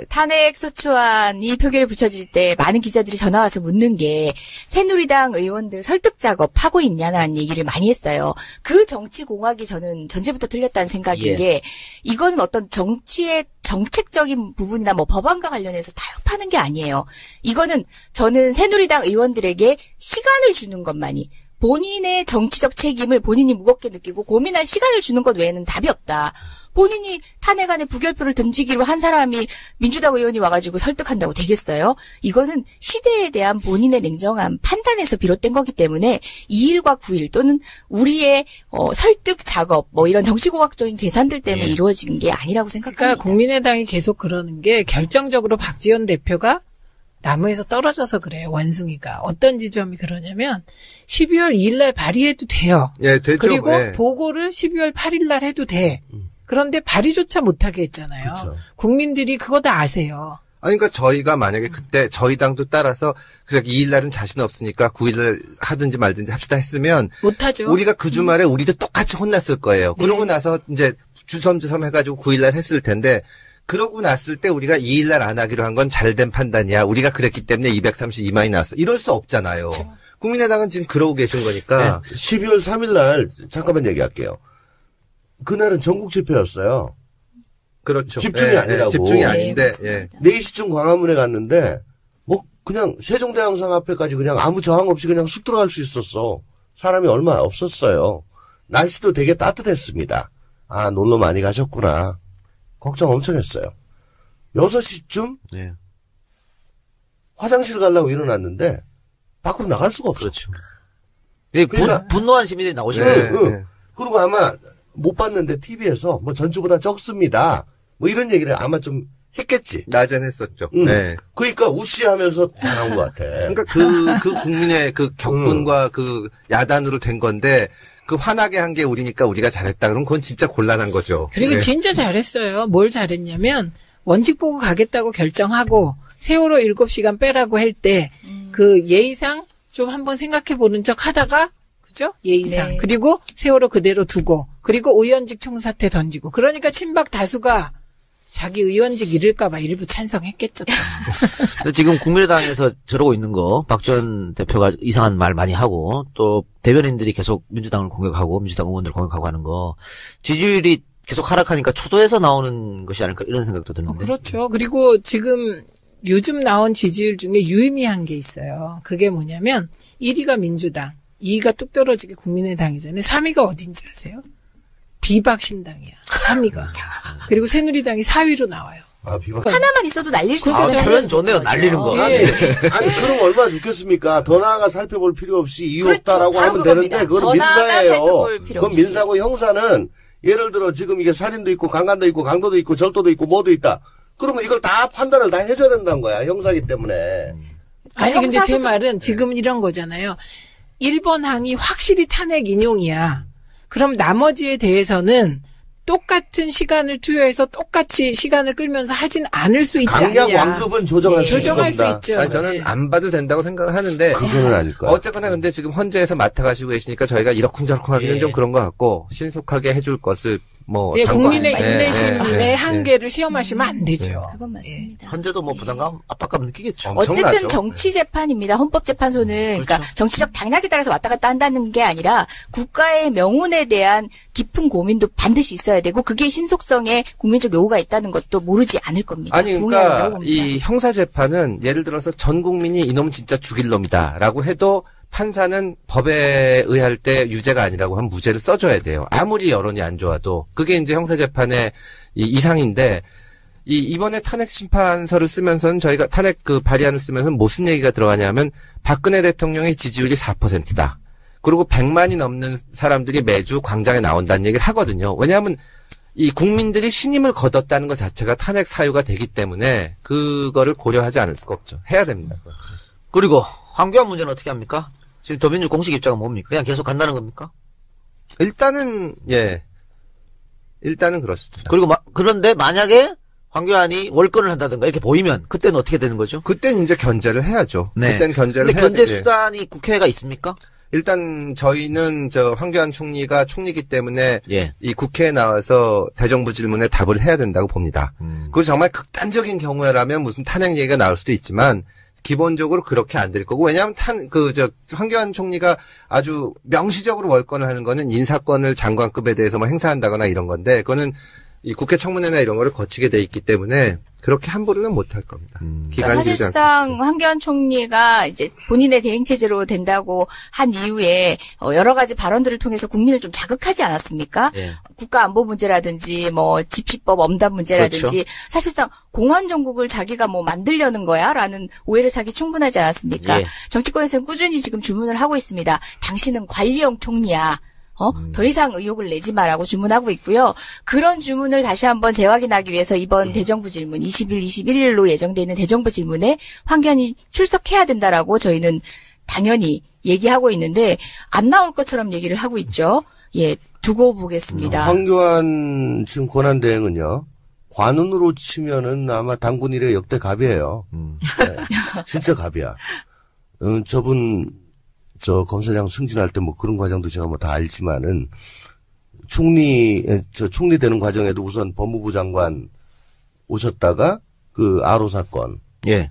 탄핵 소추안이 표결에 붙여질 때 많은 기자들이 전화 와서 묻는 게 새누리당 의원들 설득 작업 하고 있냐라는 얘기를 많이 했어요. 그 정치 공학이 저는 전제부터 틀렸다는 생각인 게 이거는 어떤 정치의 정책적인 부분이나 뭐 법안과 관련해서 타협하는 게 아니에요. 이거는 저는 새누리당 의원들에게 시간을 주는 것만이 본인의 정치적 책임을 본인이 무겁게 느끼고 고민할 시간을 주는 것 외에는 답이 없다. 본인이 탄핵안에 부결표를 던지기로 한 사람이 민주당 의원이 와가지고 설득한다고 되겠어요? 이거는 시대에 대한 본인의 냉정한 판단에서 비롯된 거기 때문에 2일과 9일 또는 우리의 설득 작업 뭐 이런 정치공학적인 계산들 때문에 이루어진 게 아니라고 생각합니다. 그러니까 국민의당이 계속 그러는 게 결정적으로 박지원 대표가 나무에서 떨어져서 그래요. 원숭이가. 어떤 지점이 그러냐면 12월 2일 날 발의해도 돼요. 예, 되죠. 그리고 예. 보고를 12월 8일 날 해도 돼. 그런데 발의조차 못하게 했잖아요. 그쵸. 국민들이 그거 다 아세요. 아니, 그러니까 저희가 만약에 그때 저희 당도 따라서 그래 2일 날은 자신 없으니까 9일 날 하든지 말든지 합시다 했으면 못하죠. 우리가 그 주말에 우리도 똑같이 혼났을 거예요. 그러고 나서 이제 주섬주섬 해가지고 9일 날 했을 텐데 그러고 났을 때 우리가 2일 날 안 하기로 한 건 잘된 판단이야. 우리가 그랬기 때문에 232만이 나왔어. 이럴 수 없잖아요. 그렇죠. 국민의당은 지금 그러고 계신 거니까. 네. 12월 3일 날 잠깐만 얘기할게요. 그날은 전국 집회였어요. 그렇죠. 집중이 아니라고. 집중이 아닌데. 예. 4시쯤 광화문에 갔는데 뭐 그냥 세종대왕상 앞에까지 그냥 아무 저항 없이 그냥 쑥 들어갈 수 있었어. 사람이 얼마 없었어요. 날씨도 되게 따뜻했습니다. 아, 놀러 많이 가셨구나. 걱정 엄청 했어요. 6시쯤 화장실 가려고 일어났는데 밖으로 나갈 수가 없어. 그렇죠. 그러니까, 분노한 시민들이 나오시네요. 네. 그리고 아마 못 봤는데 TV에서 뭐 전주보다 적습니다. 뭐 이런 얘기를 아마 좀 했겠지. 낮엔 했었죠. 네. 그러니까 우시하면서 나온 것 같아. 그러니까 그 국민의 그 격분과 그 야단으로 된 건데 그 화나게 한 게 우리니까 우리가 잘했다. 그럼 그건 진짜 곤란한 거죠. 그리고 진짜 잘했어요. 뭘 잘했냐면 원칙 보고 가겠다고 결정하고 세월호 7시간 빼라고 할 때 그 예의상 좀 한번 생각해 보는 척 하다가 그죠? 예의상. 네. 그리고 세월호 그대로 두고 그리고 의원직 총사퇴 던지고 그러니까 친박 다수가 자기 의원직 잃을까봐 일부 찬성했겠죠. 근데 지금 국민의당에서 저러고 있는 거 박지원 대표가 이상한 말 많이 하고 또 대변인들이 계속 민주당을 공격하고 민주당 의원들 공격하고 하는 거 지지율이 계속 하락하니까 초조해서 나오는 것이 아닐까 이런 생각도 드는데. 그렇죠. 그리고 지금 요즘 나온 지지율 중에 유의미한 게 있어요. 그게 뭐냐면 1위가 민주당, 2위가 뚝 떨어지게 국민의당이잖아요. 3위가 어딘지 아세요? 비박신당이야. 3위가. 그리고 새누리당이 4위로 나와요. 아, 비박. 하나만 있어도 날릴 수 있어요. 표현 좋네요. 날리는 거. 아니, 그럼 얼마나 좋겠습니까? 더 나아가 살펴볼 필요 없이 이유 없다라고 하면 되는데, 그건 민사예요. 그건 민사고 형사는, 예를 들어 지금 이게 살인도 있고, 강간도 있고, 강도도 있고, 절도도 있고, 뭐도 있다. 그러면 이걸 다 판단을 다 해줘야 된다는 거야. 형사기 때문에. 아니, 근데 제 말은 지금 이런 거잖아요. 1번 항이 확실히 탄핵 인용이야. 그럼 나머지에 대해서는 똑같은 시간을 투여해서 똑같이 시간을 끌면서 하진 않을 수 있지 않냐. 강약 완급은 조정할 수 있죠. 아니, 저는 안 봐도 된다고 생각을 하는데. 그거는 아닐 거야. 어쨌거나 근데 지금 헌재에서 맡아가시고 계시니까 저희가 이러쿵저러쿵 하기는 좀 그런 것 같고 신속하게 해줄 것을 뭐 국민의 인내심의 한계를 시험하시면 안 되죠. 그건 맞습니다. 헌재도 뭐 부담감, 압박감 느끼겠죠. 어쨌든 정치 재판입니다. 헌법재판소는 그러니까 정치적 당락에 따라서 왔다 갔다 한다는 게 아니라 국가의 명운에 대한 깊은 고민도 반드시 있어야 되고 그게 신속성에 국민적 요구가 있다는 것도 모르지 않을 겁니다. 아니 그러니까 이 형사 재판은 예를 들어서 전 국민이 이놈은 진짜 죽일 놈이다라고 해도 판사는 법에 의할 때 유죄가 아니라고 하면 무죄를 써줘야 돼요. 아무리 여론이 안 좋아도. 그게 이제 형사재판의 이상인데, 이번에 탄핵 심판서를 쓰면서는 저희가 탄핵 그 발의안을 쓰면서 무슨 얘기가 들어가냐면, 박근혜 대통령의 지지율이 4%다. 그리고 100만이 넘는 사람들이 매주 광장에 나온다는 얘기를 하거든요. 왜냐하면, 이 국민들이 신임을 거뒀다는 것 자체가 탄핵 사유가 되기 때문에, 그거를 고려하지 않을 수가 없죠. 해야 됩니다. 그리고, 황교안 문제는 어떻게 합니까? 지금 더민주 공식 입장은 뭡니까? 그냥 계속 간다는 겁니까? 일단은 그렇습니다. 그리고 그런데 만약에 황교안이 월권을 한다든가 이렇게 보이면 그때는 어떻게 되는 거죠? 그때는 이제 견제를 해야죠. 네. 그때는 견제를 근데 해야 견제 수단이 국회가 있습니까? 일단 저희는 황교안 총리가 총리이기 때문에 이 국회에 나와서 대정부 질문에 답을 해야 된다고 봅니다. 그리고 정말 극단적인 경우라면 무슨 탄핵 얘기가 나올 수도 있지만 기본적으로 그렇게 안 될 거고, 왜냐하면 황교안 총리가 아주 명시적으로 월권을 하는 거는 인사권을 장관급에 대해서 뭐 행사한다거나 이런 건데, 그거는, 이 국회 청문회나 이런 거를 거치게 돼 있기 때문에 그렇게 함부로는 못할 겁니다. 기간이 길지 않고. 사실상 황교안 총리가 이제 본인의 대행 체제로 된다고 한 이후에 여러 가지 발언들을 통해서 국민을 좀 자극하지 않았습니까? 예. 국가안보 문제라든지 뭐 집시법 엄단 문제라든지 그렇죠. 사실상 공안 정국을 자기가 뭐 만들려는 거야라는 오해를 사기 충분하지 않았습니까? 예. 정치권에서는 꾸준히 지금 주문을 하고 있습니다. 당신은 관리형 총리야. 더 이상 의혹을 내지 마라고 주문하고 있고요. 그런 주문을 다시 한번 재확인하기 위해서 이번 대정부 질문 20일, 21일로 예정되어 있는 대정부 질문에 황교안이 출석해야 된다라고 저희는 당연히 얘기하고 있는데 안 나올 것처럼 얘기를 하고 있죠. 예, 두고 보겠습니다. 황교안 지금 권한대행은요. 관운으로 치면은 아마 당군 일의 역대 갑이에요. 네, 진짜 갑이야. 저분 검사장 승진할 때 뭐 그런 과정도 제가 뭐 다 알지만은 총리 되는 과정에도 우선 법무부 장관 오셨다가 그 아로 사건. 예.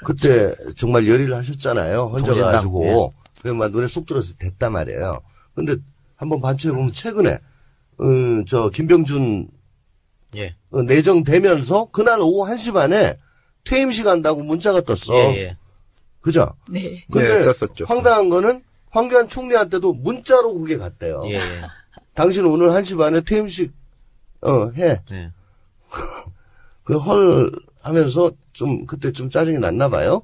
그때 정말 열의를 하셨잖아요. 혼자가지고. 예. 그만 눈에 쏙 들어서 됐단 말이에요. 근데 한번 반추해보면 최근에, 김병준. 예. 내정되면서 그날 오후 1시 반에 퇴임식 한다고 문자가 떴어. 예. 그죠? 네. 근데 떴었죠. 황당한 거는 황교안 총리한테도 문자로 그게 갔대요. 예. 당신 오늘 1시 반에 퇴임식, 해. 예. 하면서 그때 좀 짜증이 났나 봐요.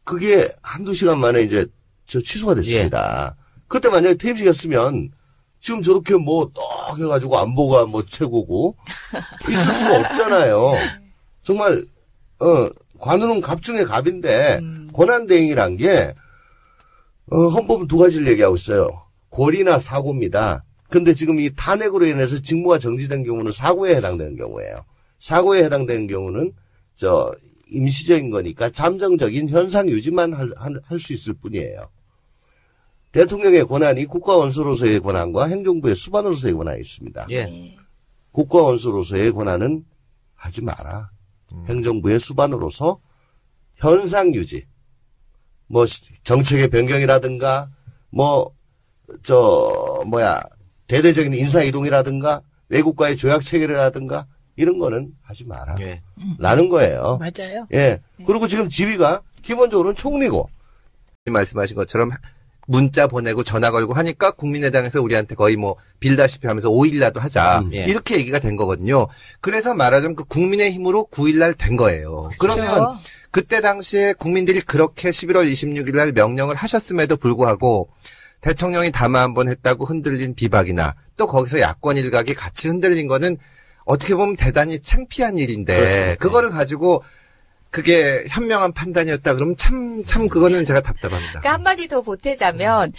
그게 한두 시간 만에 이제 취소가 됐습니다. 그때 만약에 퇴임식이었으면 지금 저렇게 떡 해가지고 안보가 최고고 있을 수가 없잖아요. 정말, 관우는 갑 중에 갑인데, 권한대행이란 게, 헌법은 두 가지를 얘기하고 있어요. 권리나 사고입니다. 근데 지금 이 탄핵으로 인해서 직무가 정지된 경우는 사고에 해당되는 경우예요. 사고에 해당되는 경우는, 임시적인 거니까 잠정적인 현상 유지만 할 수 있을 뿐이에요. 대통령의 권한이 국가원수로서의 권한과 행정부의 수반으로서의 권한이 있습니다. 예. 국가원수로서의 권한은 하지 마라. 행정부의 수반으로서 현상 유지, 정책의 변경이라든가, 대대적인 인사 이동이라든가, 외국과의 조약 체결이라든가, 이런 거는 하지 마라. 예. 라는 거예요. 맞아요. 예. 그리고 지금 지위가 기본적으로는 총리고. 말씀하신 것처럼 문자 보내고 전화 걸고 하니까 국민의당에서 우리한테 거의 빌다시피 하면서 5일이라도 하자. 예. 이렇게 얘기가 된 거거든요. 그래서 말하자면 그 국민의힘으로 9일날 된 거예요. 그렇죠. 그러면 그때 당시에 국민들이 그렇게 11월 26일날 명령을 하셨음에도 불구하고 대통령이 담화 한번 했다고 흔들린 비박이나 또 거기서 야권 일각이 같이 흔들린 거는 어떻게 보면 대단히 창피한 일인데 그렇습니다. 그거를 가지고 그게 현명한 판단이었다 그러면 참 그거는 제가 답답합니다. 그러니까 한마디 더 보태자면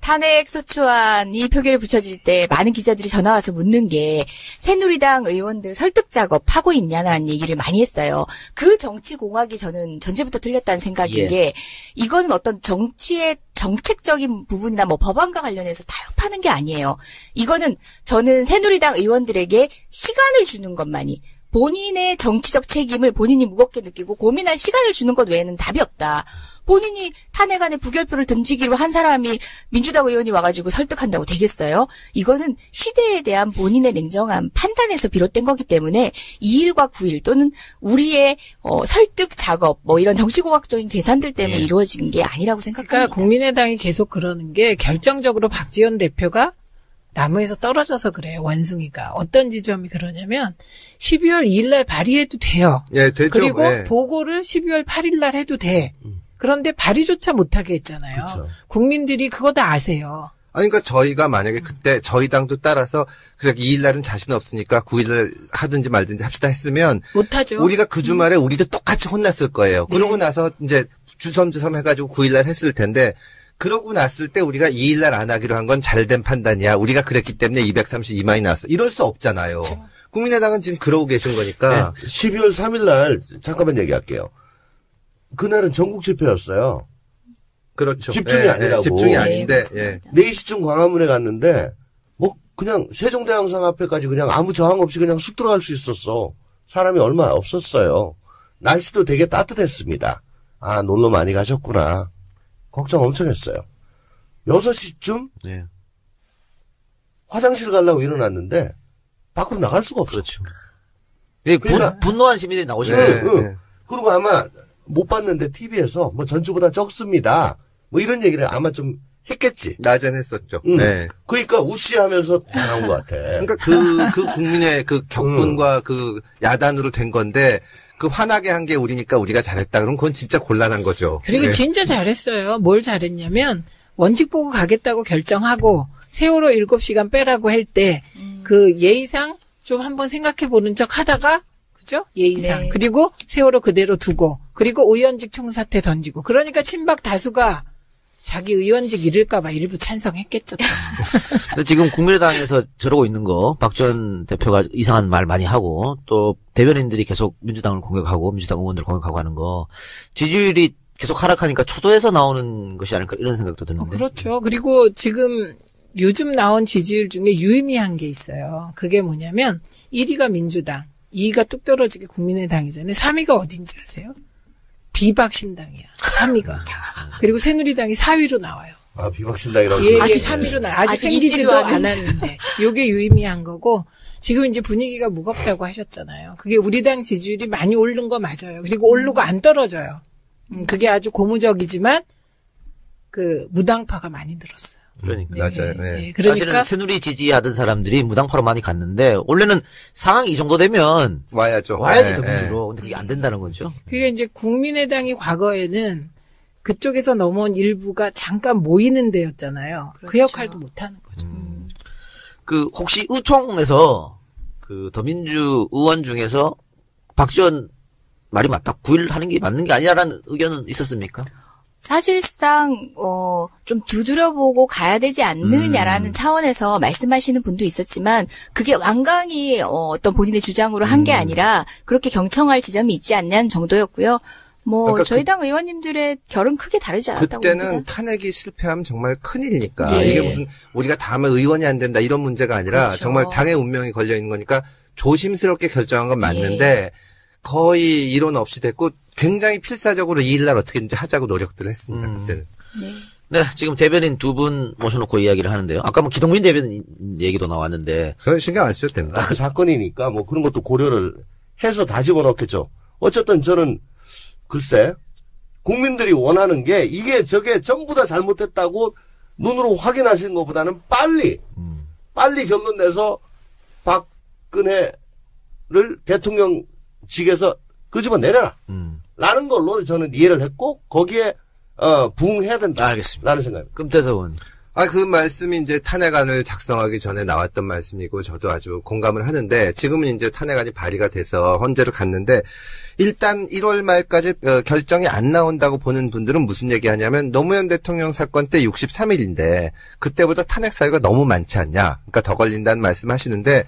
탄핵 소추안이 표결에 붙여질 때 많은 기자들이 전화 와서 묻는 게 새누리당 의원들 설득 작업하고 있냐는 얘기를 많이 했어요. 그 정치 공학이 저는 전제부터 틀렸다는 생각인 예. 게 이거는 어떤 정치의 정책적인 부분이나 법안과 관련해서 타협하는 게 아니에요. 이거는 저는 새누리당 의원들에게 시간을 주는 것만이 본인의 정치적 책임을 본인이 무겁게 느끼고 고민할 시간을 주는 것 외에는 답이 없다. 본인이 탄핵안에 부결표를 던지기로 한 사람이 민주당 의원이 와가지고 설득한다고 되겠어요? 이거는 시대에 대한 본인의 냉정한 판단에서 비롯된 거기 때문에 2일과 9일 또는 우리의 설득 작업 이런 정치공학적인 계산들 때문에 이루어진 게 아니라고 생각합니다. 그러니까 국민의당이 계속 그러는 게 결정적으로 박지원 대표가 나무에서 떨어져서 그래요. 원숭이가. 어떤 지점이 그러냐면 12월 2일 날 발의해도 돼요. 예, 되죠. 그리고 예. 보고를 12월 8일 날 해도 돼. 그런데 발의조차 못하게 했잖아요. 그쵸. 국민들이 그거 다 아세요. 그러니까 저희가 만약에 그때 저희 당도 따라서 그래 2일 날은 자신 없으니까 9일 날 하든지 말든지 합시다 했으면 못하죠. 우리가 그 주말에 우리도 똑같이 혼났을 거예요. 그러고 나서 이제 주섬주섬 해가지고 9일 날 했을 텐데 그러고 났을 때 우리가 2일 날 안 하기로 한 건 잘된 판단이야. 우리가 그랬기 때문에 232만이 나왔어. 이럴 수 없잖아요. 그렇죠. 국민의당은 지금 그러고 계신 거니까. 네. 12월 3일 날 잠깐만 얘기할게요. 그날은 전국 집회였어요. 그렇죠. 집중이 아니라고. 집중이 아닌데. 네, 4시쯤 광화문에 갔는데 그냥 세종대왕상 앞에까지 그냥 아무 저항 없이 그냥 쑥 들어갈 수 있었어. 사람이 얼마 없었어요. 날씨도 되게 따뜻했습니다. 아, 놀러 많이 가셨구나. 걱정 엄청 했어요. 6시쯤 네. 화장실 가려고 일어났는데 밖으로 나갈 수가 없어. 그렇죠. 그러니까, 분노한 시민들이 나오시는 거예요. 네. 그리고 아마 못 봤는데 TV에서 뭐 전주보다 적습니다. 뭐 이런 얘기를 아마 좀 했겠지. 낮엔 했었죠. 네. 그러니까 우시하면서 나온 것 같아. 그러니까 그 국민의 그 격분과 그 야단으로 된 건데 그 화나게 한 게 우리니까 우리가 잘했다. 그럼 그건 진짜 곤란한 거죠. 그리고 네. 진짜 잘했어요. 뭘 잘했냐면 원칙 보고 가겠다고 결정하고 세월호 7시간 빼라고 할 때 그 예의상 좀 한번 생각해보는 척 하다가 그죠? 예의상. 네. 그리고 세월호 그대로 두고 그리고 의원직 총사퇴 던지고 그러니까 친박 다수가 자기 의원직 잃을까봐 일부 찬성했겠죠. 근데 지금 국민의당에서 저러고 있는 거 박지원 대표가 이상한 말 많이 하고 또 대변인들이 계속 민주당을 공격하고 민주당 의원들을 공격하고 하는 거 지지율이 계속 하락하니까 초조해서 나오는 것이 아닐까 이런 생각도 드는데. 그렇죠. 그리고 지금 요즘 나온 지지율 중에 유의미한 게 있어요. 그게 뭐냐면 1위가 민주당, 2위가 뚝 떨어지게 국민의당이잖아요. 3위가 어딘지 아세요? 비박신당이야. 3위가. 그리고 새누리당이 4위로 나와요. 아, 비박신당이라고. 예, 3위로 나와요. 아직 생기지도 않았는데. 요게 유의미한 거고, 지금 이제 분위기가 무겁다고 하셨잖아요. 그게 우리 당 지지율이 많이 오른 거 맞아요. 그리고 오르고 안 떨어져요. 그게 아주 고무적이지만, 그, 무당파가 많이 늘었어요. 그러니까. 맞아요. 네. 네, 그러니까 사실은 새누리 지지하던 사람들이 무당파로 많이 갔는데 원래는 상황이 이 정도 되면 와야죠. 와야지 네, 더민주로. 근데 그게 안 된다는 거죠. 그게 이제 국민의당이 과거에는 그쪽에서 넘어온 일부가 잠깐 모이는 데였잖아요. 그렇죠. 그 역할도 못하는 거죠. 그 혹시 의총에서 그 더민주 의원 중에서 박지원 말이 맞다. 9일 하는 게 맞는 게 아니라는 의견은 있었습니까? 사실상 좀 두드려보고 가야 되지 않느냐라는 차원에서 말씀하시는 분도 있었지만 그게 완강히 어떤 본인의 주장으로 한 게 아니라 그렇게 경청할 지점이 있지 않냐는 정도였고요. 뭐 그러니까 저희 당 의원님들의 결은 크게 다르지 않았다고 그때는 봅니다. 탄핵이 실패하면 정말 큰일이니까 예. 이게 무슨 우리가 다음에 의원이 안 된다 이런 문제가 아니라 그렇죠. 정말 당의 운명이 걸려 있는 거니까 조심스럽게 결정한 건 맞는데 거의 이론 없이 됐고 굉장히 필사적으로 2일날 어떻게든지 하자고 노력들을 했습니다. 그때는. 네, 지금 대변인 두 분 모셔놓고 이야기를 하는데요. 아까 뭐 기동민 대변인 얘기도 나왔는데. 신경 안 쓰셔도 됩니다. 그 사건이니까 뭐 그런 것도 고려를 해서 다 집어넣겠죠. 어쨌든 저는 글쎄 국민들이 원하는 게 이게 저게 전부 다 잘못했다고 눈으로 확인하시는 것보다는 빨리 결론 내서 박근혜를 대통령직에서 끄집어 내려라. 라는 걸로 저는 이해를 했고 거기에 부응해야 된다. 알겠습니다. 라는 생각입니다. 금태섭 의원. 그 말씀이 이제 탄핵안을 작성하기 전에 나왔던 말씀이고 저도 아주 공감을 하는데 지금은 이제 탄핵안이 발의가 돼서 헌재를 갔는데 일단 1월 말까지 결정이 안 나온다고 보는 분들은 무슨 얘기하냐면 노무현 대통령 사건 때 63일인데 그때보다 탄핵 사유가 너무 많지 않냐. 그러니까 더 걸린다는 말씀하시는데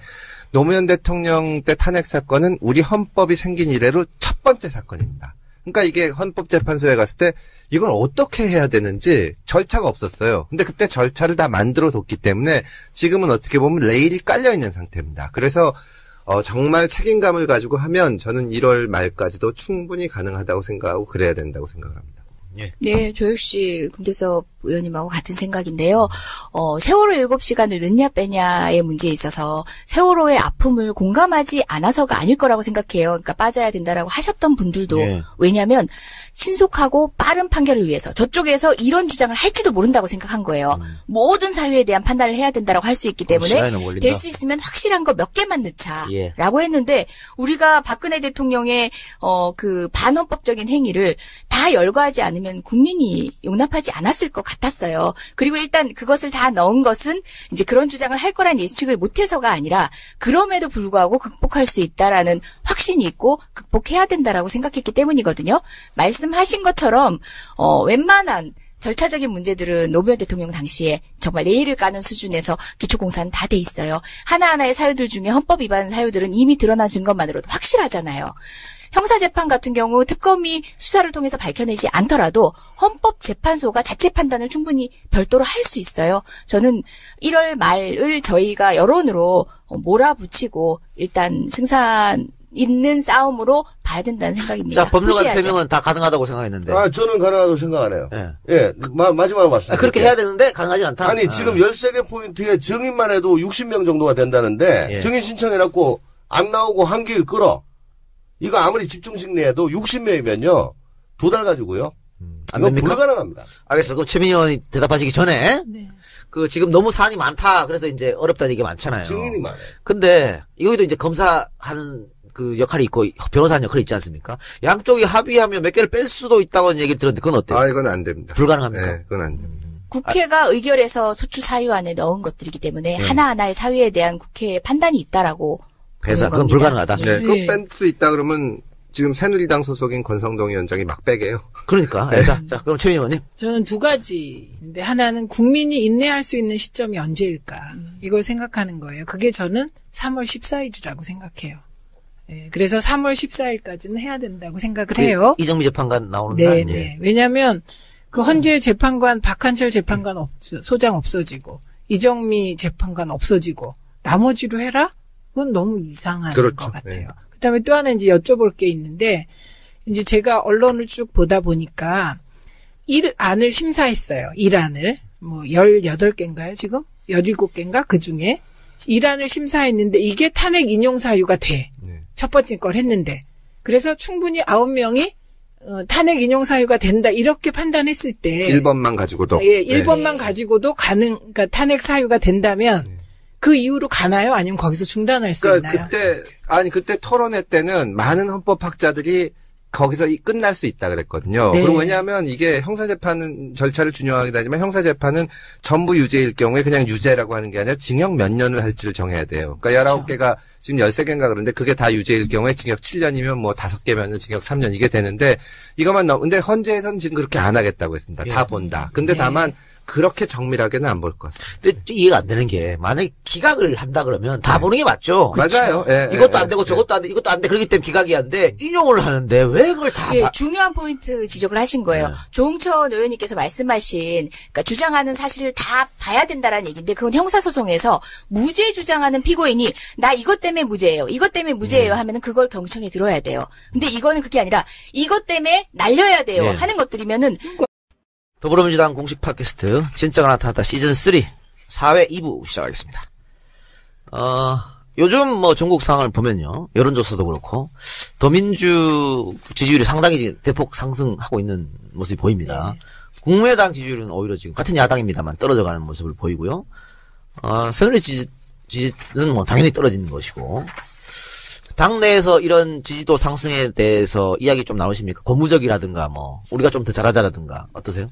노무현 대통령 때 탄핵 사건은 우리 헌법이 생긴 이래로 첫 번째 사건입니다. 그러니까 이게 헌법재판소에 갔을 때 이걸 어떻게 해야 되는지 절차가 없었어요. 근데 그때 절차를 다 만들어 뒀기 때문에 지금은 어떻게 보면 레일이 깔려 있는 상태입니다. 그래서 정말 책임감을 가지고 하면 저는 1월 말까지도 충분히 가능하다고 생각하고 그래야 된다고 생각을 합니다. 네, 저 역시 금태섭 의원님하고 같은 생각인데요. 세월호 7시간을 넣냐 빼냐의 문제에 있어서 세월호의 아픔을 공감하지 않아서가 아닐 거라고 생각해요. 그러니까 빠져야 된다라고 하셨던 분들도 왜냐하면 신속하고 빠른 판결을 위해서 저쪽에서 이런 주장을 할지도 모른다고 생각한 거예요. 모든 사유에 대한 판단을 해야 된다라고 할 수 있기 때문에 될 수 있으면 확실한 거 몇 개만 넣자라고 했는데 우리가 박근혜 대통령의 그 반헌법적인 행위를 다 열거하지 않으면 국민이 용납하지 않았을 것 같았어요. 그리고 일단 그것을 다 넣은 것은 이제 그런 주장을 할 거란 예측을 못해서가 아니라 그럼에도 불구하고 극복할 수 있다라는 확신이 있고 극복해야 된다라고 생각했기 때문이거든요. 말씀하신 것처럼 웬만한 절차적인 문제들은 노무현 대통령 당시에 정말 레일을 까는 수준에서 기초공사는 다 돼 있어요. 하나하나의 사유들 중에 헌법 위반 사유들은 이미 드러난 증거만으로도 확실하잖아요. 형사재판 같은 경우 특검이 수사를 통해서 밝혀내지 않더라도 헌법재판소가 자체 판단을 충분히 별도로 할 수 있어요. 저는 1월 말을 저희가 여론으로 몰아붙이고 일단 승산 있는 싸움으로 봐야 된다는 생각입니다. 자, 법률가 푸시해야죠. 3명은 다 가능하다고 생각했는데. 저는 가능하다고 생각 안 해요. 예. 마지막으로 말씀드릴게요. 그렇게 해야 되는데 가능하진 않다. 아니, 지금 13개 포인트에 증인만 해도 60명 정도가 된다는데, 증인 신청해놓고 안 나오고 한 길 끌어. 이거 아무리 집중식 내도 60명이면요, 2달 가지고요. 안 이건 됩니까? 불가능합니다. 알겠습니다. 그럼 최민희 의원이 대답하시기 전에. 그 지금 너무 사안이 많다. 그래서 이제 어렵다는 얘기 많잖아요. 증인이 많아요. 근데 여기도 이제 검사하는 그 역할이 있고 변호사하는 역할이 있지 않습니까? 양쪽이 합의하면 몇 개를 뺄 수도 있다고 얘기를 들었는데 그건 어때요? 이건 안 됩니다. 불가능합니까? 네, 그건 안 됩니다. 국회가 의결해서 소추 사유안에 넣은 것들이기 때문에 하나하나의 사유에 대한 국회의 판단이 있다라고 그래서 보는 그건 겁니다. 불가능하다. 네, 그거 뺄 수 있다 그러면 지금 새누리당 소속인 권성동 위원장이 막 빼게요. 그러니까. 자, 그럼 최민희 의원님. 저는 두 가지인데 하나는 국민이 인내할 수 있는 시점이 언제일까 이걸 생각하는 거예요. 그게 저는 3월 14일이라고 생각해요. 예, 그래서 3월 14일까지는 해야 된다고 생각을 해요. 이정미 재판관 나오는 네, 날. 네. 왜냐하면 그 헌재 재판관 박한철 재판관 소장 없어지고 이정미 재판관 없어지고 나머지로 해라? 그건 너무 이상한 그렇죠. 것 같아요. 그다음에 또 하나 이제 여쭤볼 게 있는데 이제 제가 언론을 쭉 보다 보니까 1안을 심사했어요. 1안을. 뭐 18개인가요, 지금? 17개인가? 그중에 1안을 심사했는데 이게 탄핵 인용 사유가 돼. 첫 번째 걸 했는데. 그래서 충분히 9명이 탄핵 인용 사유가 된다. 이렇게 판단했을 때 1번만 가지고도. 예, 1번만 가지고도 그러니까 탄핵 사유가 된다면 그 이후로 가나요? 아니면 거기서 중단할 수 있나요? 그때 토론회 때는 많은 헌법학자들이 거기서 끝날 수 있다 그랬거든요. 네. 그리고 왜냐하면 이게 형사재판은 절차를 준용하긴 하지만 형사재판은 전부 유죄일 경우에 그냥 유죄라고 하는 게 아니라 징역 몇 년을 할지를 정해야 돼요. 그러니까 19개가 지금 13개인가 그런데 그게 다 유죄일 경우에 징역 7년이면 뭐 5개면은 징역 3년 이게 되는데 이것만 근데 헌재에서는 지금 그렇게 안 하겠다고 했습니다. 다 본다. 근데 다만 그렇게 정밀하게는 안 볼 것 같습니다. 근데 이해가 안 되는 게 만약에 기각을 한다 그러면 다 보는 게 맞죠. 맞아요. 이것도 안 되고 저것도 안 돼, 이것도 안 돼. 그렇기 때문에 기각이 안 돼. 인용을 하는데 왜 그걸 다 중요한 포인트 지적을 하신 거예요. 조홍천 의원님께서 말씀하신 그러니까 주장하는 사실을 다 봐야 된다라는 얘기인데 그건 형사소송에서 무죄 주장하는 피고인이 나 이것 때문에 무죄예요. 이것 때문에 무죄예요 하면은 그걸 경청에 들어야 돼요. 근데 이거는 그게 아니라 이것 때문에 날려야 돼요 하는 것들이면은 더불어민주당 공식 팟캐스트 진짜가 나타났다 시즌3 4회 2부 시작하겠습니다. 요즘 뭐 전국 상황을 보면요. 여론조사도 그렇고 더민주 지지율이 상당히 대폭 상승하고 있는 모습이 보입니다. 국민의당 지지율은 오히려 지금 같은 야당입니다만 떨어져가는 모습을 보이고요. 새누리 지지는 뭐 당연히 떨어지는 것이고 당내에서 이런 지지도 상승에 대해서 이야기 좀 나오십니까? 고무적이라든가 뭐 우리가 좀 더 잘하자라든가 어떠세요?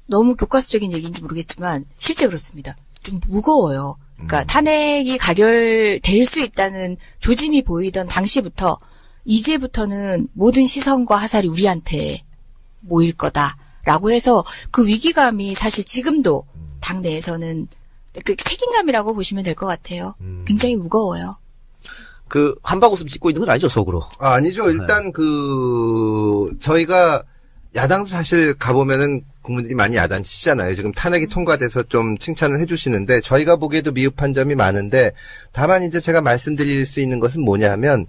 너무 교과서적인 얘기인지 모르겠지만 실제 그렇습니다. 좀 무거워요. 그러니까 탄핵이 가결될 수 있다는 조짐이 보이던 당시부터 이제부터는 모든 시선과 화살이 우리한테 모일 거다라고 해서 그 위기감이 사실 지금도 당내에서는 그 책임감이라고 보시면 될 것 같아요. 굉장히 무거워요. 그 한바구음 짚고 있는 건 아니죠, 속으로? 아니죠. 일단 저희가 야당도 사실 가보면은 국민들이 많이 야단치잖아요. 지금 탄핵이 통과돼서 좀 칭찬을 해주시는데 저희가 보기에도 미흡한 점이 많은데 다만 이제 제가 말씀드릴 수 있는 것은 뭐냐 하면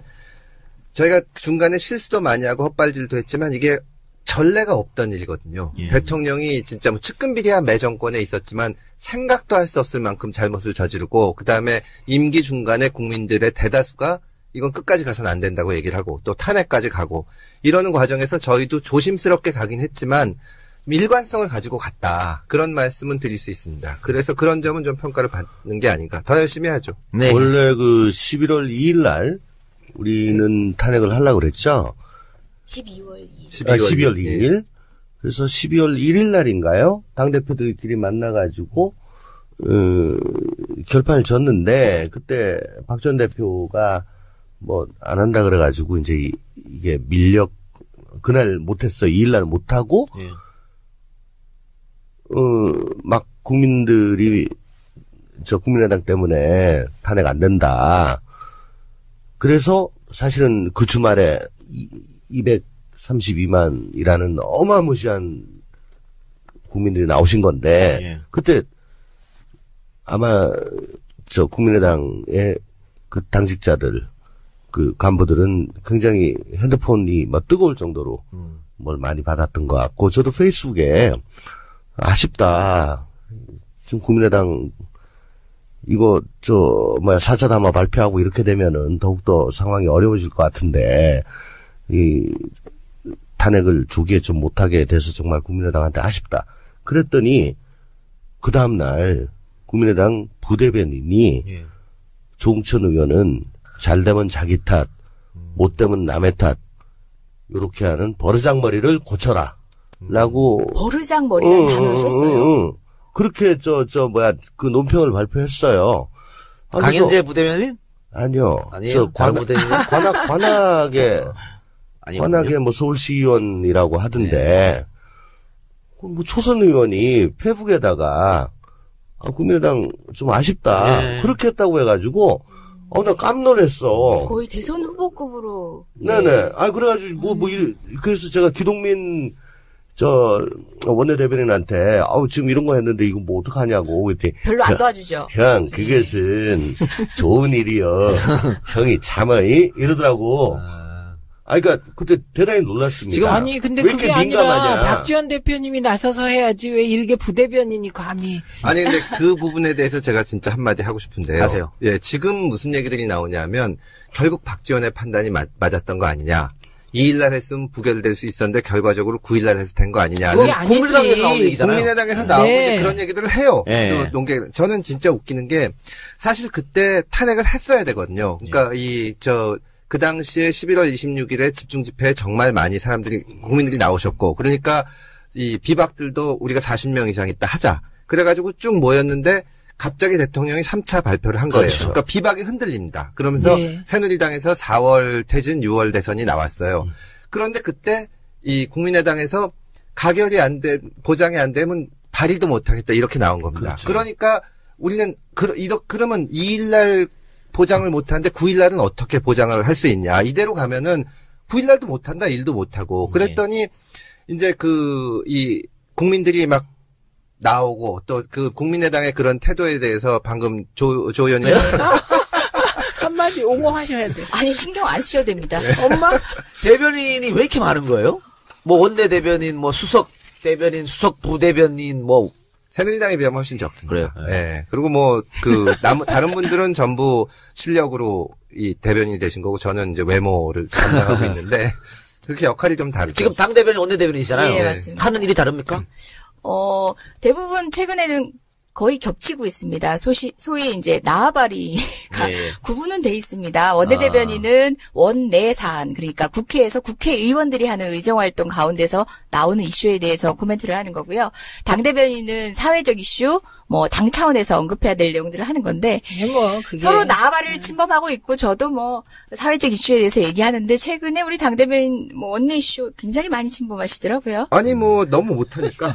저희가 중간에 실수도 많이 하고 헛발질도 했지만 이게 전례가 없던 일이거든요. 대통령이 진짜 뭐 측근비리야 매 정권에 있었지만 생각도 할 수 없을 만큼 잘못을 저지르고 그다음에 임기 중간에 국민들의 대다수가 이건 끝까지 가서는 안 된다고 얘기를 하고 또 탄핵까지 가고 이러는 과정에서 저희도 조심스럽게 가긴 했지만 일관성을 가지고 갔다. 그런 말씀은 드릴 수 있습니다. 그래서 그런 점은 좀 평가를 받는 게 아닌가. 더 열심히 하죠. 네. 원래 11월 2일 날 우리는 탄핵을 하려고 그랬죠. 12월 2일. 12월 2일. 그래서 12월 1일 날인가요? 당대표들끼리 만나가지고, 결판을 졌는데, 그때 박 전 대표가 뭐, 안 한다 그래가지고, 이제 이게 그날 못했어. 2일 날 못하고, 막 국민들이, 국민의당 때문에 탄핵 안 된다. 그래서 사실은 그 주말에 232만이라는 어마무시한 국민들이 나오신 건데, 그때 아마 국민의당의 그 당직자들, 그 간부들은 굉장히 핸드폰이 막 뜨거울 정도로 뭘 많이 받았던 것 같고, 저도 페이스북에 아쉽다. 지금 국민의당 이거 4차 담화 발표하고 이렇게 되면은 더욱더 상황이 어려워질 것 같은데, 이 탄핵을 조기에 좀 못하게 돼서 정말 국민의당한테 아쉽다. 그랬더니 그 다음날 국민의당 부대변인이 조응천 의원은 잘 되면 자기 탓, 못 되면 남의 탓, 요렇게 하는 버르장머리를 고쳐라. 라고. 버르장머리라는 단어를 썼어요. 그렇게 그 논평을 발표했어요. 강현재 부대변인? 아니요. 아니에요. 관악에 뭐 서울시의원이라고 하던데, 뭐 초선 의원이 페북에다가, 국민의당 좀 아쉽다. 그렇게 했다고 해가지고, 나 깜놀했어. 거의 대선 후보급으로. 네네. 그래가지고, 그래서 제가 기동민, 원내대변인한테, 지금 이런 거 했는데 이거 뭐 어떡하냐고. 그랬더니, 별로 안 도와주죠. 형, 그것은 좋은 일이요. 형이 참아이? 이러더라고. 그러니까 그때 대단히 놀랐습니다. 지금 아니 근데 왜 그게 아니라 박지원 대표님이 나서서 해야지 왜 일개 부대변인이 감히. 아니 근데 그 부분에 대해서 제가 진짜 한마디 하고 싶은데요. 하세요. 예, 지금 무슨 얘기들이 나오냐면 결국 박지원의 판단이 맞았던 거 아니냐. 2일날 했으면 부결될 수 있었는데 결과적으로 9일날 해서 된 거 아니냐. 그게 아니지. 국민의당에서 나온 얘기잖아요. 국민의당에서 나오고 네. 그런 얘기들을 해요. 네. 저는 진짜 웃기는 게 사실 그때 탄핵을 했어야 되거든요. 그러니까 그 당시에 11월 26일에 집중 집회에 정말 많이 국민들이 나오셨고, 그러니까 이 비박들도 우리가 40명 이상 있다 하자. 그래가지고 쭉 모였는데 갑자기 대통령이 3차 발표를 한 거예요. 그렇죠. 그러니까 비박이 흔들립니다. 그러면서 새누리당에서 4월 퇴진, 6월 대선이 나왔어요. 그런데 그때 이 국민의당에서 가결이 보장이 안 되면 발의도 못하겠다 이렇게 나온 겁니다. 그렇죠. 그러니까 우리는 그러면 2일날 보장을 못하는데 9일날은 어떻게 보장을 할 수 있냐. 이대로 가면은 9일날도 못한다, 1도 못하고. 그랬더니 이제 이 국민들이 막 나오고 또 그 국민의당의 그런 태도에 대해서 방금 조 의원님 한마디 옹호하셔야 돼. 아니 신경 안 쓰셔도 됩니다. 엄마 대변인이 왜 이렇게 많은 거예요? 뭐 원내 대변인, 뭐 수석 대변인, 수석 부대변인, 뭐 새누리당에 비하면 훨씬 적습니다. 그래요. 네. 그리고 뭐 다른 분들은 전부 실력으로 이 대변인이 되신 거고 저는 이제 외모를 담당하고 있는데 그렇게 역할이 좀 다르죠. 지금 당 대변인, 원내 대변인이잖아요. 예, 맞습니다. 하는 일이 다릅니까? 대부분 최근에는 거의 겹치고 있습니다. 소위 이제 나와바리가 구분은 돼 있습니다. 원내대변인은 원내 사안, 그러니까 국회에서 국회의원들이 하는 의정활동 가운데서 나오는 이슈에 대해서 코멘트를 하는 거고요. 당대변인은 사회적 이슈, 뭐 당 차원에서 언급해야 될 내용들을 하는 건데 그게 서로 나와바리를 침범하고 있고 저도 뭐 사회적 이슈에 대해서 얘기하는데 최근에 우리 당대변인 뭐 원내 이슈 굉장히 많이 침범하시더라고요. 아니 뭐 너무 못하니까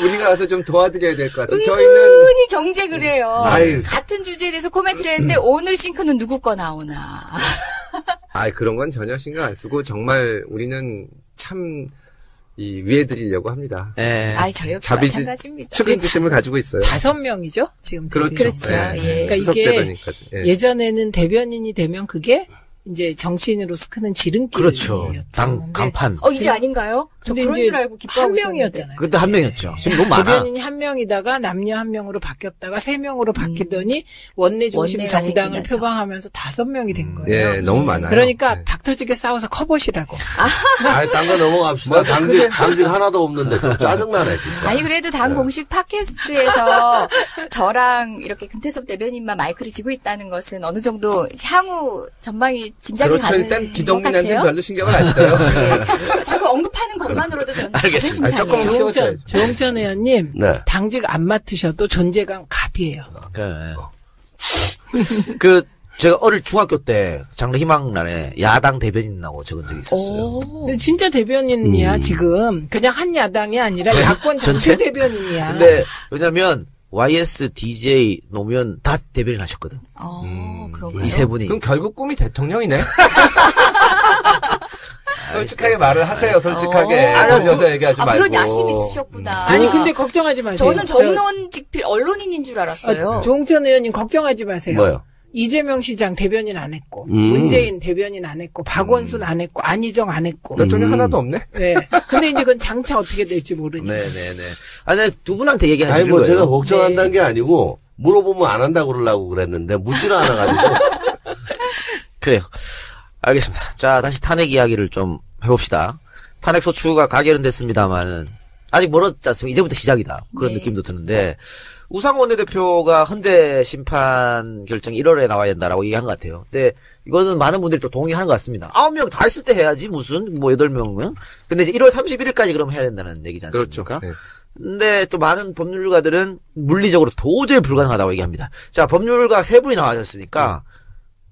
우리가 와서 좀 도와드려야 될 것 같아요. 은근히 경제 그래요. 아유. 같은 주제에 대해서 코멘트를 했는데 오늘 싱크는 누구 거 나오나. 그런 건 전혀 신경 안 쓰고 정말 우리는 참 위해 드리려고 합니다. 저 역시 마찬가지입니다. 측은지심을 가지고 있어요. 5명이죠 지금. 그렇죠. 예. 그러니까 이게 예전에는 대변인이 되면 그게 이제 정치인으로서 크는 지름길이었죠. 그렇죠. 간판. 이제 아닌가요? 저 그런 줄 알고 기뻐하고 한 명이었잖아요. 그때 한 명이었죠. 지금 너무 많아. 대변인이 한 명이다가 남녀 한 명으로 바뀌었다가 3명으로 바뀌더니 원내 중심 정당을 표방하면서 5명이 된 거예요. 예, 너무 많아요. 그러니까 박터지게 싸워서 커보시라고. 딴 거 넘어갑시다. 당직 하나도 없는데 좀 짜증나네, 진짜. 아니, 그래도 당 공식 팟캐스트에서 저랑 이렇게 금태섭 대변인만 마이크를 쥐고 있다는 것은 어느 정도 향후 전망이 짐작이 가는 일단 기동민한테는 별로 신경을 안 써요. 자꾸 언급하는 것만으로도 저는 알겠습니다. 조금 키워줘야죠. 조영천 의원님, 당직 안 맡으셔도 존재감 갑이에요. 제가 어릴 중학교 때 장래희망란에 야당 대변인이라고 적은 적이 있었어요. 근데 진짜 대변인이야 지금. 그냥 한 야당이 아니라 야권 전체 대변인이야. 근데 왜냐면 YS, DJ, 노무현 다 대변인 하셨거든. 그런가요? 이 세 분이. 그럼 결국 꿈이 대통령이네. 솔직하게 말을 하세요. 솔직하게. 돌려서 얘기하지 말고. 그런 야심 있으셨구나. 아니 근데 걱정하지 마세요. 저는 전론직필 언론인인 줄 알았어요. 조홍천 의원님 걱정하지 마세요. 뭐요? 이재명 시장 대변인 안 했고, 문재인 대변인 안 했고, 박원순 안 했고, 안희정 안 했고. 대통령 하나도 없네? 네. 근데 이제 그건 장차 어떻게 될지 모르니까. 네네네. 아니, 두 분한테 얘기하는 아니, 뭐 제가 걱정한다는 네. 게 아니고, 물어보면 안 한다고 그러려고 그랬는데, 묻지를 않아가지고. 그래요. 알겠습니다. 자, 다시 탄핵 이야기를 좀 해봅시다. 탄핵 소추가 가결은 됐습니다만은, 아직 멀었지 않습니까? 이제부터 시작이다. 그런 네. 느낌도 드는데, 우상호 원내대표가 헌재 심판 결정이 1월에 나와야 된다라고 얘기한 것 같아요. 근데 이거는 많은 분들이 또 동의하는 것 같습니다. 9명 다 했을 때 해야지, 무슨, 8명은. 근데 이제 1월 31일까지 그럼 해야 된다는 얘기지 않습니까? 그렇죠. 네. 근데 또 많은 법률가들은 물리적으로 도저히 불가능하다고 얘기합니다. 자, 법률가 세 분이 나와셨으니까,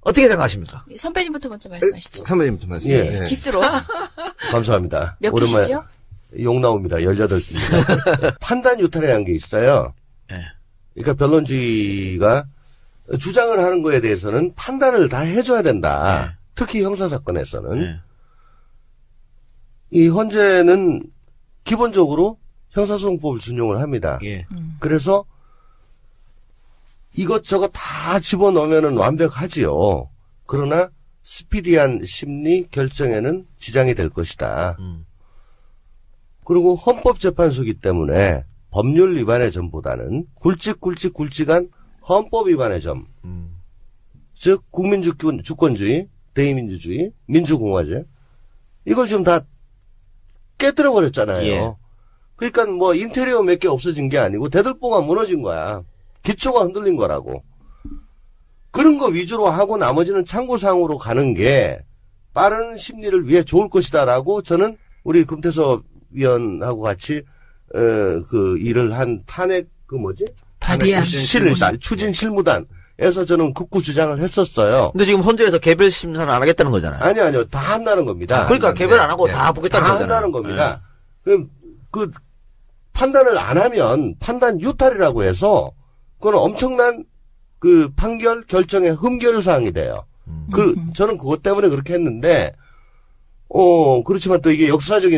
어떻게 생각하십니까? 선배님부터 먼저 말씀하시죠. 선배님부터 말씀하시죠. 예. 기스로. 감사합니다. 몇 오랜만에 기시죠? 욕 나옵니다. 18기입니다. 판단 유탈이라는 게 있어요. 네. 그러니까 변론주의가 주장을 하는 거에 대해서는 판단을 다 해줘야 된다. 네. 특히 형사사건에서는. 이 헌재는 기본적으로 형사소송법을 준용을 합니다. 예. 그래서 이것저것 다 집어넣으면 완벽하지요. 그러나 스피디한 심리 결정에는 지장이 될 것이다. 그리고 헌법재판소이기 때문에 법률 위반의 점보다는 굵직한 헌법 위반의 점. 즉 국민주권주의, 대의민주주의, 민주공화제 이걸 지금 다 깨뜨려 버렸잖아요. 예. 그러니까 뭐 인테리어 몇 개 없어진 게 아니고 대들보가 무너진 거야. 기초가 흔들린 거라고. 그런 거 위주로 하고 나머지는 참고사항으로 가는 게 빠른 심리를 위해 좋을 것이다라고 저는 우리 금태섭 위원하고 같이 그 일을 한 탄핵 추진 실무단에서 저는 극구 주장을 했었어요. 근데 지금 헌재에서 개별 심사는 안 하겠다는 거잖아요. 아니요. 다 한다는 겁니다. 그러니까 개별 안 하고 다 보겠다는 다 거잖아요. 한다는 겁니다. 그럼 그 판단을 안 하면 판단 유탈이라고 해서 그건 엄청난 그 판결 결정의 흠결 사항이 돼요. 저는 그것 때문에 그렇게 했는데 그렇지만 또 이게 역사적인